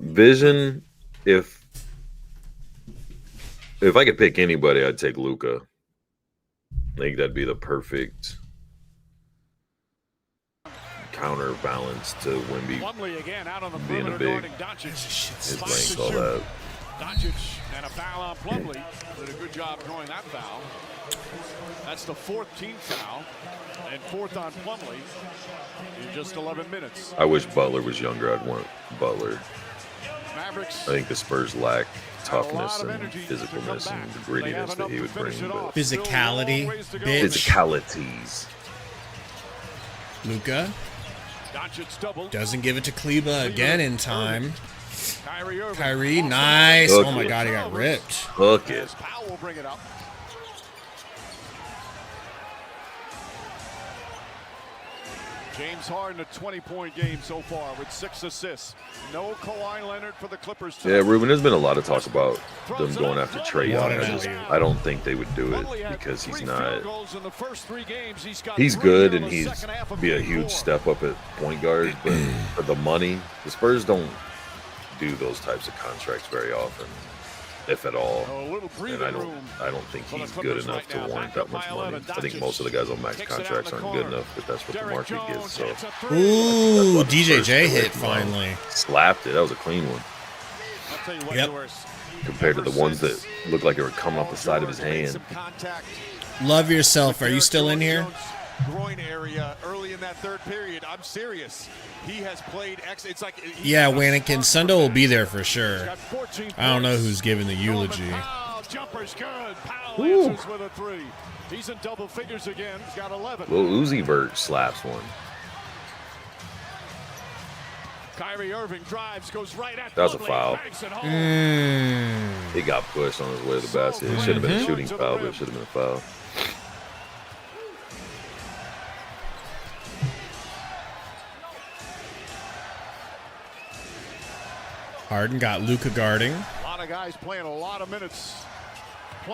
Vision. If I could pick anybody, I'd take Luka. I think that'd be the perfect counterbalance to Wemby again out on the being a big. His length, all that. Doncic and a foul on Plumlee. Did a good job drawing that foul. That's the 14th foul and 4th on Plumlee in just 11 minutes. I wish Butler was younger. I'd want Butler. Mavericks. I think the Spurs lack toughness and physicalness and the grittiness that he would bring. But Physicality, bitch. physicalities. Luka doesn't give it to Kleba again in time. Kyrie, nice. Oh my God, he got ripped. Hook it. Powell will bring it up. James Harden, a 20-point game so far with 6 assists. No Kawhi Leonard for the Clippers tonight. Yeah, Ruben, there's been a lot of talk about them going after Trae Young. I don't think they would do it because he's not. He's good and he's be a huge step up at point guard, but for the money, the Spurs don't do those types of contracts very often, if at all. And I don't think he's good enough to warrant that much money. I think most of the guys on max contracts aren't good enough, but that's what the market gives. So, ooh, DJJ hit finally. Slapped it. That was a clean one. Yep. Compared to the ones that looked like they were coming off the side of his hand. Love yourself. Are you still in here? Groin area early in that third period. I'm serious. He has played it's like yeah, Wanikin. Sundo will be there for sure. I don't know who's giving the eulogy. Jumper's good. Powell answers with a 3. He's in double figures again. He's got 11. Lil Uzi Vert slaps one. Kyrie Irving drives, goes right at that was a foul. He got pushed on his way to the basket. It should have been a shooting foul, but it should have been a foul. Harden got Luka guarding. A lot of guys playing a lot of minutes.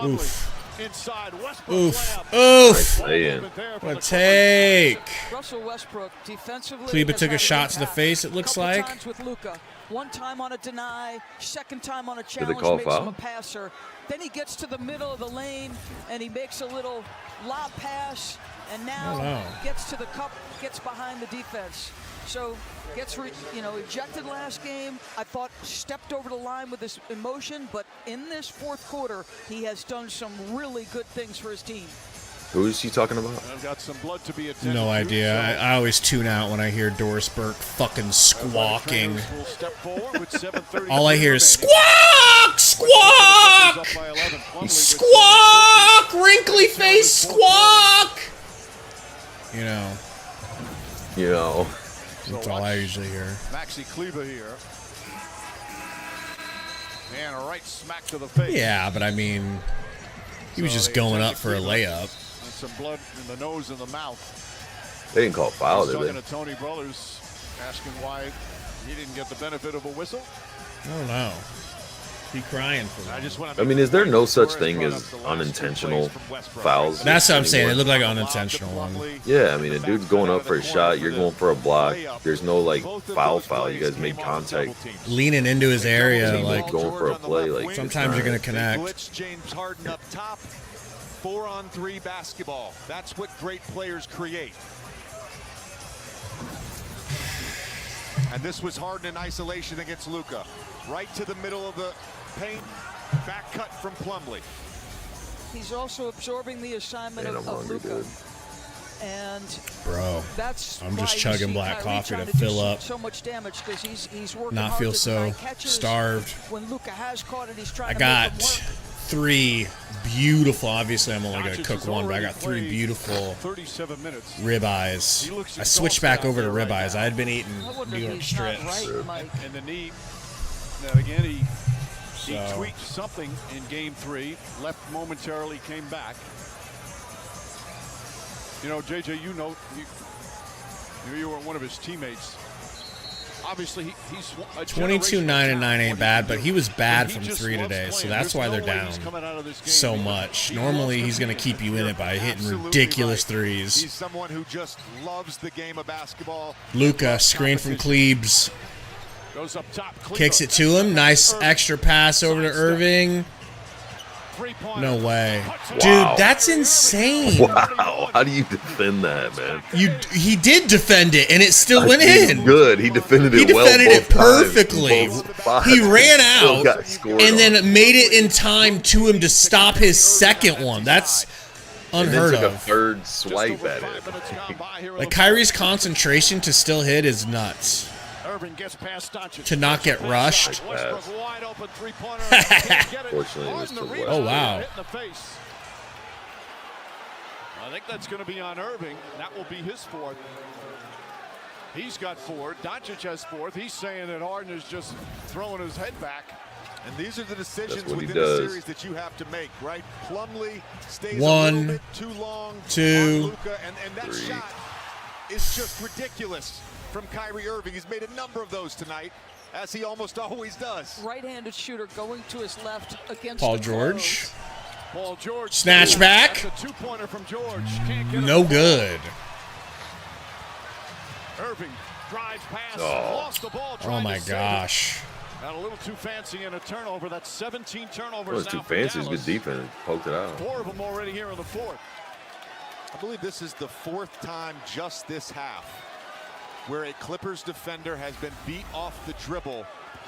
Oof. Inside Westbrook. Oof. Oof. Nice what a take. Russell Westbrook defensively. Kleba took a shot to the face, it looks like. Times with Luka. One time on a deny, second time on a challenge, Did they call makes foul? him a passer. Then he gets to the middle of the lane and he makes a little lob pass and now gets to the cup, gets behind the defense. So gets ejected last game. I thought stepped over the line with his emotion, but in this fourth quarter, he has done some really good things for his team. Who is he talking about? I've got some blood to be attended No idea. I always tune out when I hear Doris Burke fucking squawking. All I hear is squawk, squawk, squawk, wrinkly face, squawk. You know. That's all I usually hear. Maxi Kleba here. And a right smack to the face. Yeah, but I mean, he was just going up for a layup. And some blood in the nose and the mouth. They didn't call foul, did they? Talking to Tony Brothers, asking why he didn't get the benefit of a whistle. I don't know. Be crying for me. I mean, is there no such thing as unintentional fouls? That's what I'm saying. It looked like an unintentional one. Yeah, I mean, a dude's going up for a shot. You're going for a block. There's no, like, foul. You guys made contact. Leaning into his area, like going for a play. Like sometimes you're going to connect. Blitz James Harden up top. 4-on-3 basketball. That's what great players create. And this was Harden in isolation against Luka. Right to the middle of the paint. Back cut from Plumlee. He's also absorbing the assignment of Luka. And bro, I'm just chugging black coffee to fill up. So much damage because he's working not hard feel to so starved. When Luka has caught it, he's trying I got 3 beautiful. Obviously, I'm only gonna cook one, but I got 3 beautiful 37 minutes. ribeyes. I switched back over to ribeyes. I had been eating New York strips. And the knee. Now again, he tweaked something in Game 3. Left momentarily, came back. You know, JJ, you were one of his teammates. Obviously, he's 22, 9, and 9 ain't bad, but he was bad from 3 today, so that's why they're down so much. Normally, he's going to keep you in it by hitting ridiculous threes. He's someone who just loves the game of basketball. Luka, screen from Klebs. Goes up top. Kicks it to him. Nice extra pass over to Irving. No way. Wow. Dude, that's insane. Wow. How do you defend that, man? He did defend it, and it still went in. Good. He defended it He defended well it perfectly. He ran out and then made it in time to him to stop his second one. That's unheard and then took of. a third swipe at it. Like, Kyrie's concentration to still hit is nuts. To not get rushed. Fortunately, it was to West. Oh, wow. I think that's going to be on Irving. That will be his fourth. He's got four. Doncic has fourth. He's saying that Harden is just throwing his head back. And these are the decisions That's what he within the does. series that you have to make, right? Plumlee stays One, a little bit too long. two, on Luka, and that three. shot is just ridiculous from Kyrie Irving. He's made a number of those tonight, as he almost always does. Right-handed shooter going to his left against Paul the George. close. Paul George. Snatch back. That's a two-pointer from George. Can't get No it. good. Irving drives past. Oh. Lost the ball. Oh, trying my to save it. gosh. Got a little too fancy in a turnover. That's 17 turnovers It was now too for fancy. It's Dallas. good defense. Poked it out. 4 of them already here in the fourth. I believe this is the fourth time just this half where a Clippers defender has been beat off the dribble,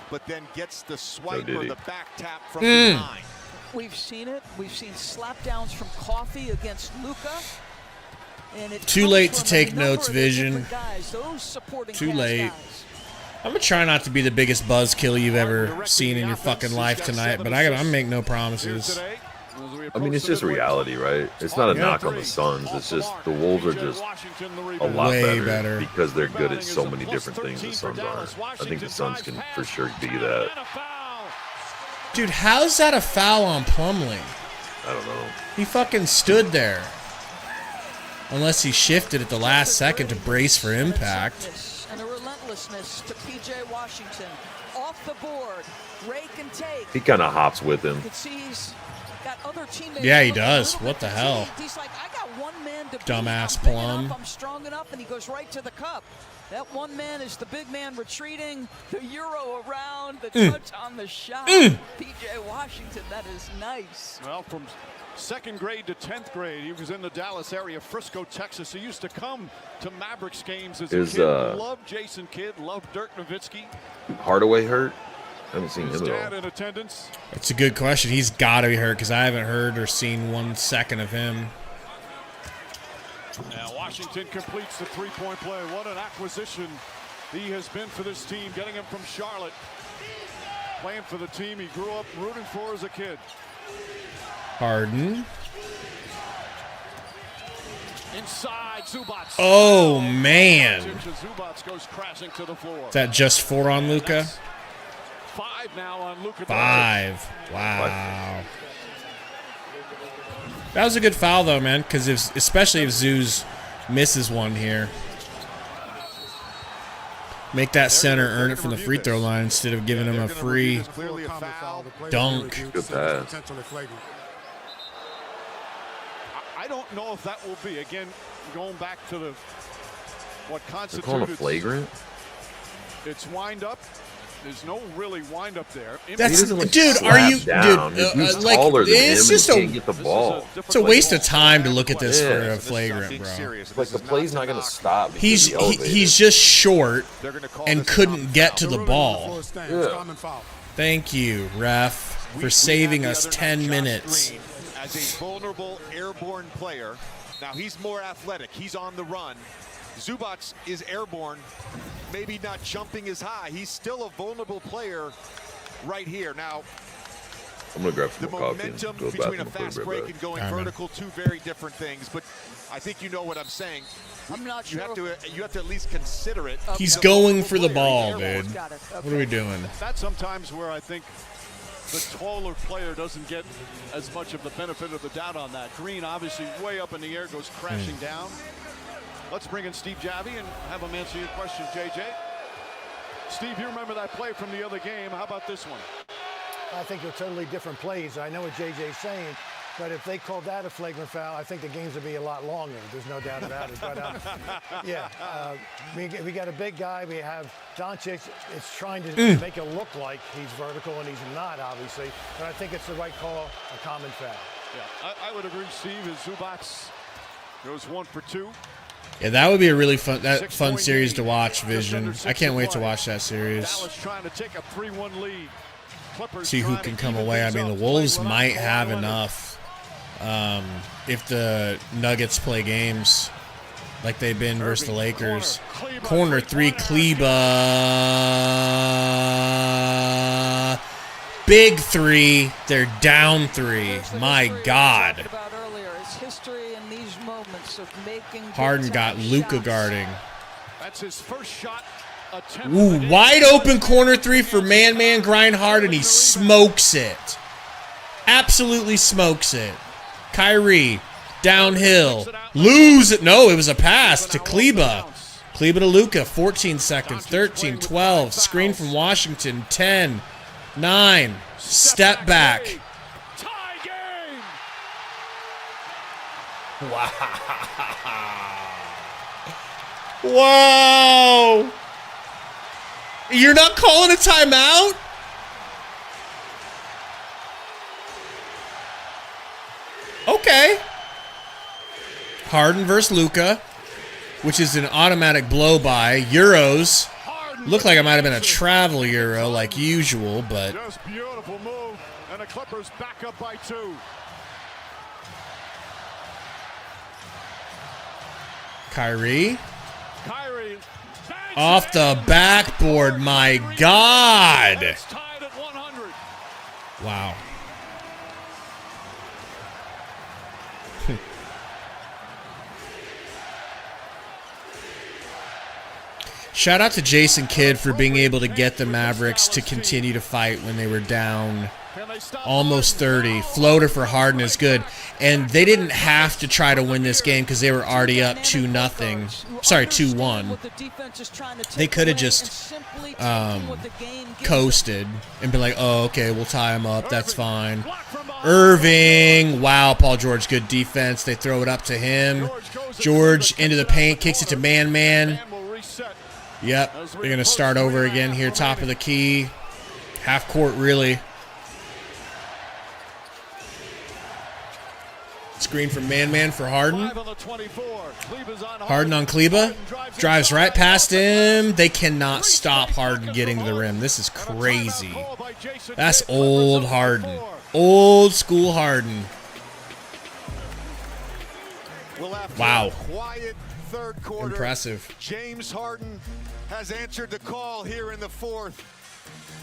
but then gets the swipe did or he. the back tap from behind. We've seen it. We've seen slapdowns from Coffey against Luka. And it Too comes late to from a take number notes, of Vision. different guys, those supporting Too cast late. guys. I'm gonna try not to be the biggest buzzkill you've ever seen in your fucking life tonight, but I make no promises. I mean, it's just reality, right? It's not a knock on the Suns. It's just the Wolves are just a lot Way better, better. because they're good at so many different things the Suns aren't. I think the Suns can for sure be that. Dude, how's that a foul on Plumlee? I don't know. He fucking stood there. Unless he shifted at the last second to brace for impact. And a relentlessness to P.J. Washington. Off the board. Rake and take. He kind of hops with him. You can see he's got other teammates. Yeah, he looking a does. little What bit the hell? fatigued. He's like, I got one man to beat. Dumbass I'm big Plum. enough, I'm strong enough, and he goes right to the cup. That one man is the big man retreating, the Euro around, the touch on the shot. P.J. Washington, that is nice. Well, from second grade to 10th grade, he was in the Dallas area, Frisco, Texas. He used to come to Mavericks games as a kid. Loved Jason Kidd, loved Dirk Nowitzki. Hardaway hurt? I haven't seen His him dad at all. in attendance. It's a good question. He's got to be hurt because I haven't heard or seen 1 second of him. Now Washington completes the three-point play. What an acquisition he has been for this team, getting him from Charlotte. Playing for the team he grew up rooting for as a kid. Harden. Inside, Zubats. Oh, man. Zubats goes crashing to the floor. Is that just 4 on Luka? That's 5 now on Luka. 5. Wow. That was a good foul, though, man, because especially if Zeus misses one here. Make that center earn it from the free throw line instead of giving him a free dunk. Good pass. I don't know if that will be, again, going back to what They're constitutes. calling a flagrant? It's wind up. There's no really wind up there. That's, like, dude, slap are you, down. dude, He's like, taller than it's him just and he can't get the ball. It's a waste of time to look at this Yeah. for a flagrant, bro. Like, the play's not going to stop. because He's just short and couldn't get to the ball. Yeah. Thank you, ref, for saving us 10 minutes. As a vulnerable airborne player. Now he's more athletic. He's on the run. Zubats is airborne, maybe not jumping as high. He's still a vulnerable player right here. Now, I'm going to grab the some more coffee and momentum go to the between a bathroom. fast I'll be break right and going All right, man. vertical, two very different things. But I think you know what I'm saying. I'm not You sure. have to at least consider it. He's a going vulnerable for the player. ball, He's airborne. dude. Got it. What are we doing? That's sometimes where I think the taller player doesn't get as much of the benefit of the doubt on that. Green obviously way up in the air, goes crashing down. Let's bring in Steve Javy and have him answer your question, JJ. Steve, you remember that play from the other game. How about this one? I think they're totally different plays. I know what JJ's saying. But if they called that a flagrant foul, I think the games would be a lot longer. There's no doubt about it. But yeah, we got a big guy. We have Doncic. It's trying to make it look like he's vertical, and he's not, obviously. But I think it's the right call, a common foul. Yeah, I would agree, Steve. As Zubac goes 1 for 2. Yeah, that would be a really fun series to watch, Vision. I can't wait to watch that series. Dallas trying to take a 3-1 lead. Clippers See who can come away. I mean, the Wolves might have enough if the Nuggets play games like they've been versus the Lakers. Corner 3, Kleba. Big 3. They're down 3. My God. Harden got Luka guarding. That's his first shot. Ooh, wide open corner 3 for man grind hard, and he smokes it. Absolutely smokes it. Kyrie, downhill. Lose it. No, it was a pass to Kleba. Kleba to Luka, 14 seconds, 13, 12. Screen from Washington, 10, 9. Step back. Tie game. Wow. Whoa. You're not calling a timeout? Okay. Harden versus Luka, which is an automatic blow-by. Euros. Looked like it might have been a travel Euro like usual, but... Just beautiful move, and the Clippers back up by 2. Kyrie. Off the backboard, my God. Wow. Shout out to Jason Kidd for being able to get the Mavericks to continue to fight when they were down almost 30. Floater for Harden is good. And they didn't have to try to win this game because they were already up 2-0. Sorry, 2-1. They could have just coasted and been like, oh, okay, we'll tie them up. That's fine. Irving. Wow, Paul George, good defense. They throw it up to him. George into the paint, kicks it to man. Yep, they're going to start over again here, top of the key. Half court, really. Screen from man for Harden. Harden on Kleba. Drives right past him. They cannot stop Harden getting to the rim. This is crazy. That's old Harden. Old school Harden. Wow. Third quarter. Impressive. James Harden has answered the call here in the fourth.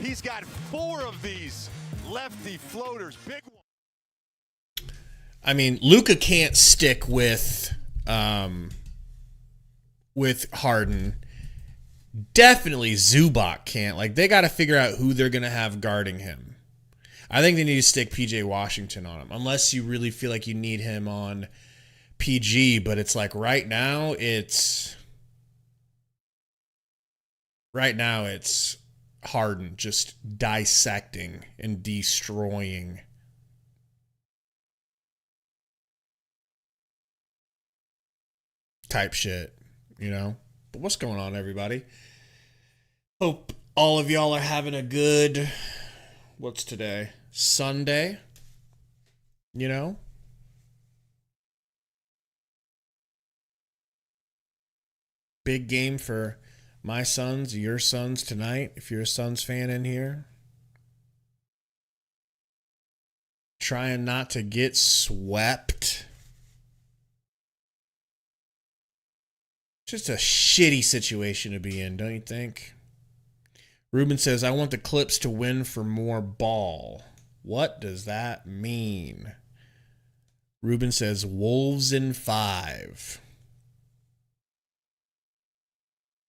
He's got 4 of these lefty floaters. Big one. I mean, Luka can't stick with Harden. Definitely Zubac can't. Like, they got to figure out who they're going to have guarding him. I think they need to stick PJ Washington on him, unless you really feel like you need him on PG, but it's like right now it's Harden just dissecting and destroying. Type shit, you know? But what's going on, everybody? Hope all of y'all are having a good, what's today? Sunday? You know? Big game for my Suns, your Suns tonight, if you're a Suns fan in here. Trying not to get swept. Just a shitty situation to be in, don't you think? Ruben says, I want the Clips to win for more ball. What does that mean? Ruben says, Wolves in 5.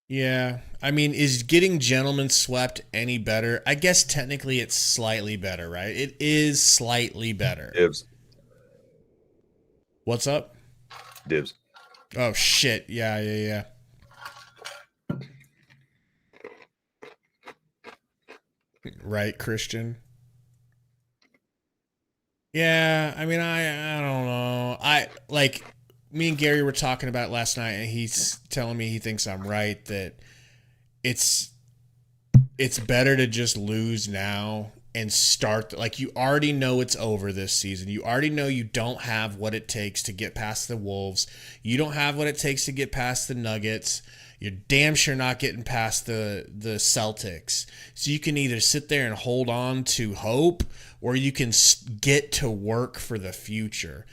Yeah, I mean, is getting gentlemen swept any better? I guess technically it's slightly better, right? It is slightly better. Dibs. What's up? Dibs. Oh, shit. Yeah. Right, Christian? Yeah, I mean, I don't know. Me and Gary were talking about it last night, and he's telling me he thinks I'm right, that it's better to just lose now and start. Like, you already know it's over this season. You already know you don't have what it takes to get past the Wolves. You don't have what it takes to get past the Nuggets. You're damn sure not getting past the Celtics. So you can either sit there and hold on to hope, or you can get to work for the future.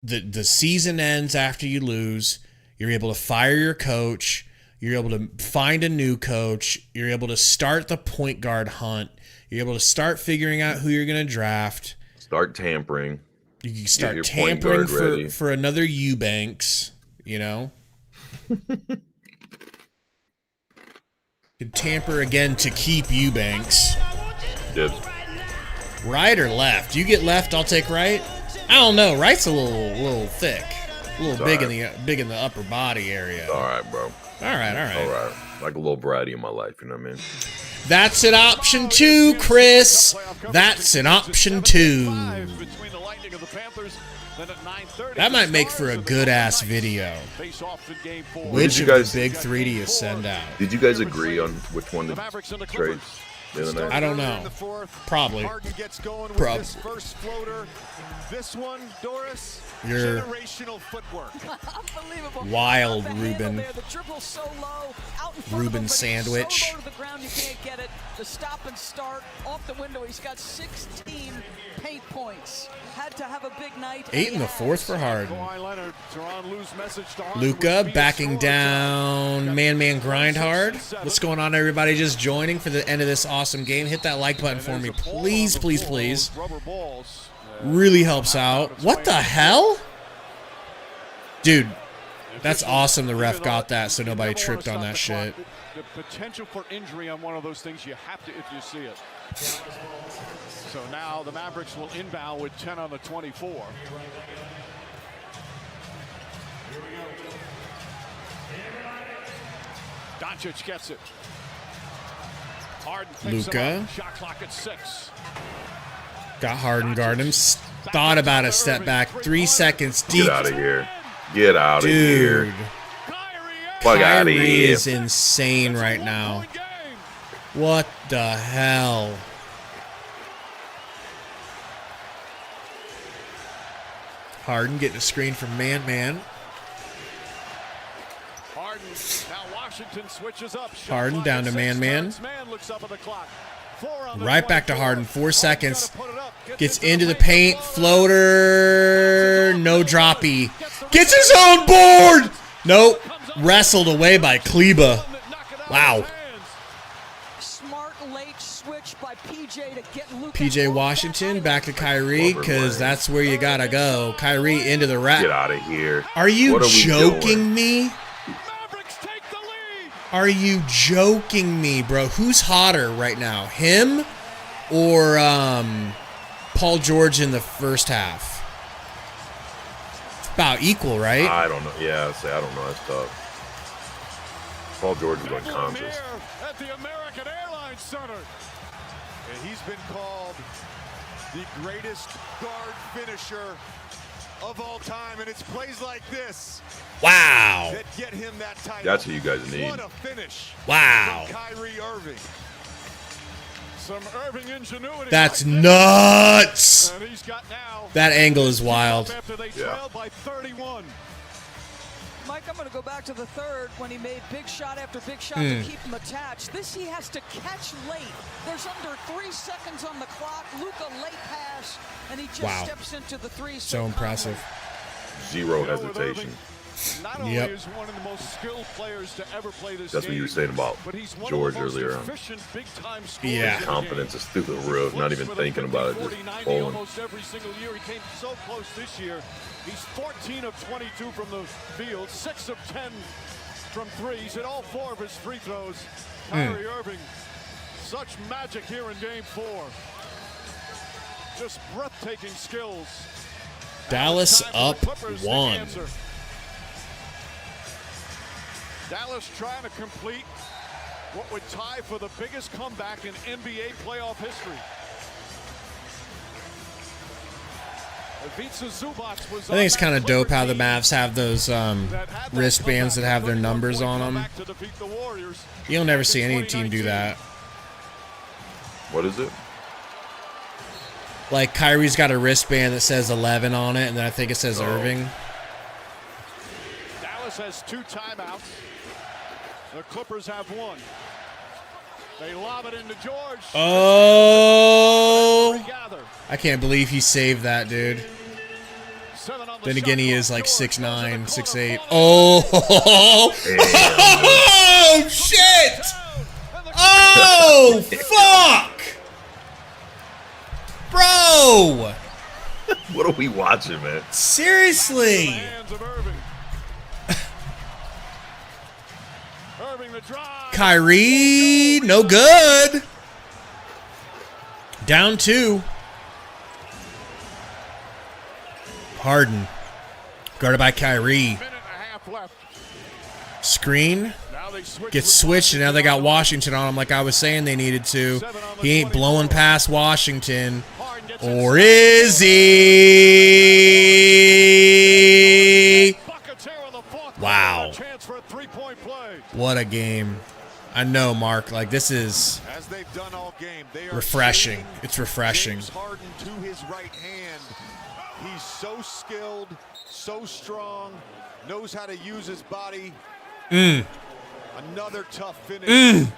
The season ends after you lose. You're able to fire your coach. You're able to find a new coach. You're able to start the point guard hunt. You're able to start figuring out who you're going to draft. Start tampering. You can start tampering for another Eubanks, you know? Could tamper again to keep Eubanks. Dibs. Right or left? You get left, I'll take right. I don't know. Right's a little thick, a little big in the upper body area. All right, bro. All right. Like a little bratty in my life, you know what I mean? That's an option 2, Chris. That's an option 2. That might make for a good-ass video. Which of the big 3 do you send out? Did you guys agree on which one to trade the other night? I don't know. Probably. This one, Doris, You're generational footwork. Unbelievable. Wild, Ruben. The dribble so low, out in front Ruben of him, sandwich. So low to the ground you can't get it. The stop and start off the window. He's got 16 paint points. Had to have a big night. 8 in the fourth for Harden. Luka backing down. Man grind hard. What's going on, everybody? Just joining for the end of this awesome game. Hit that like button for me, please, please, please. Really helps out. What the hell? Dude, that's awesome the ref got that so nobody tripped on that shit. The potential for injury on one of those things, you have to if you see it. So now the Mavericks will inbound with 10 on the 24. Doncic gets it. Harden picks him up. Shot clock at 6. Got Harden guarding him. Thought about a step back. 3 seconds deep. Get out of here. Get out of here. Fuck out of here. Kyrie is insane right now. What the hell? Harden getting a screen from Man. Harden, now Washington switches up. Harden down to Man. Man looks up at the clock. Right back to Harden. 4 seconds. Gets into the paint. Floater. No droppy. Gets his own board. Nope. Wrestled away by Kleba. Wow. Smart late switch by PJ to get Luka. PJ Washington back to Kyrie because that's where you gotta go. Kyrie into the rack. Get out of here. Are you joking me? Are you joking me, bro? Who's hotter right now, him or Paul George in the first half? It's about equal, right? I don't know. Yeah, I don't know. That's tough. Paul George is unconscious. At the American Airlines Center. And he's been called the greatest guard finisher of all time, and it's plays like this. Wow. That get him that title. That's what you guys need. What a finish. Wow. From Kyrie Irving. Some Irving ingenuity. That's nuts. And he's got now that angle is wild. After they trailed by 31. Mike, I'm going to go back to the third when he made big shot after big shot to keep him attached. This he has to catch late. There's under 3 seconds on the clock. Luka late pass, and he just steps into the three. So impressive. Zero hesitation. Not only is one of the most skilled players to ever play this That's what you were saying about George earlier on. Yeah. Confidence is through the roof, not even thinking about it, just pulling. Almost every single year. He came so close this year. He's 14 of 22 from the field, 6 of 10 from 3. He's hit all 4 of his free throws. Kyrie Irving, such magic here in Game 4. Just breathtaking skills. Dallas up 1. Dallas trying to complete what would tie for the biggest comeback in NBA playoff history. I think it's kind of dope how the Mavs have those wristbands that have their numbers on them. You'll never see any team do that. What is it? Like Kyrie's got a wristband that says 11 on it, and then I think it says Irving. Dallas has 2 timeouts. The Clippers have 1. They lob it into George. Oh! I can't believe he saved that, dude. Then again, he is like 6'9", 6'8". Oh! Oh, shit! Oh, fuck! Bro! What are we watching, man? Seriously! Kyrie, no good. Down 2. Harden, guarded by Kyrie. Screen gets switched, and now they got Washington on him like I was saying they needed to. He ain't blowing past Washington. Or is he? Wow. What a game. I know, Mark. Like, this is refreshing. It's refreshing. Harden to his right hand. He's so skilled, so strong, knows how to use his body. Another tough finish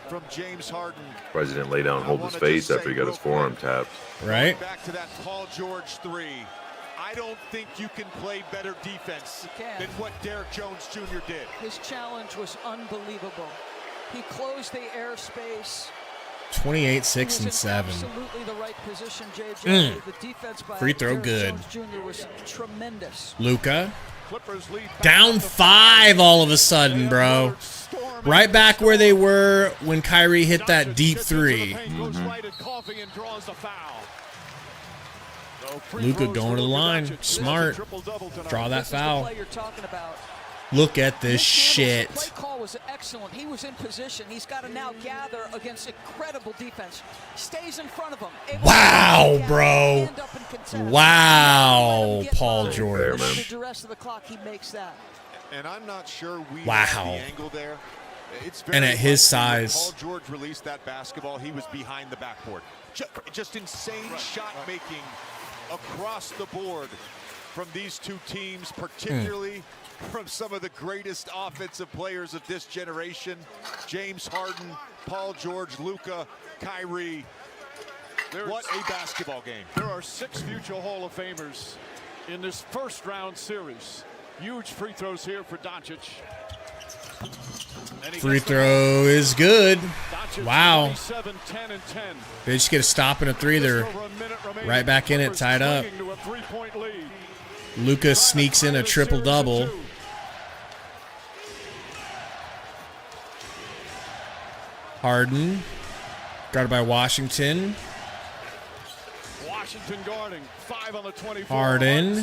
from James Harden. President lay down and hold his face after he got his forearm tapped. Right. Back to that Paul George 3. I don't think you can play better defense than what Derek Jones Jr. did. His challenge was unbelievable. He closed the airspace. 28, 6, and 7. Absolutely the right position, JJ. The defense by free throw Derek good. Jones Jr. was tremendous. Luka. Down 5 all of a sudden, bro. Right back where they were when Kyrie hit that deep 3. Luka going to the line. Smart. Draw that foul. Look at this shit. The play call was excellent. He was in position. He's got to now gather against incredible defense. Stays in front of him. Wow, bro. Wow, Paul George. The rest of the clock, he makes that. And I'm not sure we wow. have the angle there. It's very and at his likely size. Paul George released that basketball. He was behind the backboard. Just insane shot making across the board from these two teams, particularly from some of the greatest offensive players of this generation. James Harden, Paul George, Luka, Kyrie. What a basketball game. There are 6 future Hall of Famers in this first round series. Huge free throws here for Doncic. Free throw is good. Wow. 7, 10, and 10. They just get a stop and a 3. They're right back in it, tied up. Luka sneaks in a triple-double. Harden, guarded by Washington. Washington guarding, 5 on the 24. Harden,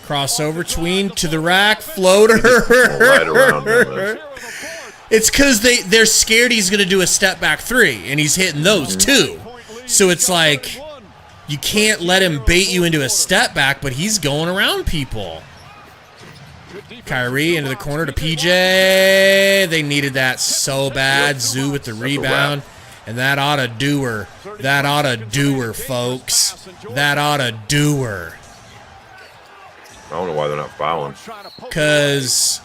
crossover, tween to the rack, floater. Right around him. It's because they're scared he's going to do a step-back 3, and he's hitting those too. So it's like, you can't let him bait you into a step-back, but he's going around people. Kyrie into the corner to PJ. They needed that so bad. Zoo with the rebound. And that ought to do her. That ought to do her, folks. That ought to do her. I don't know why they're not fouling. Because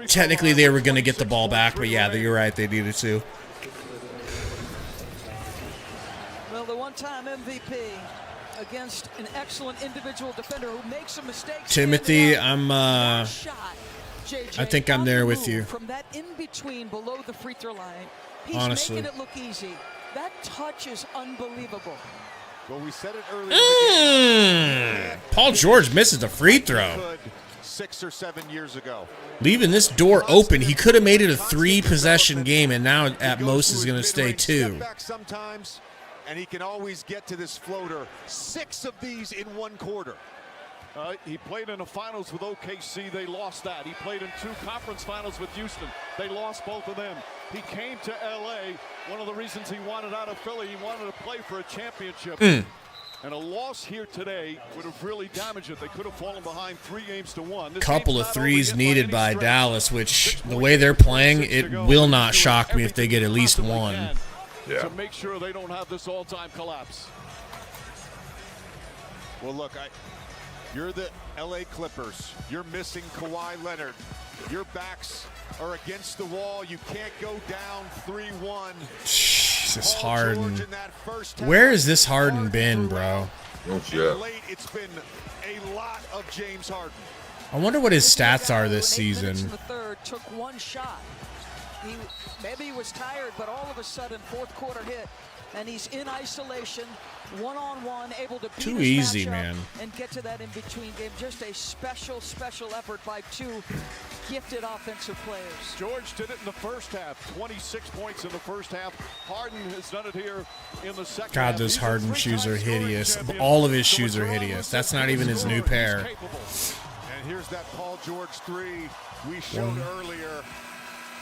technically they were going to get the ball back, but yeah, you're right. They needed to. Well, the one-time MVP against an excellent individual defender who makes a mistake. Timothy, I think I'm there with you. From that in between below the free throw line, he's honestly making it look easy. That touch is unbelievable. Well, we said it earlier. Paul George misses a free throw. 6 or 7 years ago. Leaving this door open, he could have made it a 3-possession game, and now at most is going to stay 2. Sometimes, and he can always get to this floater. 6 of these in 1 quarter. He played in the finals with OKC. They lost that. He played in 2 conference finals with Houston. They lost both of them. He came to L.A. One of the reasons he wanted out of Philly, he wanted to play for a championship. And a loss here today would have really damaged it. They could have fallen behind 3-1. Couple of threes needed by Dallas, which the way they're playing, it will not shock me if they get at least one. Yeah. To make sure they don't have this all-time collapse. Well, look, you're the LA Clippers. You're missing Kawhi Leonard. Your backs are against the wall. You can't go down 3-1. Jesus, Harden. Where has this Harden been, bro? Oh, yeah. Late, it's been a lot of James Harden. I wonder what his stats are this season. In the third, took one shot. Maybe he was tired, but all of a sudden, fourth quarter hit, and he's in isolation, one-on-one, able to beat Too his easy, matchup man. and get to that in-between game. Just a special, special effort by two gifted offensive players. George did it in the first half. 26 points in the first half. Harden has done it here in the second half. God, those Harden shoes are hideous. All of his shoes are hideous. That's not even his new pair. And here's that Paul George three we showed earlier.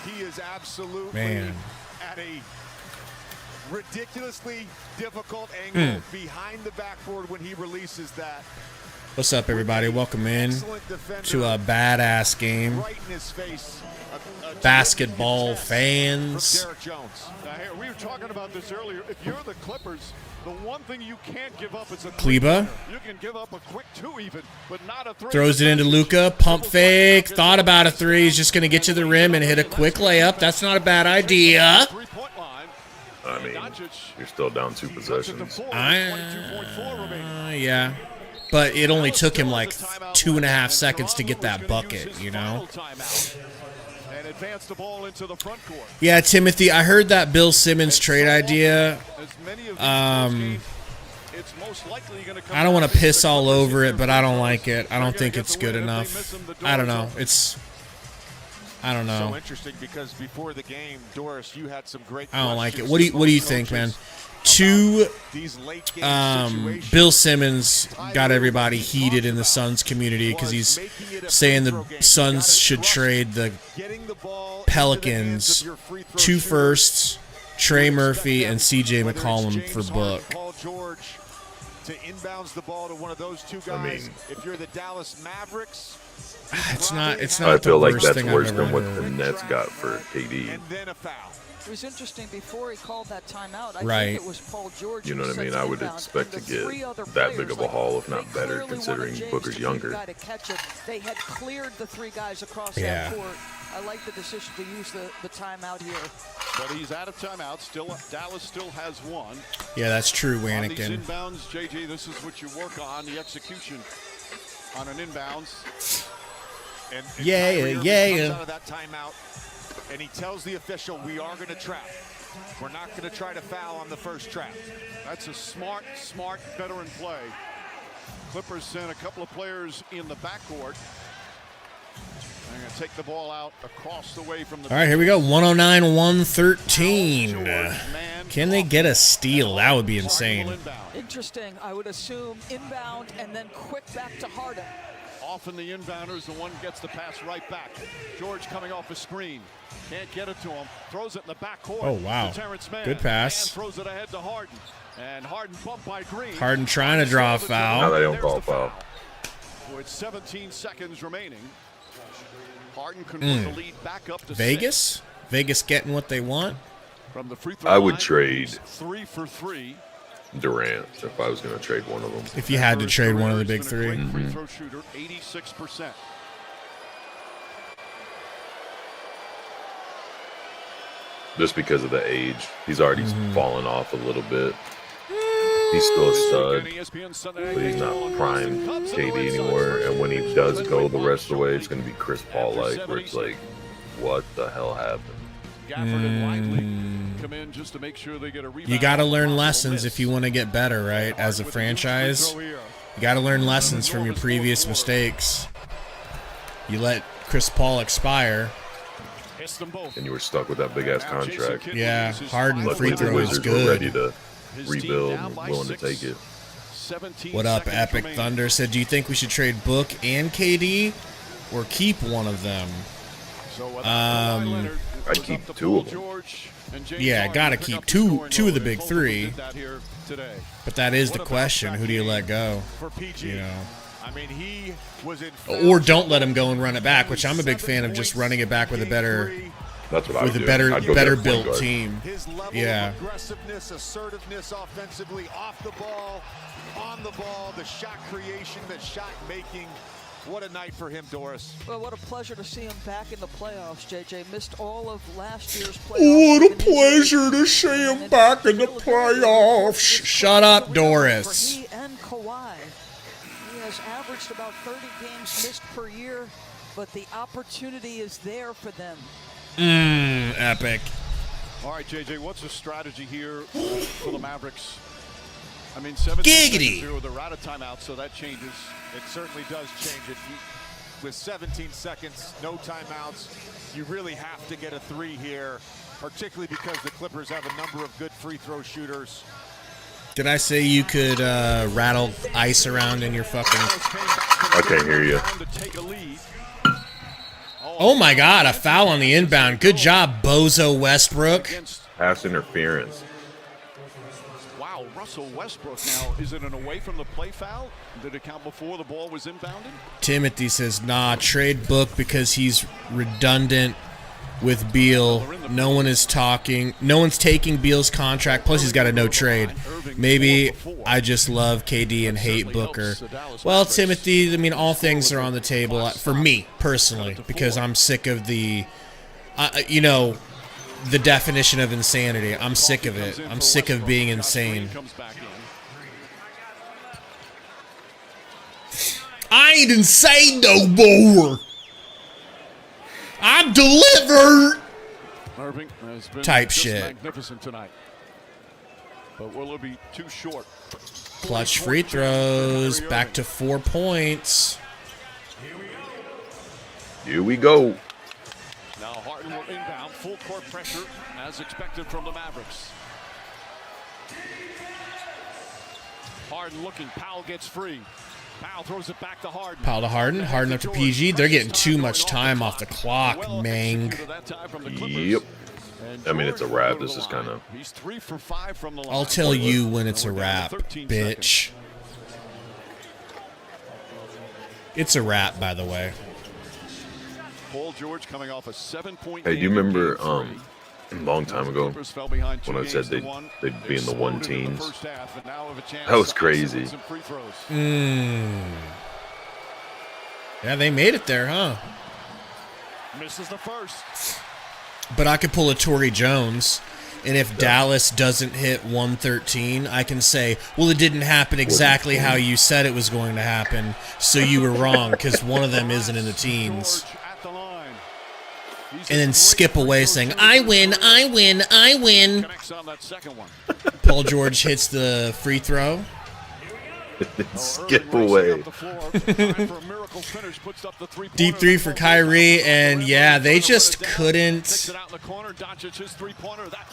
He is absolutely at a ridiculously difficult angle behind the backboard when he releases that. What's up, everybody? Welcome in to a badass game. Right in his face. Basketball fans. We were talking about this earlier. If you're the Clippers, the one thing you can't give up is a Kleba You can give up a quick two even, but not a three. throws it into Luka. Pump fake. Thought about a three. He's just going to get to the rim and hit a quick layup. That's not a bad idea. I mean, you're still down 2 possessions. Yeah. But it only took him like 2.5 seconds to get that bucket, you know? Yeah, Timothy, I heard that Bill Simmons trade idea. I don't want to piss all over it, but I don't like it. I don't think it's good enough. I don't know. I don't know. So interesting because before the game, Doris, you had some great I don't like it. What do you think, man? Bill Simmons got everybody heated in the Suns community because he's saying the Suns should trade the Pelicans 2 firsts, Trey Murphy, and C.J. McCollum for Book. To inbounds the ball to one of those two guys. I mean, if you're the Dallas Mavericks, it's not. I feel like that's thing worse I've than ever what heard. the Nets got for KD. and then a foul. It was interesting before he called that timeout. I Right. think it was Paul George. You know who what I set mean? the I would inbound, expect and to the get 3 other that big players, of a haul, if not they better, clearly considering wanted James Booker's to be the younger. guy to catch it. They had cleared the 3 guys across Yeah. that court. I like the decision to use the timeout here. But he's out of timeout. Still, Dallas still has one. Yeah, that's true, On these Wannikin. inbounds, JJ, this is what you work on, the execution on an inbounds. And Yeah, Kyrie Irving yeah. comes out of that timeout, and he tells the official, "We are going to trap. We're not going to try to foul on the first trap." That's a smart veteran play. Clippers sent a couple of players in the backcourt. They're going to take the ball out across the way from the. All right, here we go. 109-113. Can they get a steal? That would be insane. Interesting. I would assume inbound and then quick back to Harden. Often the inbounder is the one who gets the pass right back. George coming off a screen. Can't get it to him. Throws it in the backcourt. Oh, wow. To Terrence Mann. Good pass. And throws it ahead to Harden. And Harden bumped by Green. Harden trying to draw a foul. Now they don't call foul. With 17 seconds remaining, Harden can put the lead back up to Vegas? 6. Vegas getting what they want? From the free throw I would line, trade 3 for 3. Durant if I was going to trade one of them. If you had to trade one of the big He's been a 3. great free throw shooter, 86%. Just because of the age, he's already fallen off a little bit. He's still a stud, but he's not prime KD anymore. And when he does go the rest of the way, it's going to be Chris Paul-like, where it's like, what the hell happened? Gafford and Lively come in just to make sure they get a rebound. You got to learn lessons if you want to get better, right? As a franchise, you got to learn lessons from your previous mistakes. You let Chris Paul expire. And you were stuck with that big-ass contract. Yeah, Harden Luckily, free the throw is Wizards were ready good. to rebuild and willing to take it. What up, Epic Thunder? Said, do you think we should trade Book and KD or keep one of them? I'd keep two of them. Yeah, gotta keep two of the big three. But that is the question: who do you let go? You know, I mean, he was in or don't let him go and run it back, which I'm a big fan of, just running it back with a better, That's what I would with a do. better, I'd go better get a point built guard. team. his level Yeah. of aggressiveness, assertiveness offensively, off the ball, on the ball, the shot creation, the shot making. What a night for him, Doris. Well, what a pleasure to see him back in the playoffs, JJ. Missed all of last year's playoffs. What a with an injury. pleasure to see him back in the playoffs. Shut up, Doris. For he and Kawhi, he has averaged about 30 games missed per year, but the opportunity is there for them. Epic. All right, JJ, what's the strategy here for the Mavericks? I mean, 17 Giggity. seconds here, they're out of timeout, so that changes. It certainly does change it. With 17 seconds, no timeouts, you really have to get a three here, particularly because the Clippers have a number of good free throw shooters. Did I say you could rattle ice around in your fucking... I can't hear you. Oh my God, a foul on the inbound. Good job, Bozo Westbrook. Pass interference. Wow, Russell Westbrook now, is it an away from the play foul? Did it count before the ball was inbounded? Timothy says, nah, trade Book because he's redundant with Beal. No one is talking. No one's taking Beal's contract. Plus, he's got a no trade. Maybe I just love KD and hate Booker. Well, Timothy, I mean, all things are on the table for me personally because I'm sick of the, you know, the definition of insanity. I'm sick of it. I'm sick of being insane. I ain't insane no more. I'm delivered. Irving has been Type just shit. magnificent tonight. But will it be too short? Clutch free throws. Back to 4 points. Here we go. Now Harden will inbound, full court pressure as expected from the Mavericks. Harden looking, Powell gets free. Powell throws it back to Harden. Powell to Harden. Harden up to PG. They're getting too much time off the clock, Mang. Yep. I mean, it's a wrap. This is kind of... He's 3 for 5 from the line. I'll tell you when it's a wrap, bitch. It's a wrap, by the way. Paul George coming off a 7-point Hey, do you game in remember Game 3. a long time ago Clippers fell behind 2 when I said games to 1. they'd be in the one Exploded in the teams? first half, and now have a chance That was to crazy. isolate some free throws. Yeah, they made it there, huh? Misses the first. But I could pull a Torrey Jones, and if Dallas doesn't hit 113, I can say, well, it didn't happen exactly how you said it was going to happen, so you were wrong, because one of them isn't in the teens. And then skip away saying, I win, I win, I win. Connects on that second one. Paul George hits the free throw. Skip away. Deep three for Kyrie, and yeah, they just couldn't.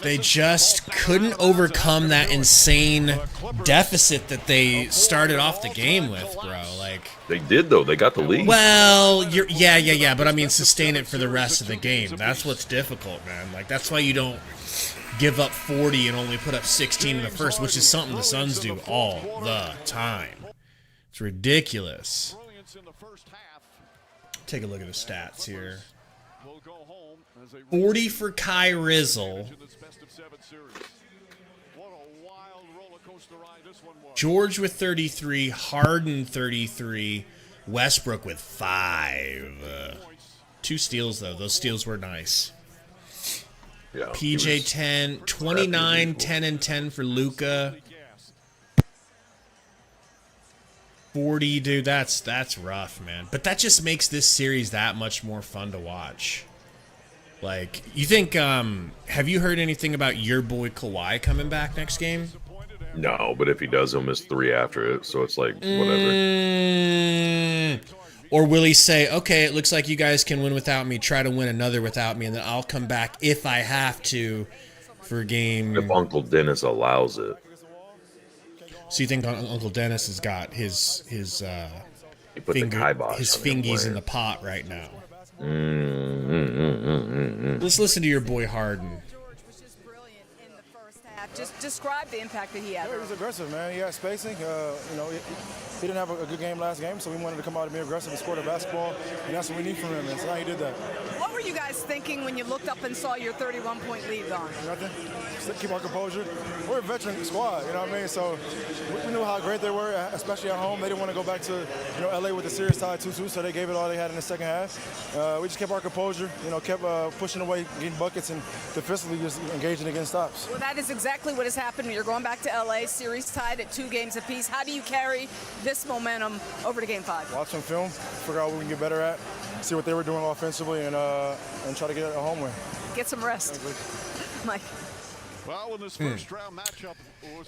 They just couldn't overcome that insane deficit that they started off the game with, bro. Like They did, though. They got the lead. well, yeah, but I mean, sustain it for the rest of the game. That's what's difficult, man. Like that's why you don't give up 40 and only put up 16 in the first, which is something the Suns do all the time. It's ridiculous. Take a look at the stats here. 40 for Kai Rizzle. George with 33, Harden 33, Westbrook with 5. 2 steals, though. Those steals were nice. Yeah, PJ 10, 29, 10 and 10 for Luka. 40, dude, that's rough, man. But that just makes this series that much more fun to watch. Like, you think, have you heard anything about your boy Kawhi coming back next game? No, but if he does, he'll miss 3 after it, so it's like, whatever. Or will he say, okay, it looks like you guys can win without me, try to win another without me, and then I'll come back if I have to for game... If Uncle Dennis allows it. So you think Uncle Dennis has got his He put the kibosh on him fingies in playing. the pot right now? Let's listen to your boy Harden. Just describe the impact that he had. Yeah, he was aggressive, man. He had spacing. He didn't have a good game last game, so we wanted to come out and be aggressive and score the basketball, and that's what we need from him, and so he did that. What were you guys thinking when you looked up and saw your 31-point lead gone? Nothing. Just keep our composure. We're a veteran squad, you know what I mean? So we knew how great they were, especially at home. They didn't want to go back to LA with the series tied 2-2, so they gave it all they had in the second half. We just kept our composure, kept pushing away, getting buckets, and defensively just engaging against stops. Well, that is exactly what has happened. You're going back to LA, series tied at 2 games apiece. How do you carry this momentum over to Game 5? Watch some film, figure out what we can get better at, see what they were doing offensively, and try to get a home win. Get some rest. Mike. Well, in this first round matchup,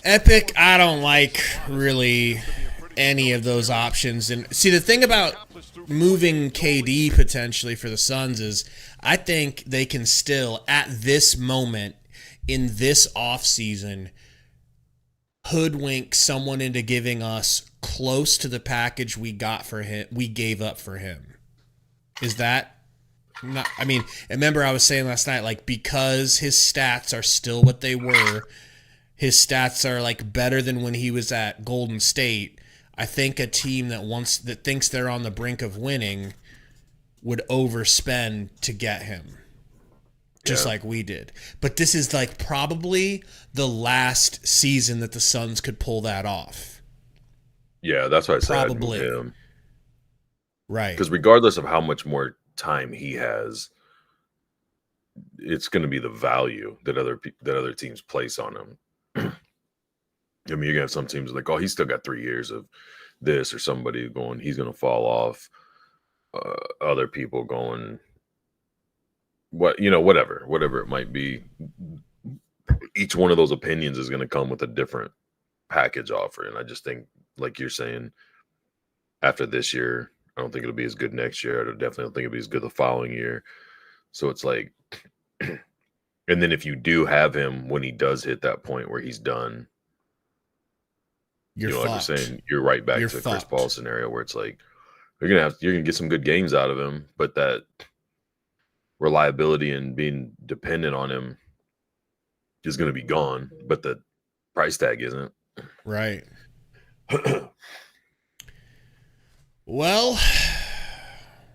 Epic, I don't like really any of those options. And see, the thing about moving KD potentially for the Suns is I think they can still, at this moment in this offseason, hoodwink someone into giving us close to the package we got for him, we gave up for him. Is that not, I mean, remember I was saying last night, like, because his stats are still what they were, his stats are like better than when he was at Golden State. I think a team that thinks they're on the brink of winning would overspend to get him. Just like we did. But this is like probably the last season that the Suns could pull that off. Yeah, that's why I said Probably. I'd move him. Right. Because regardless of how much more time he has, it's going to be the value that other teams place on him. I mean, you're going to have some teams like, oh, he's still got 3 years of this, or somebody going, he's going to fall off. Other people going, whatever it might be. Each one of those opinions is going to come with a different package offer. And I just think, like you're saying, after this year, I don't think it'll be as good next year. I definitely don't think it'll be as good the following year. So it's like, and then if you do have him when he does hit that point where he's done, like you're saying, you're right back to Chris Paul scenario where it's like you're gonna get some good games out of him, but that reliability and being dependent on him is going to be gone, but the price tag isn't. Right. Well,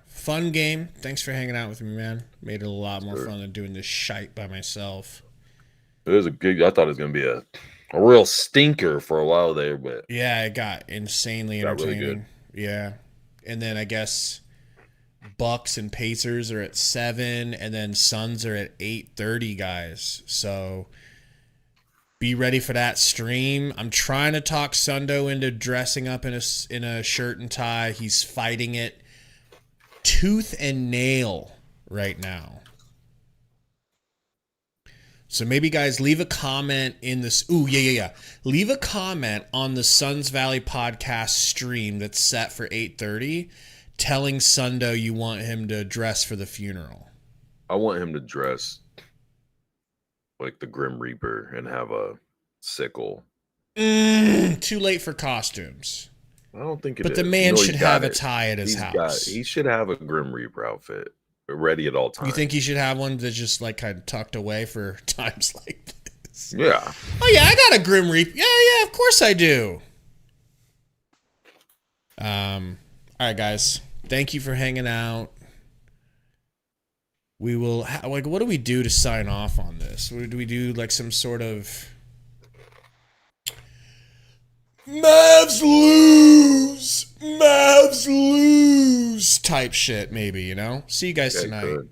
fun game. Thanks for hanging out with me, man. Made it a lot more fun than doing this shite by myself. It was I thought it was going to be a real stinker for a while there, but yeah, it got insanely entertaining. Really good. Yeah. And then I guess Bucks and Pacers are at 7, and then Suns are at 8:30, guys. So be ready for that stream. I'm trying to talk Sundo into dressing up in a shirt and tie. He's fighting it tooth and nail right now. So maybe, guys, leave a comment in this. Ooh, yeah. Leave a comment on the Suns Valley podcast stream that's set for 8:30, telling Sundo you want him to dress for the funeral. I want him to dress like the Grim Reaper and have a sickle. Too late for costumes. I don't think it but is. the man should have a tie at his house. He should have a Grim Reaper outfit ready at all times. You think he should have one that's just like kind of tucked away for times like this? Yeah. Oh yeah, I got a Grim Reaper. Yeah, of course I do. All right, guys. Thank you for hanging out. We will what do we do to sign off on this? Do we do like some sort of Mavs lose type shit maybe, See you guys tonight. Good.